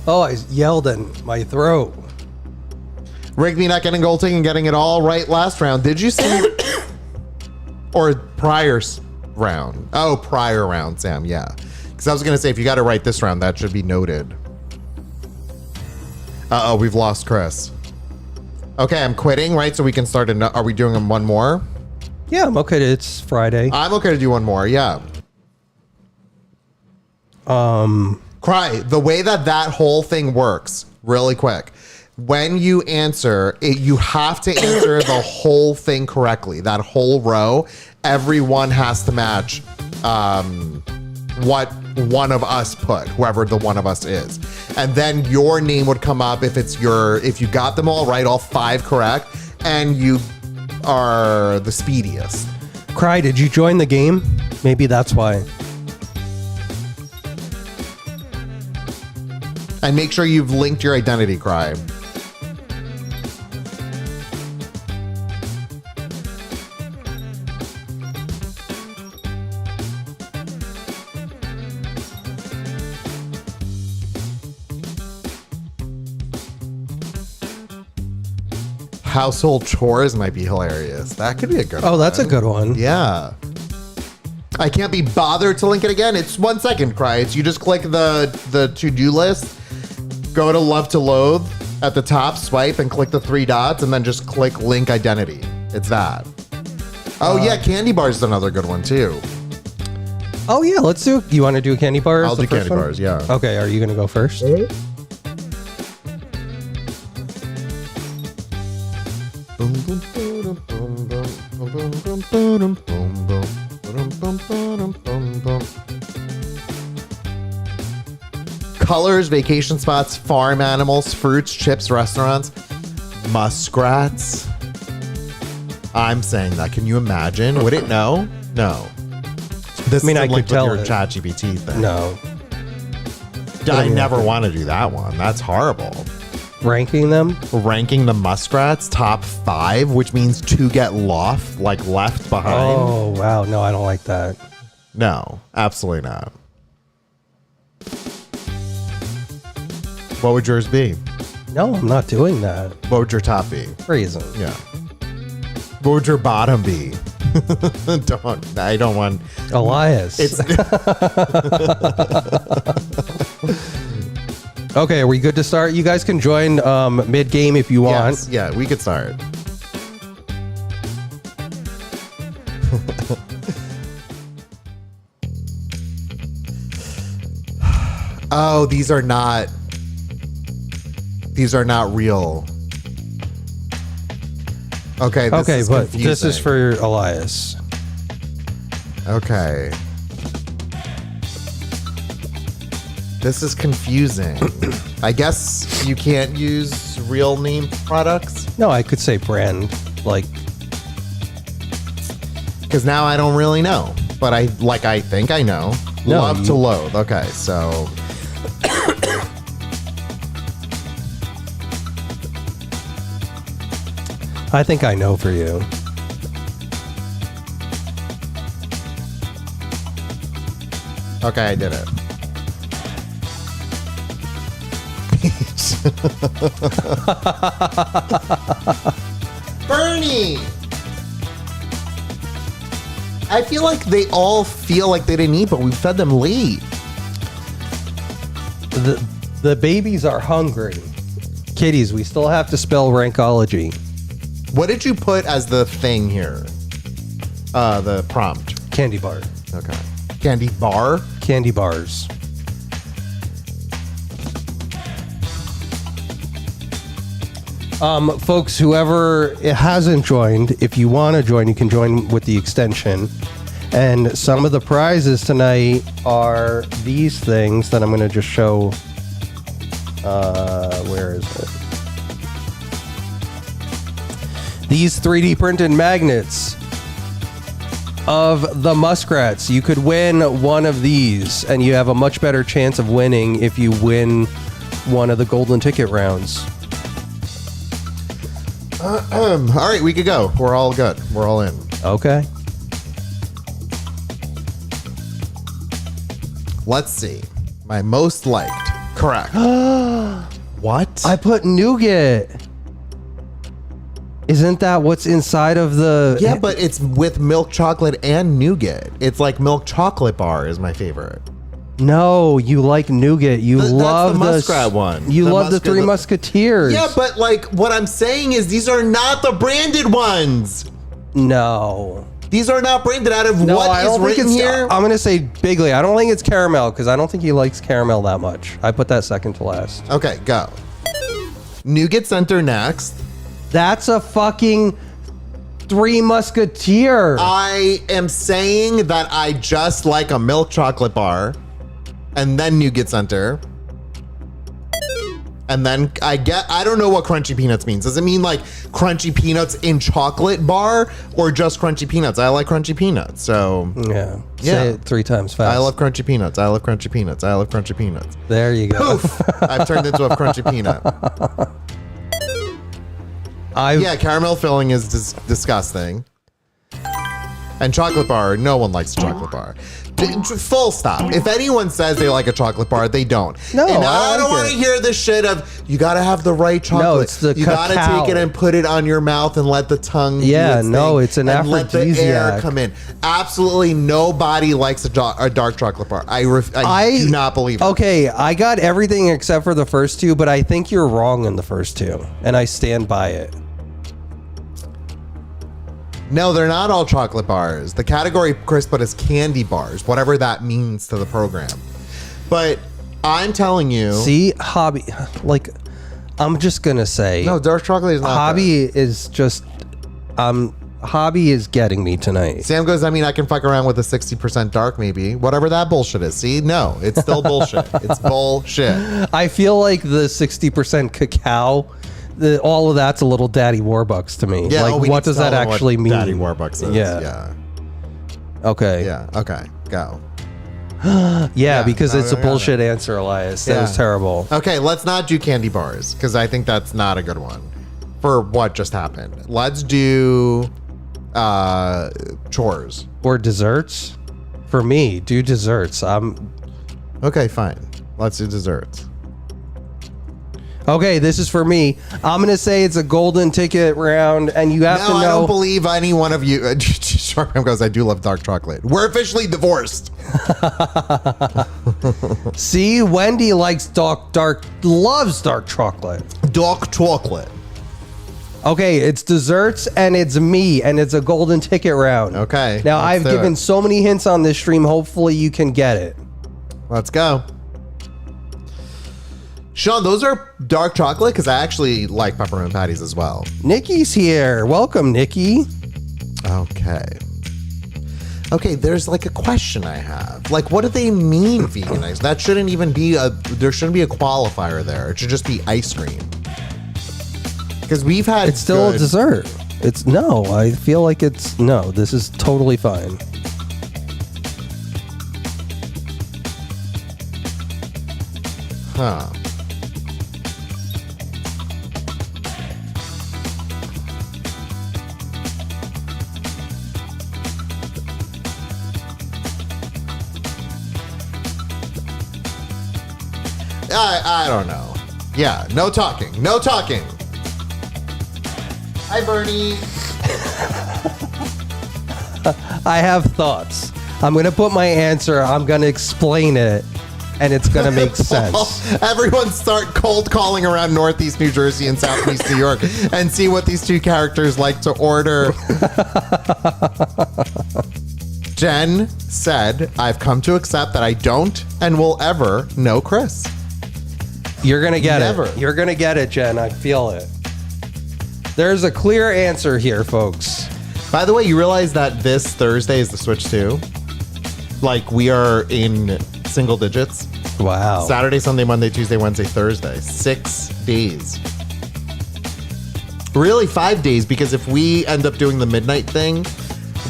B: Oh, I yelled in my throat.
A: Rigby not getting gold ticket and getting it all right last round. Did you see? Or prior round? Oh, prior round, Sam. Yeah, because I was gonna say if you got it right this round, that should be noted. Uh oh, we've lost Chris. Okay, I'm quitting. Right, so we can start. Are we doing one more?
B: Yeah, I'm okay. It's Friday.
A: I'm okay to do one more. Yeah. Cry. The way that whole thing works, really quick. When you answer, you have to answer the whole thing correctly. That whole row, everyone has to match what one of us put, whoever the one of us is. And then your name would come up if you got them all right, all 5 correct, and you are the speediest.
B: Cry, did you join the game? Maybe that's why.
A: And make sure you've linked your identity, Cry. Household chores might be hilarious. That could be a good one.
B: Oh, that's a good one.
A: Yeah. I can't be bothered to link it again. It's 1 second, Cry. It's you just click the to-do list, go to love to loathe at the top, swipe and click the 3 dots, and then just click link identity. It's that. Oh yeah, candy bars is another good one too.
B: Oh yeah, let's do. You want to do a candy bar?
A: I'll do candy bars, yeah.
B: Okay, are you gonna go first?
A: Colors, vacation spots, farm animals, fruits, chips, restaurants, muskrats. I'm saying that. Can you imagine? Would it know? No. This
B: I mean,
A: is
B: I
A: linked
B: could tell
A: with your
B: it.
A: ChatGPT thing.
B: No.
A: I never want to do that one. That's horrible.
B: Ranking them?
A: Ranking the muskrats top 5, which means to get left behind.
B: Oh wow, no, I don't like that.
A: No, absolutely not. What would yours be?
B: No, I'm not doing that.
A: What would your top be?
B: Reason.
A: Yeah. What would your bottom be? I don't want.
B: Elias.
A: It's
B: Okay, are we good to start? You guys can join mid-game if you want.
A: yes, yeah, we could start. Oh, these are not real. Okay, this
B: Okay,
A: is
B: but this is
A: confusing.
B: for Elias.
A: Okay. This is confusing. I guess you can't use real name products
B: No, I could say brand. Like,
A: because now I don't really know, but I think I know.
B: No,
A: Love to loathe. Okay, so
B: I think I know for you.
A: okay, I did it. Bernie. I feel like they all feel like they didn't eat, but we fed them late.
B: The babies are hungry. Kitties, we still have to spell rankology.
A: What did you put as the thing here? The prompt.
B: Candy bar.
A: Okay. Candy bar?
B: Candy bars. Folks, whoever hasn't joined, if you want to join, you can join with the extension. And some of the prizes tonight are these things that I'm going to just show. Where is it? These 3D printed magnets of the muskrats. You could win one of these, and you have a much better chance of winning if you win one of the golden ticket rounds.
A: All right, we could go. We're all good. We're all in.
B: Okay.
A: Let's see. My most liked. Correct. What?
B: I put nougat. Isn't that what's inside of the...
A: Yeah, but it's with milk chocolate and nougat. It's like milk chocolate bar is my favorite.
B: No, you like nougat. You love
A: the muskrat one.
B: You
A: The
B: love the Three Musketeers.
A: Yeah, but like what I'm saying is these are not the branded ones.
B: No.
A: These are not branded out of
B: No,
A: what
B: I
A: is
B: don't think
A: written
B: it's
A: here.
B: I'm gonna say Bigley. I don't think it's caramel because I don't think he likes caramel that much. I put that second to last.
A: Okay, go. Nougat Center next.
B: That's a fucking Three Musketeer.
A: I am saying that I just like a milk chocolate bar, and then Nougat Center. And then I don't know what crunchy peanuts means. Does it mean like crunchy peanuts in chocolate bar or just crunchy peanuts? I like crunchy peanuts. So
B: yeah. Say it 3 times fast.
A: I love crunchy peanuts. I love crunchy peanuts. I love crunchy peanuts.
B: There you go.
A: Poof! I've turned into a crunchy peanut. Yeah, caramel filling is disgusting. And chocolate bar, no one likes a chocolate bar. Full stop. If anyone says they like a chocolate bar, they don't.
B: No,
A: and
B: I
A: don't want to hear this shit of you got to have the right chocolate.
B: No, it's the
A: you got to take it and put it on your mouth and let the tongue.
B: Yeah,
A: do its
B: no,
A: thing
B: it's an
A: and let the air
B: aphrodisiac.
A: come in. Absolutely nobody likes a dark chocolate bar. I do not believe it.
B: Okay, I got everything except for the first 2, but I think you're wrong in the first 2, and I stand by it.
A: No, they're not all chocolate bars. The category Chris put is candy bars, whatever that means to the program. But I'm telling you.
B: See, hobby, like, I'm just going to say.
A: No, dark chocolate is not
B: hobby is just, hobby is getting me tonight.
A: Sam goes, I mean, I can fuck around with a 60% dark maybe. Whatever that bullshit is. See, no, it's still bullshit. It's bullshit.
B: I feel like the 60% cacao, all of that's a little Daddy Warbucks to me.
A: Yeah,
B: like, what does that actually mean?
A: Daddy Warbucks is. Yeah.
B: Okay.
A: Yeah. Okay. Go.
B: Yeah, because it's a bullshit answer, Elias. That was terrible.
A: Okay, let's not do candy bars because I think that's not a good one for what just happened. Let's do chores
B: or desserts. For me, do desserts.
A: Okay, fine. Let's do desserts.
B: Okay, this is for me. I'm going to say it's a golden ticket round, and you have to know.
A: I don't believe any one of you. Sharpam goes, I do love dark chocolate. We're officially divorced.
B: See, Wendy likes loves dark chocolate.
A: Dark chocolate.
B: Okay, it's desserts, and it's me, and it's a golden ticket round.
A: Okay.
B: Now, I've given so many hints on this stream. Hopefully, you can get it.
A: Let's go. Sean, those are dark chocolate because I actually like peppermint patties as well.
B: Nikki's here. Welcome, Nikki.
A: Okay. Okay, there's like a question I have. Like, what do they mean veganized? That shouldn't even be there shouldn't be a qualifier there. It should just be ice cream. Because we've had
B: It's still a dessert. I feel like this is totally fine.
A: Huh. I don't know. Yeah, no talking. No talking. Hi, Bernie.
B: I have thoughts. I'm going to put my answer. I'm going to explain it, and it's going to make sense.
A: Everyone start cold calling around Northeast New Jersey and Southeast New York and see what these two characters like to order. Jen said, I've come to accept that I don't and will ever know Chris.
B: You're going to get
A: Never.
B: it. You're going to get it, Jen. I feel it. There's a clear answer here, folks.
A: By the way, you realize that this Thursday is the Switch 2? Like, we are in single digits.
B: Wow.
A: Saturday, Sunday, Monday, Tuesday, Wednesday, Thursday. 6 days. Really 5 days, because if we end up doing the midnight thing,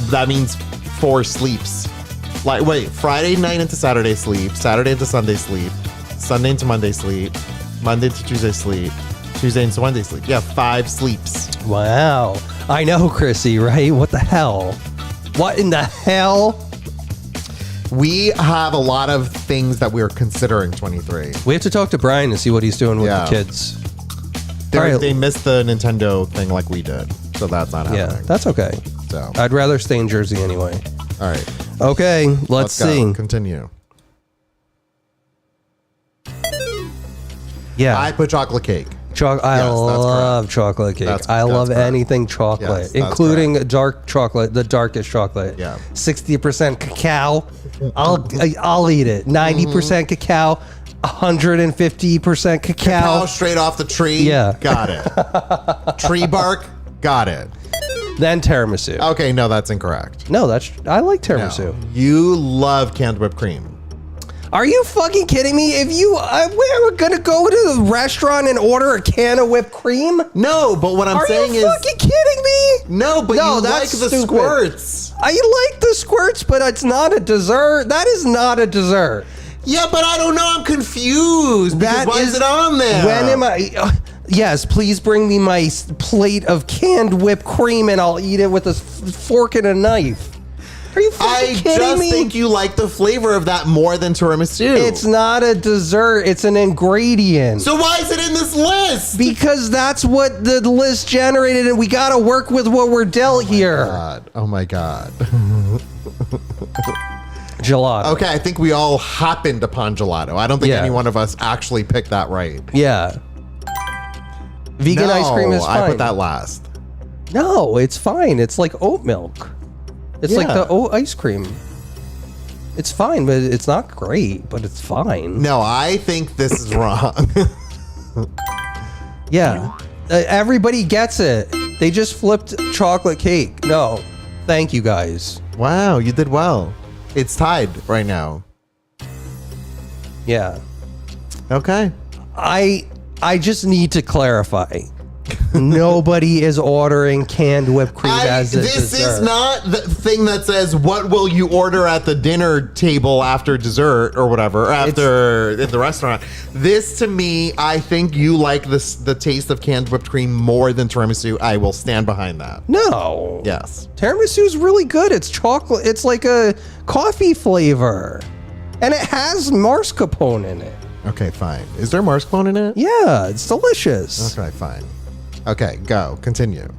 A: that means 4 sleeps. Like, wait, Friday night into Saturday sleep, Saturday into Sunday sleep, Sunday into Monday sleep, Monday into Tuesday sleep, Tuesday into Wednesday sleep. Yeah, 5 sleeps.
B: Wow. I know, Chrissy, right? What the hell? What in the hell?
A: We have a lot of things that we're considering 23.
B: We have to talk to Brian to see what he's doing with the kids.
A: They missed the Nintendo thing like we did, so that's not happening.
B: Yeah, that's okay.
A: So
B: I'd rather stay in Jersey anyway.
A: All right.
B: Okay, let's see.
A: Go. Continue.
B: Yeah.
A: I put chocolate cake.
B: I love chocolate cake. I love
A: correct.
B: anything chocolate,
A: Yes, that's
B: including dark chocolate, the darkest chocolate.
A: Yeah.
B: 60% cacao. I'll eat it. 90% cacao. 150% cacao.
A: Cacao straight off the tree.
B: Yeah.
A: Got it. Tree bark. Got it.
B: then tiramisu.
A: Okay, no, that's incorrect.
B: No, I like
A: No.
B: tiramisu.
A: You love canned whipped cream.
B: Are you fucking kidding me? If you we're gonna go to the restaurant and order a can of whipped cream?
A: No, but what I'm saying
B: Are you
A: is
B: fucking kidding me?
A: no, but
B: No,
A: you like
B: that's
A: the
B: stupid.
A: squirts.
B: I like the squirts, but it's not a dessert. That is not a dessert.
A: Yeah, but I don't know. I'm confused. Because why is it on there?
B: When am I? Yes, please bring me my plate of canned whipped cream, and I'll eat it with a fork and a knife. Are you fucking
A: I
B: kidding
A: just
B: me?
A: think you like the flavor of that more than tiramisu.
B: It's not a dessert. It's an ingredient.
A: So why is it in this list?
B: Because that's what the list generated, and we gotta work with what we're dealt here.
A: God. Oh my God.
B: Gelato.
A: Okay, I think we all happened upon gelato. I don't think
B: Yeah.
A: any one of us actually picked that right.
B: Yeah. Vegan ice cream is fine.
A: I put that last.
B: No, it's fine. It's like oat milk. It's like
A: Yeah.
B: the oat ice cream. It's fine, but it's not great, but it's fine.
A: No, I think this is wrong.
B: Yeah. Everybody gets it. They just flipped chocolate cake. No. Thank you guys.
A: Wow, you did well. It's tied right now.
B: Yeah.
A: Okay.
B: I just need to clarify. Nobody is ordering canned whipped cream as a
A: This
B: dessert.
A: is not the thing that says what will you order at the dinner table after dessert or whatever, or after at the restaurant. This to me, I think you like the taste of canned whipped cream more than tiramisu. I will stand behind that.
B: No.
A: Yes.
B: Tiramisu is really good. It's chocolate. It's like a coffee flavor. And it has mascarpone in it.
A: Okay, fine. Is there mascarpone in it?
B: Yeah, it's delicious.
A: Okay, fine. Okay, go. Continue.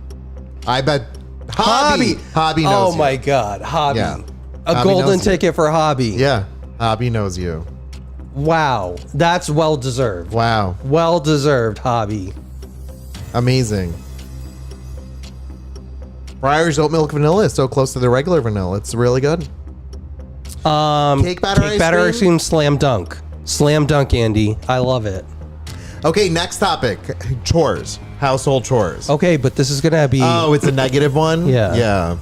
A: I bet
B: Hobby.
A: Hobby knows
B: Oh
A: you.
B: my God. Hobby.
A: Yeah.
B: A
A: Hobby
B: golden
A: knows you.
B: ticket for Hobby.
A: Yeah. Hobby knows you.
B: Wow. That's well deserved.
A: Wow.
B: Well deserved, Hobby.
A: Amazing. Breyer's oat milk vanilla is so close to the regular vanilla. It's really good. Cake batter ice cream?
B: slam dunk. Slam dunk, Andy. I love it.
A: Okay, next topic. Chores. Household chores.
B: Okay, but this is gonna be
A: Oh, it's a negative one?
B: Yeah.
A: Yeah.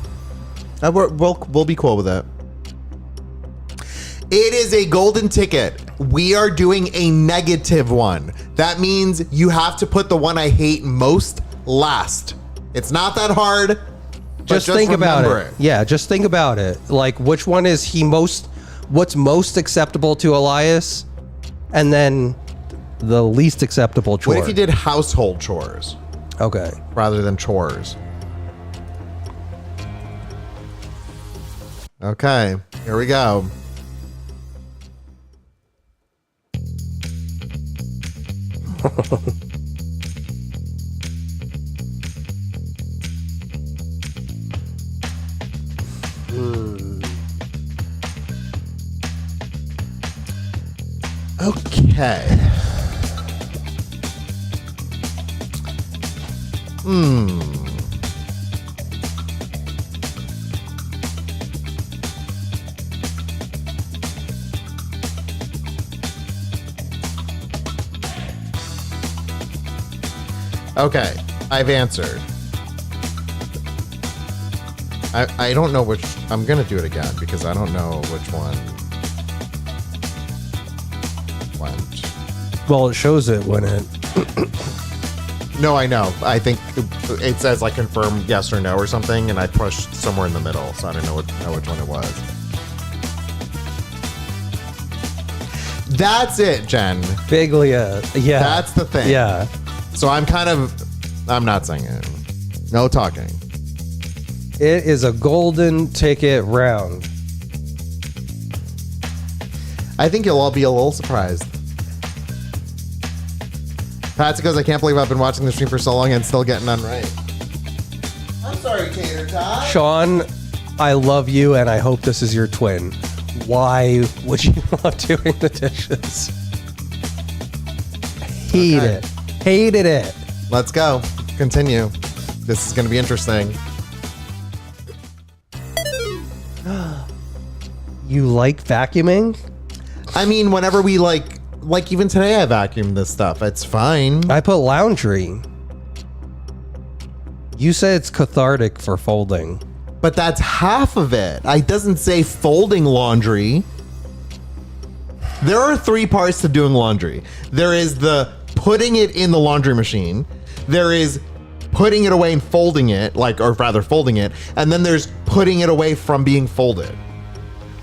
A: We'll be cool with it. It is a golden ticket. We are doing a negative one. That means you have to put the one I hate most last. It's not that hard. but
B: just think about
A: remember
B: it. Yeah, just think about it. Like, which one is what's most acceptable to Elias, and then the least acceptable chore.
A: What if you did household chores
B: Okay.
A: rather than chores? Okay, here we go. Okay. Okay, I've answered. I don't know which. I'm gonna do it again because I don't know which one went.
B: Well, it shows it when it.
A: No, I know. I think it says like confirm yes or no or something, and I pushed somewhere in the middle, so I don't know which one it was. That's it, Jen.
B: Biglia. Yeah.
A: That's the thing.
B: Yeah.
A: So I'm not singing. No talking.
B: It is a golden ticket round.
A: I think you'll all be a little surprised. Patsy goes, I can't believe I've been watching the stream for so long and still getting none right. I'm sorry, Tater Tot.
B: Sean, I love you, and I hope this is your twin. Why would you love doing the dishes? Hated it.
A: Let's go. Continue. This is going to be interesting.
B: You like vacuuming?
A: I mean, whenever we like even today I vacuumed this stuff. It's fine.
B: I put laundry. You say it's cathartic for folding.
A: But that's half of it. It doesn't say folding laundry. There are 3 parts to doing laundry. There is the putting it in the laundry machine. There is putting it away and folding it, or rather folding it. And then there's putting it away from being folded.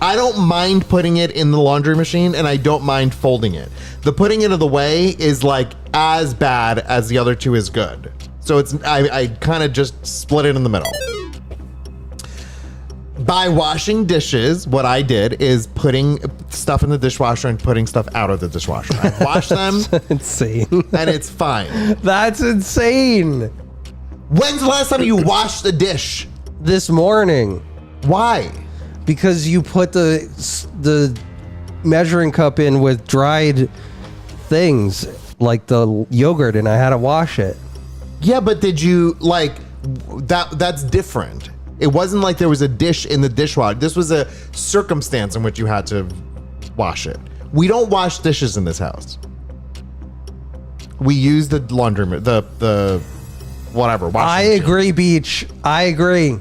A: I don't mind putting it in the laundry machine, and I don't mind folding it. The putting it away is like as bad as the other 2 is good. So I kind of just split it in the middle. By washing dishes, what I did is putting stuff in the dishwasher and putting stuff out of the dishwasher. I wash them.
B: Insane.
A: And it's fine.
B: That's insane.
A: When's the last time you washed a dish?
B: This morning.
A: Why?
B: Because you put the measuring cup in with dried things like the yogurt, and I had to wash it.
A: Yeah, but did you that's different. It wasn't like there was a dish in the dishwasher. This was a circumstance in which you had to wash it. We don't wash dishes in this house. We use the laundry, the whatever.
B: I agree, Beach. I agree.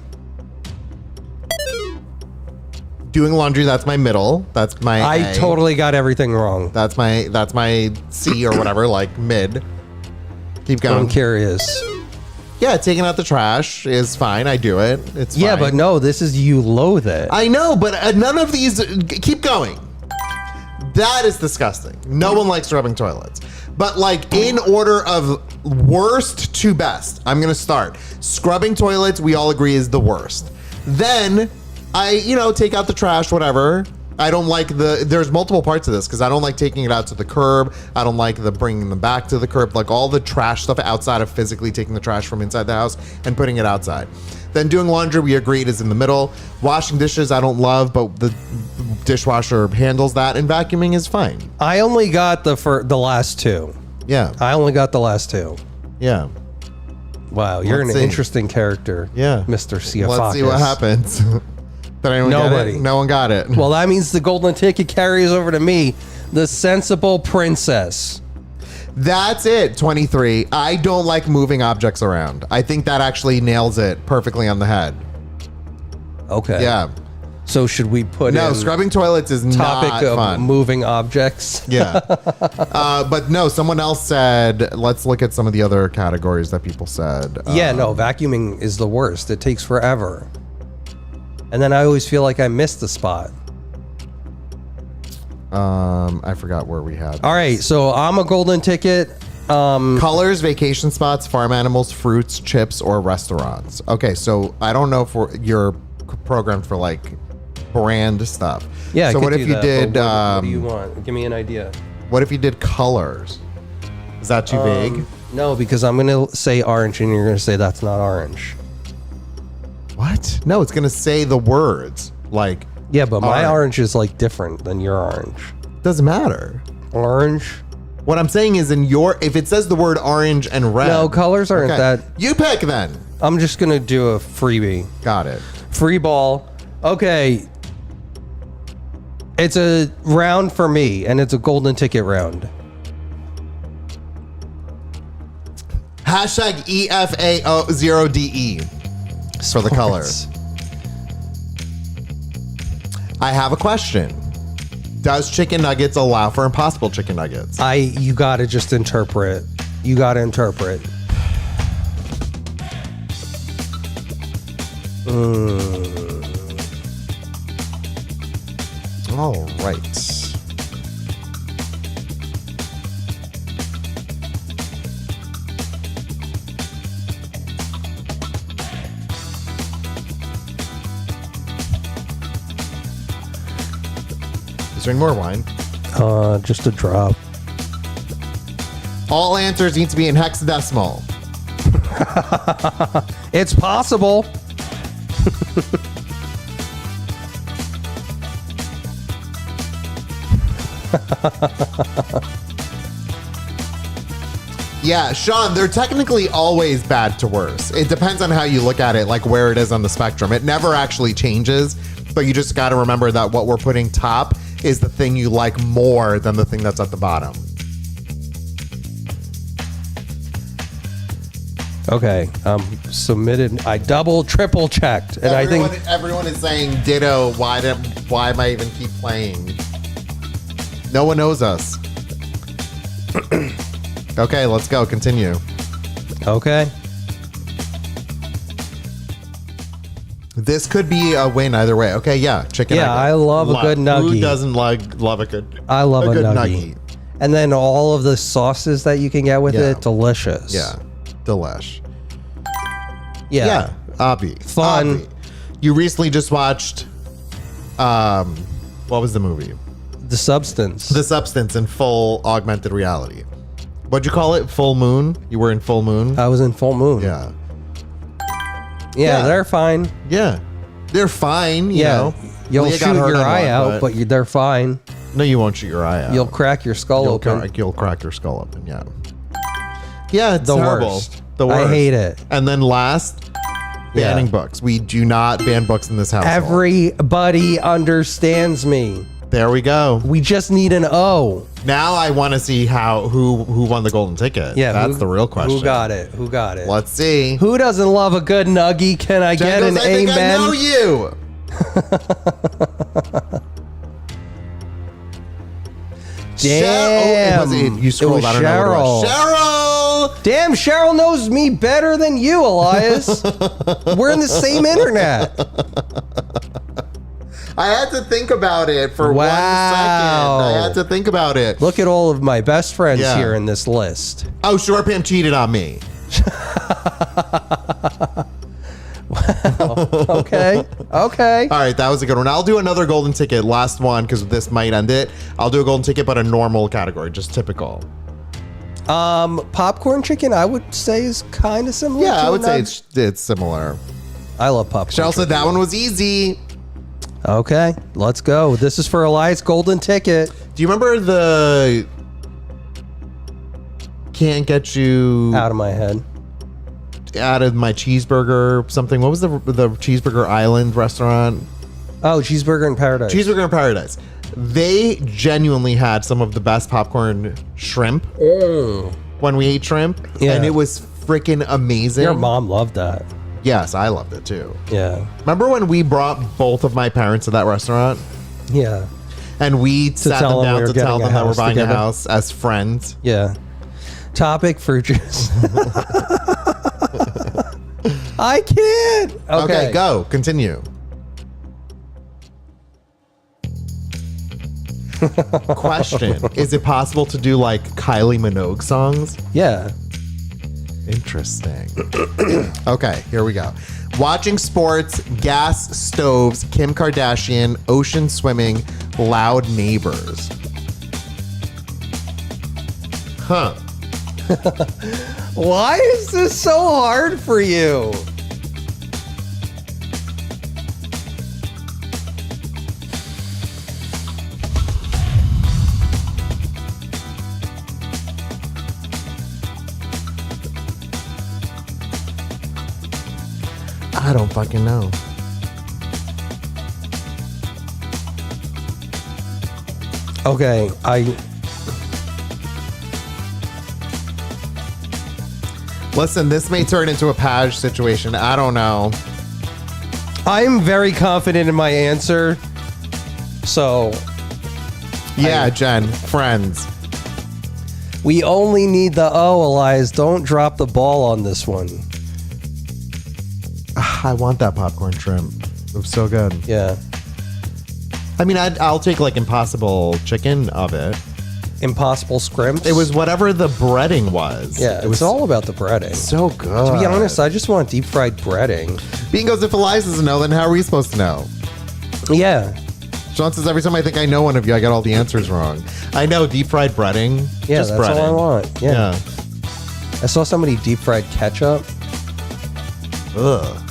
A: Doing laundry, that's my middle. That's my
B: I
A: A.
B: totally got everything wrong.
A: That's my C or whatever, like mid. Keep going.
B: I'm curious.
A: Yeah, taking out the trash is fine. I do it. It's fine.
B: Yeah, but no, this is you loathe it.
A: I know, but none of these. Keep going. That is disgusting. No one likes scrubbing toilets. But in order of worst to best, I'm gonna start. Scrubbing toilets, we all agree, is the worst. Then I, take out the trash, whatever. I don't like there's multiple parts of this because I don't like taking it out to the curb. I don't like bringing them back to the curb, like all the trash stuff outside of physically taking the trash from inside the house and putting it outside. Then doing laundry, we agreed, is in the middle. Washing dishes, I don't love, but the dishwasher handles that, and vacuuming is fine.
B: I only got the last 2.
A: Yeah.
B: I only got the last 2.
A: Yeah.
B: Wow, you're
A: Let's
B: an
A: see.
B: interesting character.
A: Yeah.
B: Mr. Siafakis.
A: Let's see what happens. Did anyone
B: Nobody.
A: get it? No one got it.
B: Well, that means the golden ticket carries over to me, the sensible princess.
A: That's it, 23. I don't like moving objects around. I think that actually nails it perfectly on the head.
B: Okay.
A: Yeah.
B: So should we put in
A: scrubbing toilets is
B: topic
A: not
B: of
A: fun.
B: moving objects?
A: Yeah. But no, someone else said, let's look at some of the other categories that people said.
B: Yeah, no, vacuuming is the worst. It takes forever. And then I always feel like I missed the spot.
A: I forgot where we had.
B: All right, so I'm a golden ticket.
A: Colors, vacation spots, farm animals, fruits, chips, or restaurants. Okay, so I don't know if you're programmed for brand stuff.
B: Yeah.
A: So
B: I
A: what
B: could
A: if
B: do
A: you
B: that,
A: did?
B: but what do you want? Give me an idea.
A: What if you did colors? Is that too vague?
B: No, because I'm gonna say orange, and you're gonna say that's not orange.
A: What? No, it's gonna say the words
B: Yeah, but my orange is different than your orange.
A: Doesn't matter.
B: Orange.
A: What I'm saying is if it says the word orange and red.
B: No, colors aren't that.
A: You pick then.
B: I'm just gonna do a freebie.
A: Got it.
B: Free ball. Okay. It's a round for me, and it's a golden ticket round.
A: Hashtag EFAO0DE for the color. I have a question. Does chicken nuggets allow for impossible chicken nuggets?
B: You gotta just interpret. You gotta interpret.
A: All right. Is there any more wine?
B: Just a drop.
A: All answers need to be in hexadecimal.
B: It's possible.
A: Yeah, Sean, they're technically always bad to worse. It depends on how you look at it, where it is on the spectrum. It never actually changes, but you just got to remember that what we're putting top is the thing you like more than the thing that's at the bottom.
B: Okay. Submitted. I double, triple checked, and I think
A: everyone is saying ditto. Why am I even keep playing? No one knows us. Okay, let's go. Continue.
B: Okay.
A: This could be a win either way. Okay, yeah, chicken.
B: Yeah, I love a good nugget.
A: Who doesn't love a good?
B: I love a
A: good
B: nugget. And then all of the sauces that you can get with
A: Yeah.
B: it, delicious.
A: Yeah, delish.
B: Yeah.
A: Yeah, Obby.
B: Fun.
A: Obby. You recently just watched, what was the movie?
B: The Substance.
A: The Substance in full augmented reality. What'd you call it? Full Moon? You were in Full Moon?
B: I was in Full Moon.
A: Yeah.
B: Yeah,
A: Yeah.
B: they're fine.
A: Yeah. They're fine, you know.
B: You'll
A: Leah got
B: shoot
A: hurt
B: your
A: on
B: eye
A: one,
B: out, but they're fine.
A: No, you won't shoot your eye out.
B: You'll crack your skull open.
A: You'll crack your skull open, yeah. Yeah, it's
B: The
A: terrible.
B: worst.
A: The worst.
B: I hate it.
A: And then last, banning books. We do not ban books in this house.
B: Everybody understands me.
A: There we go.
B: We just need an O.
A: Now I want to see who won the golden ticket.
B: Yeah,
A: that's the real question.
B: Who got it? Who got it?
A: Let's see.
B: Who doesn't love a good nuggie? Can I get an
A: I think
B: amen?
A: I know you.
B: Damn.
A: You scrolled. I don't know what it was. Cheryl.
B: Damn, Cheryl knows me better than you, Elias. We're in the same internet.
A: I had to think about it for 1 second. I had to think about it.
B: Look at all of my best friends
A: Yeah.
B: here in this list.
A: Oh, Short Pam cheated on me.
B: Okay. Okay.
A: All right, that was a good one. I'll do another golden ticket, last one, because this might end it. I'll do a golden ticket, but a normal category, just typical.
B: Popcorn chicken, I would say, is kind of similar.
A: Yeah,
B: to
A: I
B: a
A: would say
B: nug.
A: it's similar.
B: I love popcorn.
A: Cheryl said
B: chicken.
A: that one was easy.
B: Okay, let's go. This is for Elias' golden ticket.
A: Do you remember the can't get you
B: Out of my head.
A: out of my cheeseburger something? What was the Cheeseburger Island restaurant?
B: Oh, Cheeseburger in Paradise.
A: Cheeseburger in Paradise. They genuinely had some of the best popcorn shrimp when we ate shrimp,
B: Yeah.
A: and it was freaking amazing.
B: Your mom loved that.
A: Yes, I loved it too.
B: Yeah.
A: Remember when we brought both of my parents to that restaurant
B: Yeah.
A: and we sat
B: tell
A: them
B: them
A: down
B: we were
A: to tell
B: getting a
A: them that we're
B: house
A: buying
B: together?
A: a house as friends?
B: Yeah. Topic fruit juice. I can't.
A: Okay, go. Continue. Question. Is it possible to do like Kylie Minogue songs?
B: Yeah.
A: Interesting. Okay, here we go. Watching sports, gas stoves, Kim Kardashian, ocean swimming, loud neighbors. Huh.
B: Why is this so hard for you?
A: I don't fucking know.
B: Okay,
A: Listen, this may turn into a Paj situation. I don't know.
B: I'm very confident in my answer. So
A: Yeah, Jen, friends.
B: we only need the O, Elias. Don't drop the ball on this one.
A: I want that popcorn shrimp. It was so good.
B: Yeah.
A: I mean, I'll take like Impossible Chicken of it.
B: Impossible scrimps.
A: It was whatever the breading was.
B: Yeah,
A: it was
B: it's all about the breading.
A: so good.
B: To be honest, I just want deep fried breading.
A: Bean goes, if Elias doesn't know, then how are we supposed to know?
B: Yeah.
A: Sean says, every time I think I know one of you, I get all the answers wrong. I know, deep fried breading.
B: Yeah,
A: just
B: that's
A: breading.
B: all I want. Yeah.
A: Yeah.
B: I saw somebody deep fried ketchup.
A: Ugh.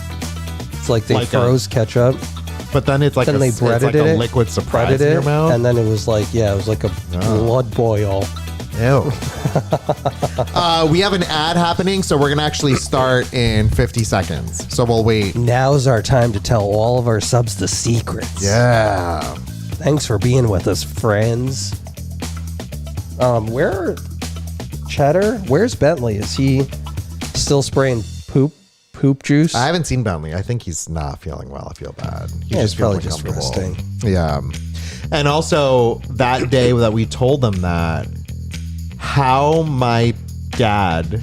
B: It's like they
A: Like
B: froze ketchup.
A: But then it's like
B: Then they
A: it's
B: breaded
A: like
B: it.
A: a liquid surprise
B: breaded
A: in your
B: it,
A: mouth.
B: and then it was like, yeah, it was like a blood boil.
A: Ew. We have an ad happening, so we're going to actually start in 50 seconds. So we'll wait.
B: Now's our time to tell all of our subs the secrets.
A: Yeah.
B: Thanks for being with us, friends. Where Cheddar? Where's Bentley? Is he still spraying poop juice?
A: I haven't seen Bentley. I think he's not feeling well. I feel bad. He
B: Yeah,
A: just
B: it's probably
A: feels
B: just
A: uncomfortable.
B: resting.
A: Yeah. And also that day that we told them that, how my dad,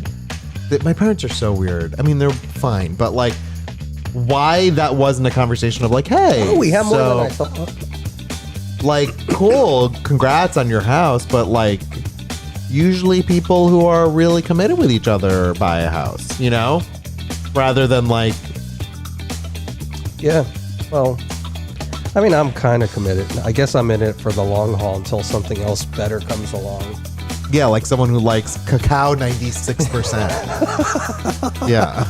A: my parents are so weird. I mean, they're fine, but like, why that wasn't a conversation of like, hey,
B: Oh, we have more than I thought.
A: like, cool, congrats on your house, but like, usually people who are really committed with each other buy a house, you know, rather than like,
B: Yeah. Well, I mean, I'm kind of committed. I guess I'm in it for the long haul until something else better comes along.
A: yeah, like someone who likes cacao 96%. Yeah.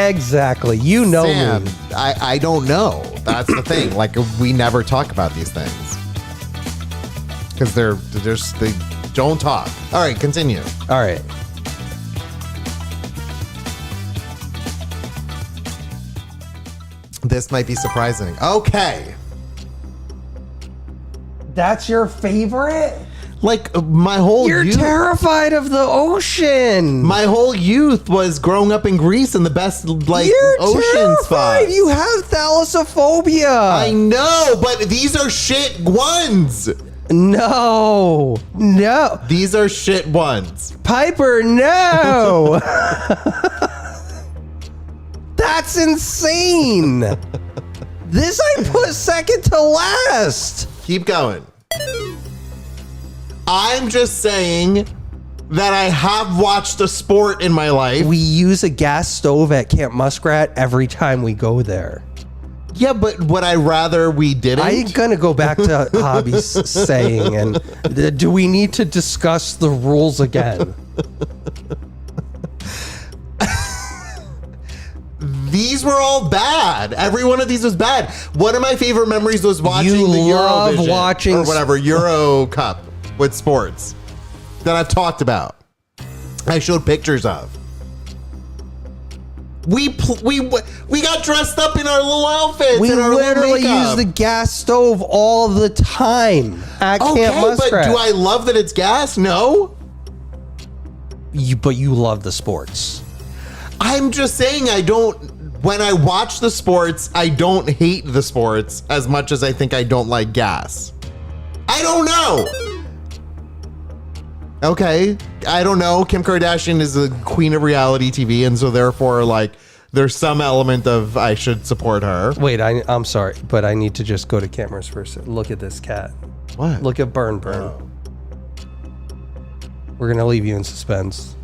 B: Exactly. You know
A: Sam,
B: me.
A: I don't know. That's the thing. Like, we never talk about these things because they don't talk. All right, continue.
B: All right.
A: This might be surprising. Okay.
B: That's your favorite?
A: Like, my whole
B: You're
A: youth,
B: terrified of the ocean.
A: my whole youth was growing up in Greece and the best like
B: You're
A: ocean
B: terrified.
A: spots.
B: You have thalassophobia.
A: I know, but these are shit ones.
B: No.
A: These are shit ones.
B: Piper, no. That's insane. This I put second to last.
A: Keep going. I'm just saying that I have watched a sport in my life.
B: We use a gas stove at Camp Muskrat every time we go there.
A: Yeah, but would I rather we didn't?
B: I'm gonna go back to Hobby's saying, and do we need to discuss the rules again?
A: These were all bad. Every one of these was bad. One of my favorite memories was watching
B: You
A: the
B: love
A: Eurovision
B: watching
A: or whatever Euro Cup with sports that I've talked about. I showed pictures of. We got dressed up in our little outfits.
B: We
A: and our
B: literally
A: little
B: use the gas stove all the time at Camp
A: Okay, but
B: Muskrat.
A: do I love that it's gas? No.
B: But you love the sports.
A: I'm just saying I don't. When I watch the sports, I don't hate the sports as much as I think I don't like gas. I don't know. Okay, I don't know. Kim Kardashian is the queen of reality TV, and so therefore, like, there's some element of I should support her.
B: Wait, I'm sorry, but I need to just go to cameras first. Look at this cat.
A: What?
B: Look at Burn.
A: Oh.
B: We're gonna leave you in suspense.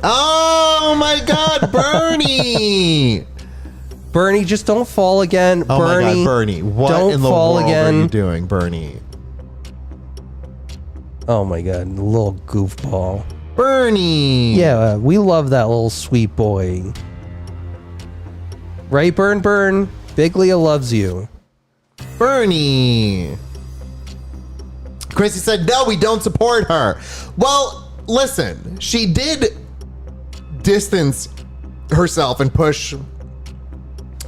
A: Oh my God, Bernie!
B: Bernie, just don't fall again.
A: Oh
B: Bernie,
A: my God, Bernie! What
B: don't
A: in the
B: fall
A: world
B: again.
A: are you doing, Bernie?
B: Oh my God, little goofball.
A: Bernie!
B: Yeah, we love that little sweet boy. Right, Burn? Big Leah loves you.
A: Bernie. Chrissy said, no, we don't support her. Well, listen, she did distance herself and push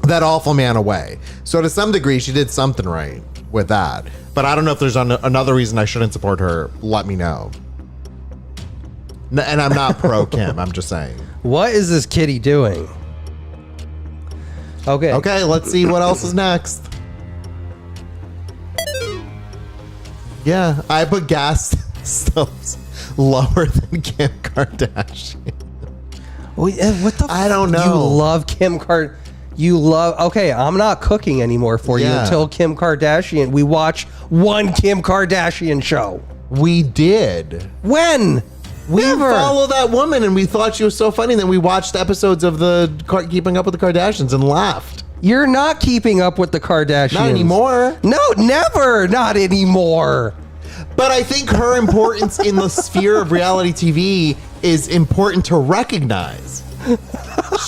A: that awful man away. So to some degree, she did something right with that. But I don't know if there's another reason I shouldn't support her. Let me know. And I'm not pro Kim. I'm just saying.
B: What is this kitty doing? Okay.
A: Okay, let's see what else is next. Yeah, I put gas stoves lower than Kim Kardashian.
B: What the?
A: I don't know.
B: You love Kim Kardashian. You love. Okay, I'm not cooking anymore for you
A: Yeah.
B: until Kim Kardashian. We watch one Kim Kardashian show.
A: We did.
B: When?
A: We
B: Never.
A: follow that woman, and we thought she was so funny. Then we watched episodes of the Keeping Up with the Kardashians and laughed.
B: You're not keeping up with the Kardashians.
A: Not anymore.
B: No, never. Not anymore.
A: But I think her importance in the sphere of reality TV is important to recognize.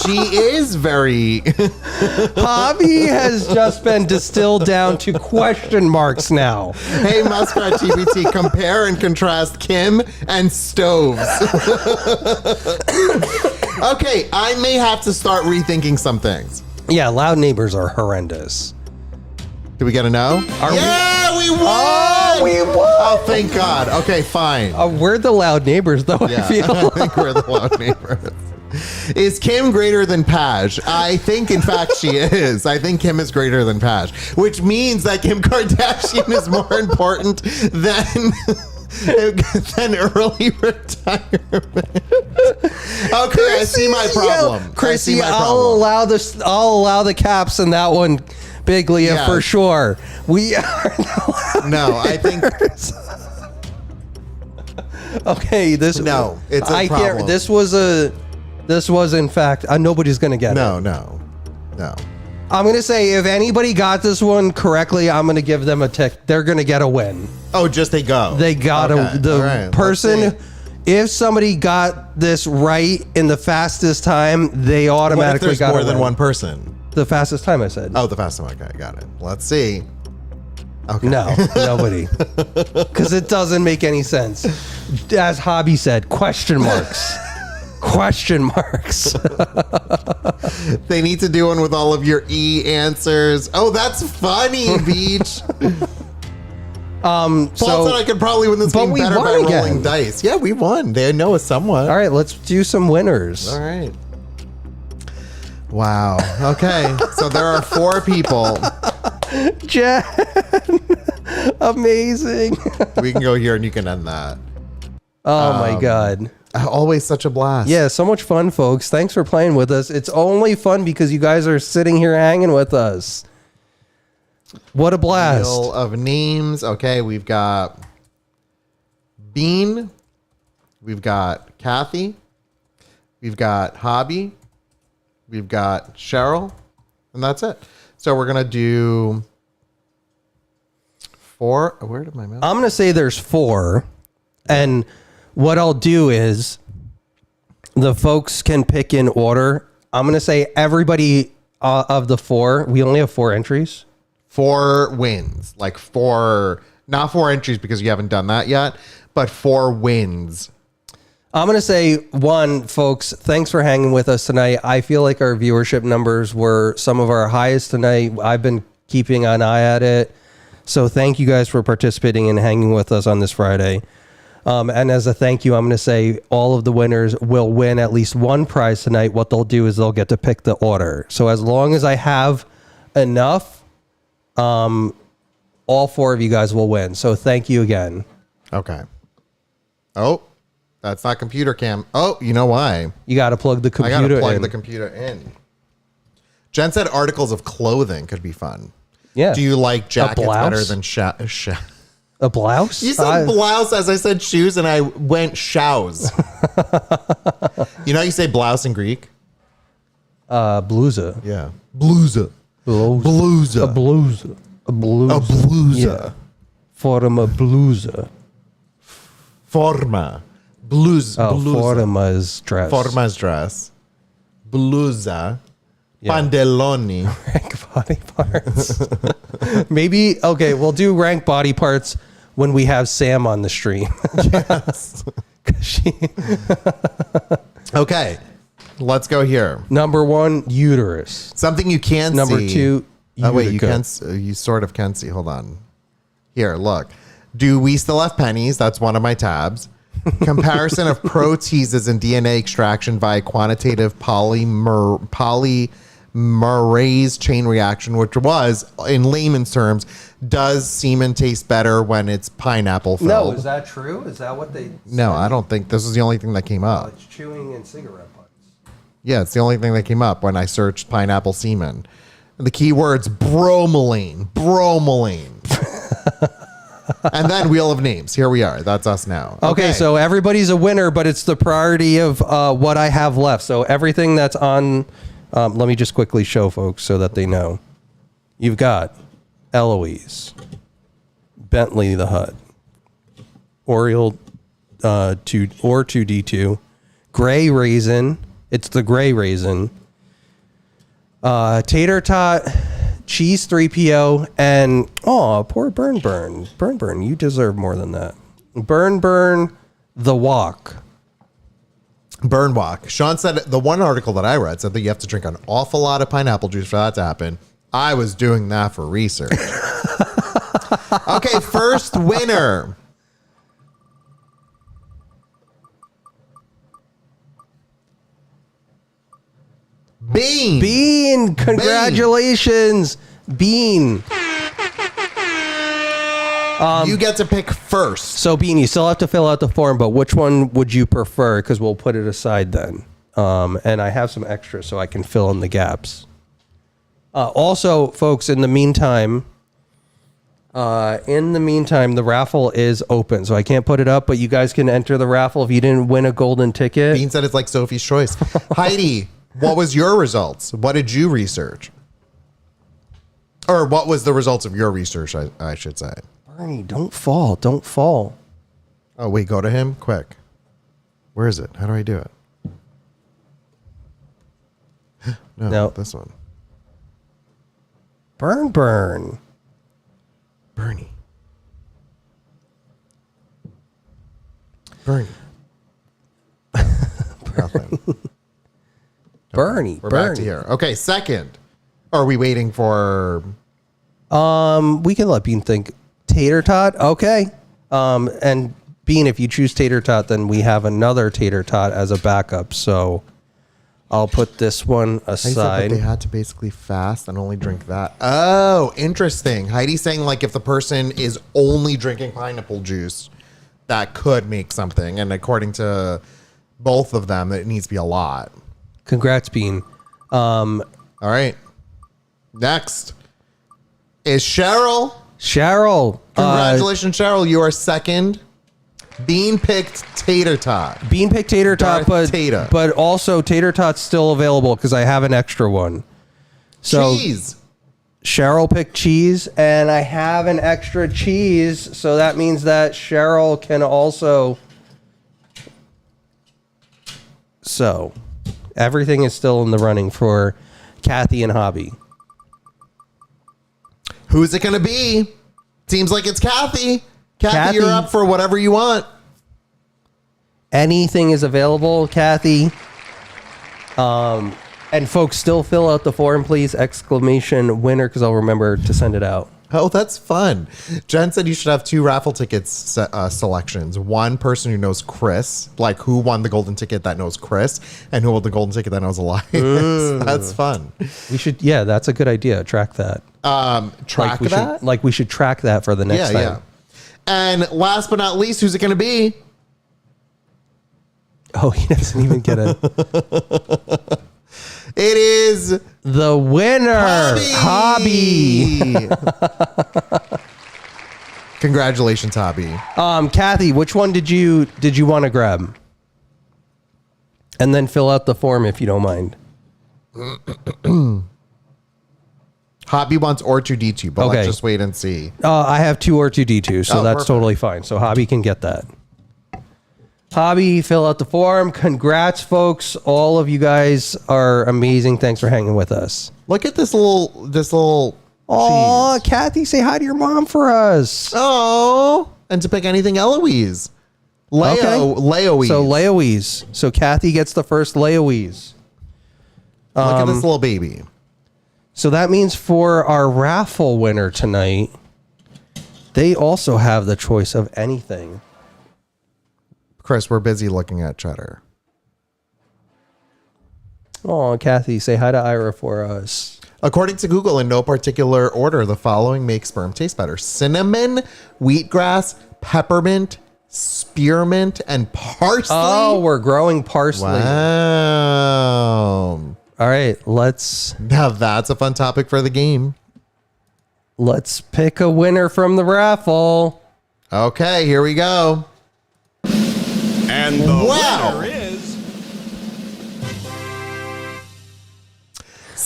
A: She is very...
B: Hobby has just been distilled down to question marks now.
A: Hey, Muskrat TBT, compare and contrast Kim and stoves. Okay, I may have to start rethinking some things.
B: Yeah, loud neighbors are horrendous.
A: Do we get a no?
B: Are we-
A: yeah, we won!
B: Oh, we won.
A: Oh, thank God. Okay, fine.
B: We're the loud neighbors, though.
A: Yeah,
B: I feel.
A: I think we're the loud neighbors. Is Kim greater than Paj? I think, in fact, she is. I think Kim is greater than Paj, which means that Kim Kardashian is more important than early retirement. Okay, I see my problem.
B: Chrissy, I'll allow the caps in that one, Big Leah, for sure. We are
A: no, I think.
B: Okay,
A: it's a problem.
B: This was in fact. Nobody's gonna get it.
A: No.
B: I'm gonna say if anybody got this one correctly, I'm gonna give them a tick. They're gonna get a win.
A: Oh, just they go.
B: They got the person. If somebody got this right in the fastest time, they automatically
A: what if there's
B: got
A: more
B: a
A: than
B: win.
A: one person.
B: The fastest time, I said.
A: Oh, the fastest time. Okay, got it. Let's see. Okay.
B: No, nobody. Because it doesn't make any sense. As Hobby said, question marks. Question marks.
A: They need to do one with all of your E answers. Oh, that's funny, Beach. Paul said I could probably win this game better by rolling dice. Yeah, we won. They know us somewhat.
B: All right, let's do some winners.
A: All right. Wow. Okay. So there are 4 people.
B: Jen. Amazing.
A: We can go here and you can end that.
B: Oh my God.
A: Always such a blast.
B: Yeah, so much fun, folks. Thanks for playing with us. It's only fun because you guys are sitting here hanging with us. What a blast.
A: Wheel of names. Okay, we've got Bean. We've got Kathy. We've got Hobby. We've got Cheryl. And that's it. So we're going to do 4. Where did my mouse?
B: I'm going to say there's 4. And what I'll do is the folks can pick in order. I'm going to say everybody of the 4, we only have 4 entries.
A: 4 wins. Like 4, not 4 entries because you haven't done that yet, but 4 wins.
B: I'm going to say, 1, folks, thanks for hanging with us tonight. I feel like our viewership numbers were some of our highest tonight. I've been keeping an eye at it. So thank you guys for participating and hanging with us on this Friday. And as a thank you, I'm going to say all of the winners will win at least 1 prize tonight. What they'll do is they'll get to pick the order. So as long as I have enough, all 4 of you guys will win. So thank you again.
A: Okay. Oh, that's not computer cam. Oh, you know why?
B: You got to plug the computer in.
A: I got to plug the computer in. Jen said articles of clothing could be fun.
B: Yeah.
A: Do you like jackets better than
B: a blouse?
A: You said blouse as I said shoes, and I went shows. You know how you say blouse in Greek?
B: Blusa.
A: Yeah. Blusa. Blusa.
B: A blusa. A blusa.
A: A blusa.
B: Yeah. Forma blusa.
A: Forma. Blusa.
B: Oh, forma's dress.
A: Forma's dress. Blusa. Yeah. Pantaloni.
B: Rank body parts. Maybe, okay, we'll do rank body parts when we have Sam on the stream.
A: Yes. Okay, let's go here.
B: Number 1, uterus.
A: Something you can see.
B: Number 2, utica.
A: Oh, wait, you sort of can see. Hold on. Here, look. Do we still have pennies? That's one of my tabs. Comparison of proteases and DNA extraction via quantitative polymerase chain reaction, which was, in layman's terms, does semen taste better when it's pineapple filled?
B: No, is that true? Is that what they
A: No, I don't think. This is the only thing that came up.
B: It's chewing and cigarette butts.
A: Yeah, it's the only thing that came up when I searched pineapple semen. The key words, bromelain. And then wheel of names. Here we are. That's us now.
B: Okay, so everybody's a winner, but it's the priority of what I have left. So everything that's on, let me just quickly show folks so that they know. You've got Eloise, Bentley the Hut, Oriole 2D2, Gray Raisin. It's the Gray Raisin. Tater Tot, Cheese 3PO, and poor Burn, you deserve more than that. Burn, the Walk.
A: Burn walk. Sean said the one article that I read said that you have to drink an awful lot of pineapple juice for that to happen. I was doing that for research. Okay, first winner. Bean.
B: Bean, congratulations, Bean.
A: You get to pick first.
B: So Bean, you still have to fill out the form, but which one would you prefer? Because we'll put it aside then. And I have some extra so I can fill in the gaps. Also, folks, in the meantime, the raffle is open, so I can't put it up, but you guys can enter the raffle if you didn't win a golden ticket.
A: Bean said it's like Sophie's Choice. Heidi, what was your results? What did you research? Or what was the results of your research, I should say.
B: Bernie, don't fall. Don't fall.
A: Oh, wait, go to him quick. Where is it? How do I do it? No, this one.
B: Burn.
A: Bernie. Nothing.
B: Bernie.
A: We're back to here. Okay, second. Are we waiting for...
B: We can let Bean think. Tater tot? Okay. And Bean, if you choose tater tot, then we have another tater tot as a backup. So I'll put this one aside.
A: They had to basically fast and only drink that. Oh, interesting. Heidi's saying like if the person is only drinking pineapple juice, that could make something. And according to both of them, it needs to be a lot.
B: Congrats, Bean.
A: All right. Next is Cheryl.
B: Cheryl.
A: Congratulations, Cheryl. You are second. Bean picked tater tot.
B: Bean picked tater tot, but also tater tot's still available because I have an extra one. So
A: cheese.
B: Cheryl picked cheese, and I have an extra cheese, so that means that Cheryl can also. So everything is still in the running for Kathy and Hobby.
A: Who's it going to be? Seems like it's Kathy. Kathy, you're up for whatever you want.
B: Anything is available, Kathy. And folks, still fill out the form, please. Exclamation winner, because I'll remember to send it out.
A: Oh, that's fun. Jen said you should have 2 raffle tickets selections. One person who knows Chris, like who won the golden ticket that knows Chris, and who won the golden ticket that knows Elias. That's fun.
B: We should, yeah, that's a good idea. Track that.
A: Track that?
B: We should track that for the next time. Yeah.
A: And last but not least, who's it going to be?
B: Oh, he doesn't even get it.
A: It is
B: the winner, Hobby.
A: Congratulations, Hobby.
B: Kathy, which one did you want to grab? And then fill out the form if you don't mind.
A: Hobby wants R2D2, but
B: okay.
A: Let's just wait and see.
B: I have 2 R2D2, so that's
A: perfect.
B: totally fine. So Hobby can get that. Hobby, fill out the form. Congrats, folks. All of you guys are amazing. Thanks for hanging with us.
A: Look at this little
B: Oh,
A: cheese.
B: Kathy, say hi to your mom for us.
A: Oh, and to pick anything Eloise. Leoise.
B: So Leoise. So Kathy gets the first Leoise.
A: Look at this little baby.
B: So that means for our raffle winner tonight, they also have the choice of anything.
A: Chris, we're busy looking at cheddar.
B: Oh, Kathy, say hi to Ira for us.
A: According to Google, in no particular order, the following make sperm taste better: cinnamon, wheatgrass, peppermint, spearmint, and parsley.
B: Oh, we're growing parsley.
A: Wow.
B: All right,
A: Now that's a fun topic for the game.
B: Let's pick a winner from the raffle.
A: Okay, here we go.
C: And the winner is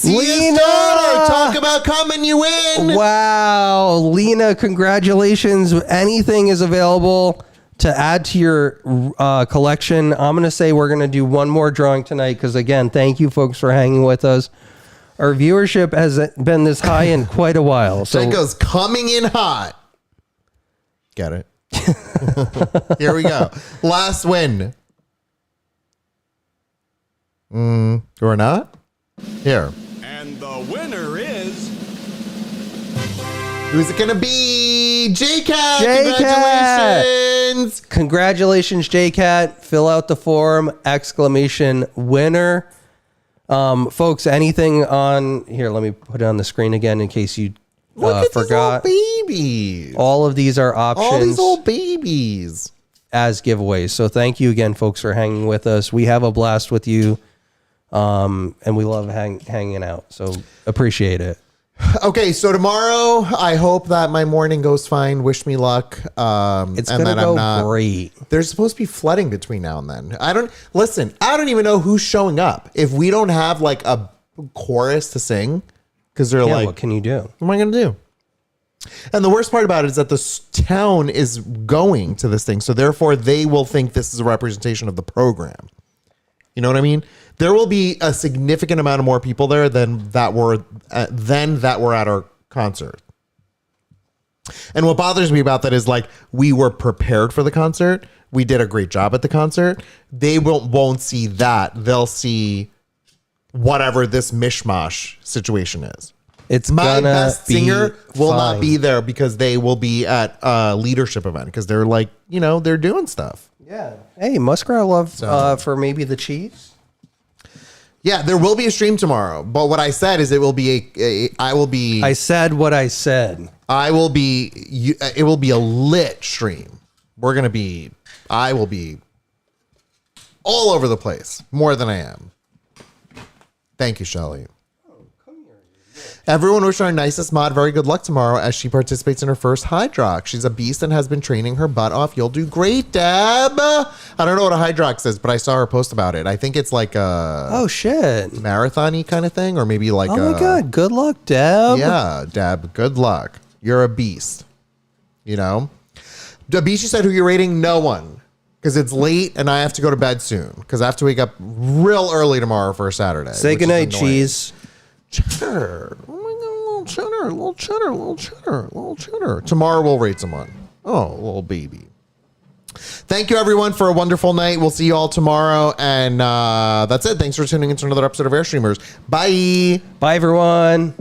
B: Lena.
A: Talk about coming you in.
B: Wow, Lena, congratulations. Anything is available to add to your collection. I'm going to say we're going to do one more drawing tonight because, again, thank you, folks, for hanging with us. Our viewership has been this high in quite a while. So
A: it goes coming in hot. Get it? Here we go. Last win. Or not? Here.
C: And the winner is
A: Who's it going to be? JCat.
B: JCat.
A: Congratulations.
B: Congratulations, JCat. Fill out the form, ! Winner. Folks, anything on here? Let me put it on the screen again in case you forgot.
A: These old babies.
B: All of these are options.
A: All these old babies.
B: As giveaways. So thank you again, folks, for hanging with us. We have a blast with you, and we love hanging out. So appreciate it.
A: Okay, so tomorrow, I hope that my morning goes fine. Wish me luck.
B: It's going to go great.
A: There's supposed to be flooding between now and then. I don't even know who's showing up. If we don't have like a chorus to sing, because they're like,
B: what can you do?
A: What am I going to do? And the worst part about it is that the town is going to this thing. So therefore, they will think this is a representation of the program. You know what I mean? There will be a significant amount of more people there than that were at our concert. And what bothers me about that is like we were prepared for the concert. We did a great job at the concert. They won't see that. They'll see whatever this mishmash situation is.
B: It's
A: my best singer will
B: fine.
A: not be there because they will be at a leadership event because they're like, they're doing stuff.
B: Yeah. Hey, Muskrat love for maybe the Chiefs.
A: Yeah, there will be a stream tomorrow, but what I said is it will be
B: I said what I said.
A: It will be a lit stream. I will be all over the place, more than I am. Thank you, Shelly. Everyone wish our nicest mod very good luck tomorrow as she participates in her first Hydrox. She's a beast and has been training her butt off. You'll do great, Deb. I don't know what a Hydrox is, but I saw her post about it. I think it's like a marathon-y kind of thing, or maybe like
B: my God. Good luck, Deb.
A: Yeah, Deb. Good luck. You're a beast. Dabishi said who you're rating? No one. Because it's late and I have to go to bed soon. Because I have to wake up real early tomorrow for a Saturday.
B: Say goodnight, cheese.
A: Cheddar. Oh my God, little cheddar. Tomorrow we'll rate someone. Oh, little baby. Thank you, everyone, for a wonderful night. We'll see you all tomorrow. And that's it. Thanks for tuning into another episode of Airstreamers. Bye.
B: Bye, everyone.